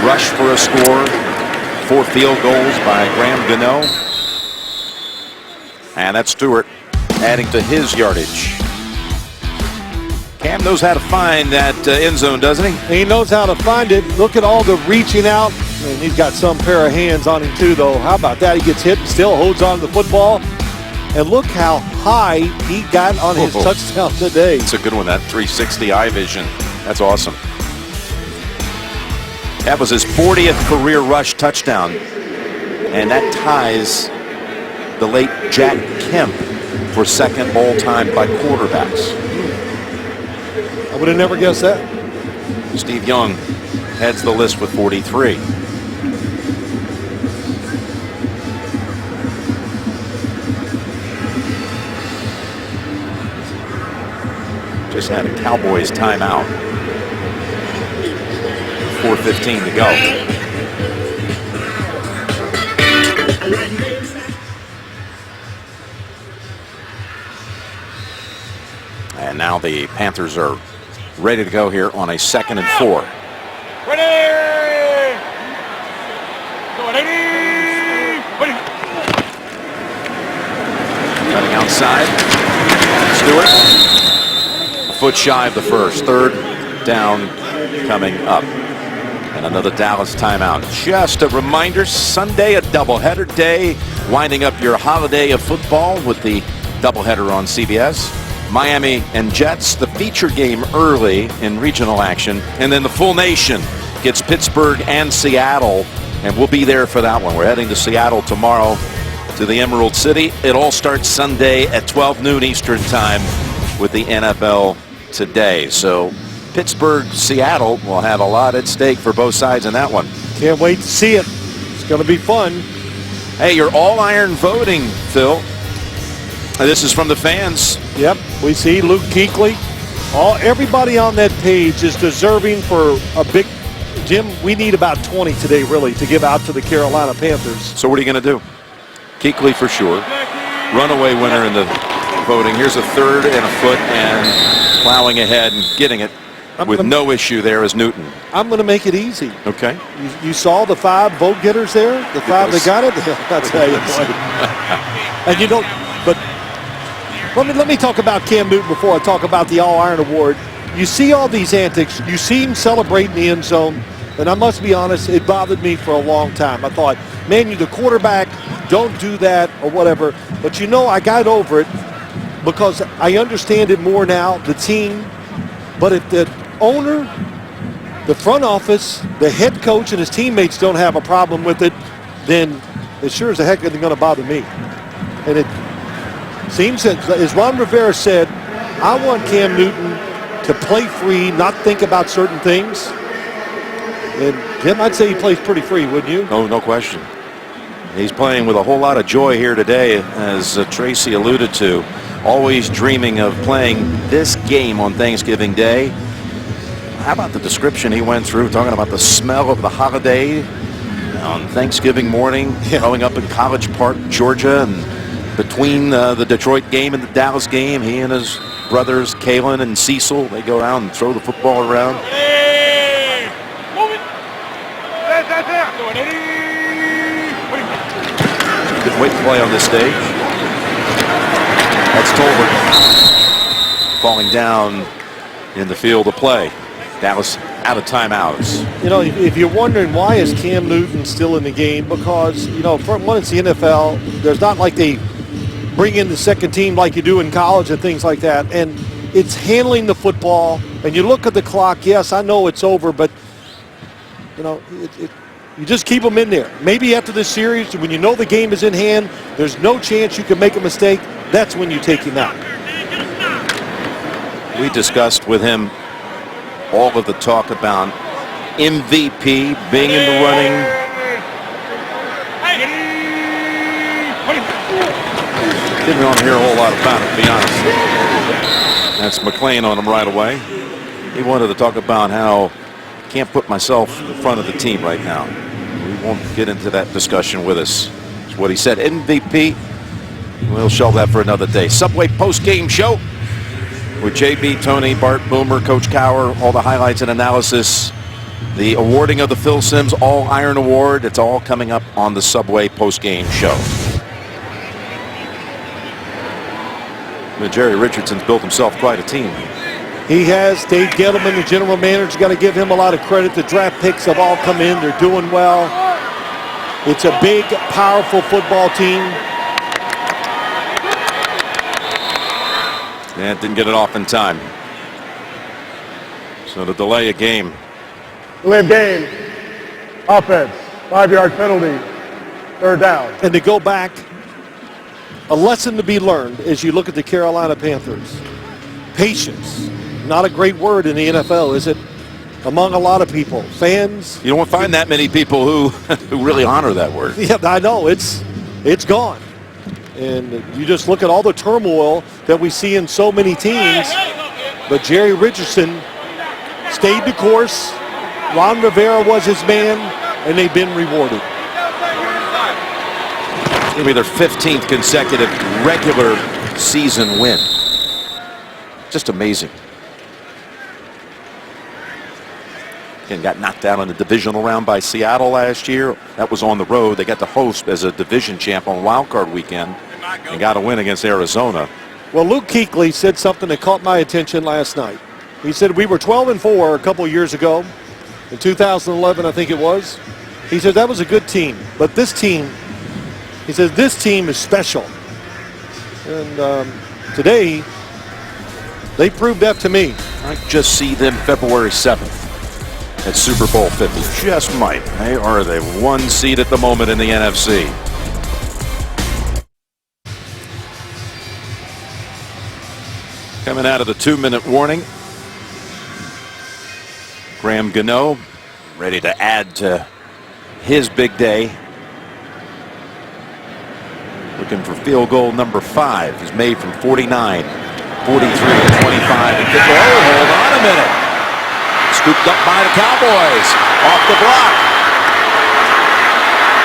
B: rush for a score. 4 field goals by Graham Gano. And that's Stewart adding to his yardage. Cam knows how to find that end zone, doesn't he?
C: He knows how to find it. Look at all the reaching out. And he's got some pair of hands on him too, though. How about that? He gets hit and still holds on to the football. And look how high he got on his touchdown today.
B: It's a good one, that 360 eye vision. That's awesome. That was his 40th career rush touchdown. And that ties the late Jack Kemp for second all-time by quarterbacks.
C: I would have never guessed that.
B: Steve Young heads the list with 43. Just had a Cowboys timeout. 4:15 to go. And now the Panthers are ready to go here on a 2nd and 4.
I: Ready!
B: Cutting outside. Stewart. A foot shy of the first. 3rd down coming up. And another Dallas timeout. Just a reminder, Sunday a doubleheader day. Winding up your holiday of football with the doubleheader on CBS. Miami and Jets, the feature game early in regional action. And then the full nation gets Pittsburgh and Seattle. And we'll be there for that one. We're heading to Seattle tomorrow to the Emerald City. It all starts Sunday at 12 noon Eastern time with the NFL Today. So Pittsburgh, Seattle will have a lot at stake for both sides in that one.
C: Can't wait to see it. It's going to be fun.
B: Hey, you're all iron voting, Phil. This is from the fans.
C: Yep, we see Luke Kuechly. Everybody on that page is deserving for a big. Jim, we need about 20 today, really, to give out to the Carolina Panthers.
B: So what are you going to do? Kuechly for sure. Runaway winner in the voting. Here's a 3rd and a foot, and plowing ahead and getting it with no issue there is Newton.
C: I'm going to make it easy.
B: Okay.
C: You saw the 5 vote getters there? The 5 that got it? That's how you play. And you don't, but let me talk about Cam Newton before I talk about the All-Iron Award. you see all these antics. You see him celebrate in the end zone. And I must be honest, it bothered me for a long time. I thought, man, you're the quarterback. Don't do that or whatever. But, you know, I got over it because I understand it more now, the team. But if the owner, the front office, the head coach, and his teammates don't have a problem with it, then it sure as the heck isn't going to bother me. And it seems that, as Ron Rivera said, I want Cam Newton to play free, not think about certain things. And Jim, I'd say he plays pretty free, wouldn't you?
B: No question. He's playing with a whole lot of joy here today, as Tracy alluded to. Always dreaming of playing this game on Thanksgiving Day. How about the description he went through, talking about the smell of the holiday on Thanksgiving morning, growing up in College Park, Georgia, and between the Detroit game and the Dallas game, he and his brothers, Kalen and Cecil, they go out and throw the football around. Couldn't wait to play on this stage. That's Tolbert falling down in the field of play. Dallas out of timeouts.
C: You know, if you're wondering why is Cam Newton still in the game, because, you know, for one, it's the NFL. There's not like they bring in the second team like you do in college and things like that. And it's handling the football. And you look at the clock, yes, I know it's over, but, you know, you just keep them in there. Maybe after this series, when you know the game is in hand, there's no chance you can make a mistake. That's when you take him out.
B: We discussed with him all of the talk about MVP being in the running. Didn't want to hear a whole lot about it, to be honest. That's McClain on him right away. He wanted to talk about how I can't put myself in front of the team right now. We won't get into that discussion with us. That's what he said. MVP, we'll shelve that for another day. Subway post-game show with JB, Tony, Bart, Boomer, Coach Cower, all the highlights and analysis. The awarding of the Phil Simms All-Iron Award. It's all coming up on the Subway post-game show. Jerry Richardson's built himself quite a team.
C: He has. Dave Gettleman, the general manager, got to give him a lot of credit. The draft picks have all come in. They're doing well. It's a big, powerful football team.
B: Yeah, didn't get it off in time. So to delay a game.
F: Delay of game. Offense. 5-yard penalty. Third down.
C: And to go back, a lesson to be learned as you look at the Carolina Panthers. Patience. Not a great word in the NFL, is it? Among a lot of people. Fans.
B: You don't find that many people who really honor that word.
C: Yeah, I know. It's gone. And you just look at all the turmoil that we see in so many teams. But Jerry Richardson stayed the course. Ron Rivera was his man, and they've been rewarded.
B: It'll be their 15th consecutive regular season win. Just amazing. Again, got knocked out in the divisional round by Seattle last year. That was on the road. They got to host as a division champ on Wild Card weekend and got a win against Arizona.
C: Well, Luke Kuechly said something that caught my attention last night. He said we were 12-4 a couple years ago. In 2011, I think it was. He said that was a good team. But this team, he says, this team is special. And today, they proved that to me.
B: I just see them February 7th at Super Bowl 50. Just might. They are the 1 seed at the moment in the NFC. Coming out of the 2-minute warning. Graham Gano ready to add to his big day. Looking for field goal number 5. He's made from 49, 43, 25. And hold on a minute. Scooped up by the Cowboys. Off the block.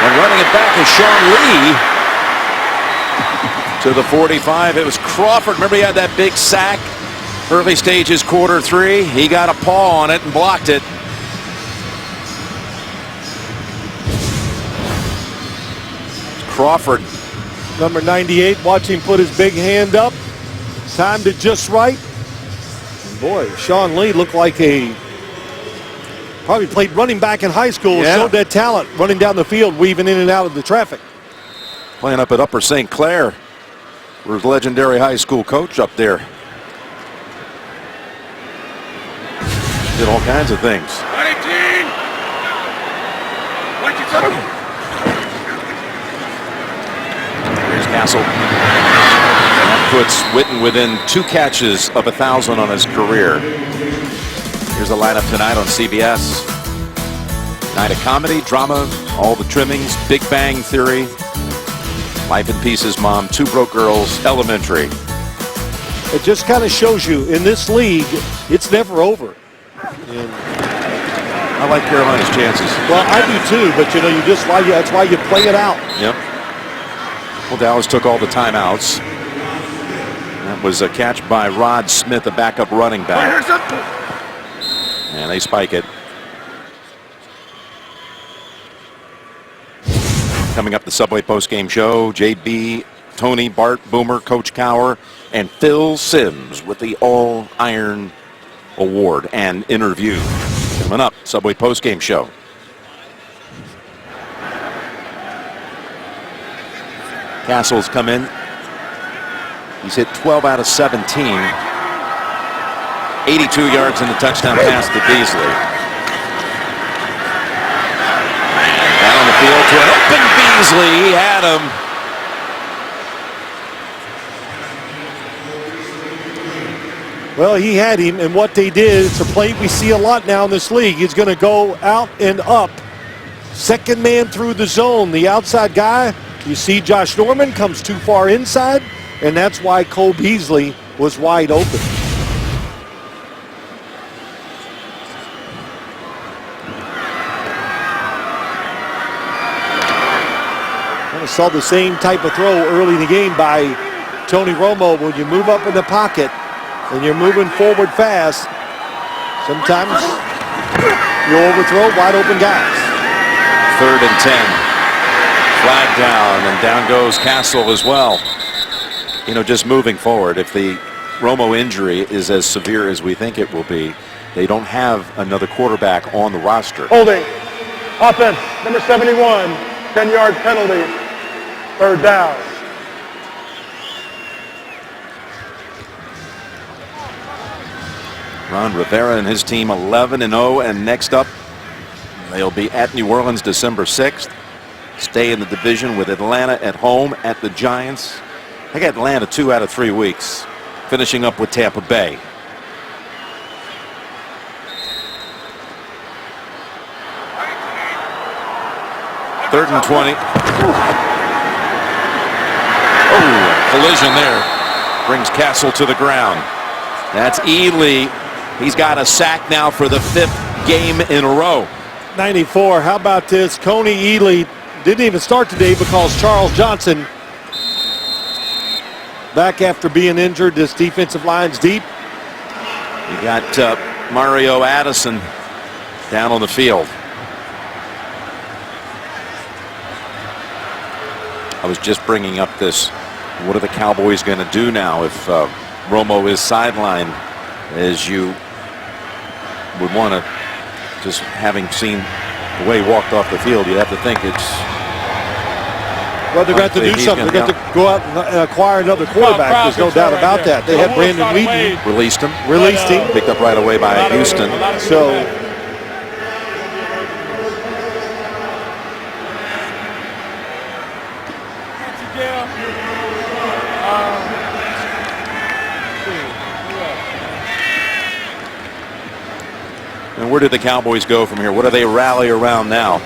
B: And running it back is Sean Lee. To the 45. It was Crawford. Remember he had that big sack? Early stages, quarter 3. He got a paw on it and blocked it. Crawford.
C: Number 98, watch him put his big hand up. Timed it just right. Boy, Sean Lee looked like probably played running back in high school,
B: Yeah.
C: showed that talent running down the field, weaving in and out of the traffic.
B: Playing up at Upper St. Clair. Where's legendary high school coach up there. Did all kinds of things. Here's Castle. And that puts Witten within 2 catches of 1,000 on his career. Here's the lineup tonight on CBS. Night of comedy, drama, all the trimmings, Big Bang Theory, Life in Pieces, Mom, Two Broke Girls, Elementary.
C: It just kind of shows you in this league, it's never over. And
B: I like Carolina's chances.
C: well, I do too, but you know, that's why you play it out.
B: Yep. Well, Dallas took all the timeouts. That was a catch by Rod Smith, a backup running back. And they spike it. Coming up, the Subway postgame show, JB, Tony, Bart, Boomer, Coach Cower, and Phil Simms with the All-Iron Award and interview. Coming up, Subway postgame show. Castle's come in. He's hit 12 out of 17. 82 yards in the touchdown pass to Beasley. And down on the field to an open Beasley. He had him.
C: Well, he had him, and what they did, it's a play we see a lot now in this league. He's going to go out and up. Second man through the zone. The outside guy, you see Josh Norman comes too far inside, and that's why Cole Beasley was wide open. Kind of saw the same type of throw early in the game by Tony Romo. When you move up in the pocket and you're moving forward fast, sometimes you overthrow wide open guys.
B: 3rd and 10. Flag down, and down goes Castle as well. You know, just moving forward, if the Romo injury is as severe as we think it will be, they don't have another quarterback on the roster.
F: Holding. Offense, number 71, 10-yard penalty. 3rd down.
B: Ron Rivera and his team 11-0, and next up they'll be at New Orleans December 6th. Stay in the division with Atlanta at home at the Giants. They got Atlanta 2 out of 3 weeks, finishing up with Tampa Bay. Third and 20. Oh, collision there. Brings Castle to the ground. That's Ely. He's got a sack now for the 5th game in a row.
C: 94, how about this? Coney Ely didn't even start today because Charles Johnson, back after being injured. This defensive line's deep.
B: You got Mario Addison down on the field. I was just bringing up this. What are the Cowboys going to do now if Romo is sidelined? As you would want to, just having seen the way he walked off the field, you'd have to think it's.
C: Well, they're going to have to do something. They're going to go out and acquire another quarterback. There's no doubt about that. They had Brandon Wheaton.
B: Released him.
C: Picked
B: up right away by Houston.
C: So.
B: And where did the Cowboys go from here? What do they rally around now?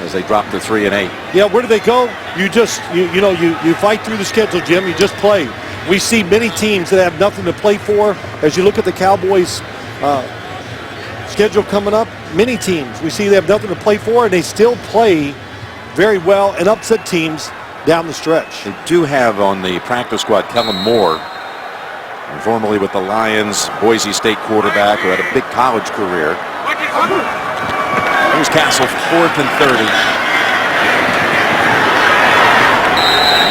B: As they drop to 3 and 8.
C: Yeah, where do they go? You just you fight through the schedule, Jim. You just play. We see many teams that have nothing to play for. As you look at the Cowboys schedule coming up, many teams we see they have nothing to play for, and they still play very well and upset teams down the stretch.
B: They do have on the practice squad Kellen Moore, formerly with the Lions, Boise State quarterback who had a big college career. Here's Castle, 4th and 30.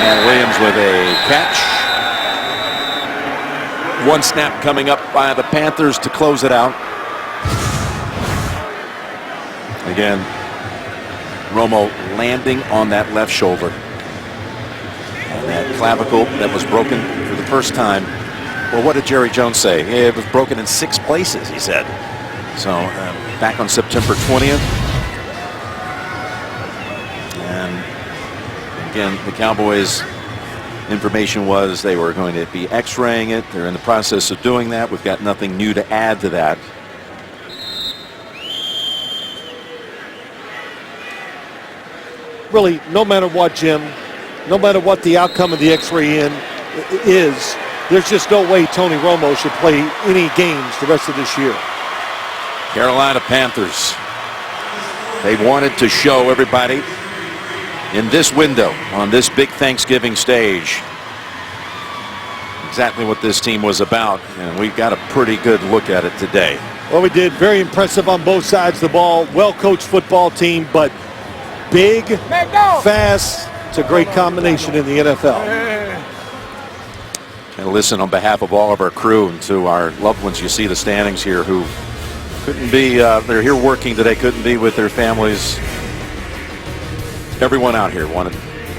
B: And Williams Jones with a catch. One snap coming up by the Panthers to close it out. Again, Romo landing on that left shoulder. And that clavicle that was broken for the first time. Well, what did Jerry Jones say? It was broken in 6 places, he said. So back on September 20th. And again, the Cowboys information was they were going to be x-raying it. They're in the process of doing that. We've got nothing new to add to that.
C: Really, no matter what, Jim, no matter what the outcome of the x-ray is, there's just no way Tony Romo should play any games the rest of this year.
B: Carolina Panthers. They wanted to show everybody in this window on this big Thanksgiving stage exactly what this team was about, and we got a pretty good look at it today.
C: Well, we did. Very impressive on both sides of the ball. Well-coached football team, but big, fast. It's a great combination in the NFL.
B: And listen, on behalf of all of our crew and to our loved ones, you see the standings here who couldn't be, they're here working today, couldn't be with their families. Everyone out here wanted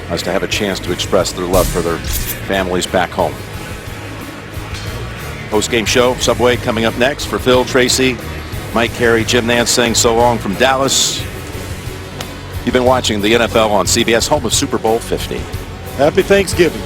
B: us to have a chance to express their love for their families back home. Post-game show, Subway, coming up next. For Phil, Tracy, Mike Carey, Jim Nance saying so long from Dallas. You've been watching the NFL on CBS, home of Super Bowl 50.
C: Happy Thanksgiving.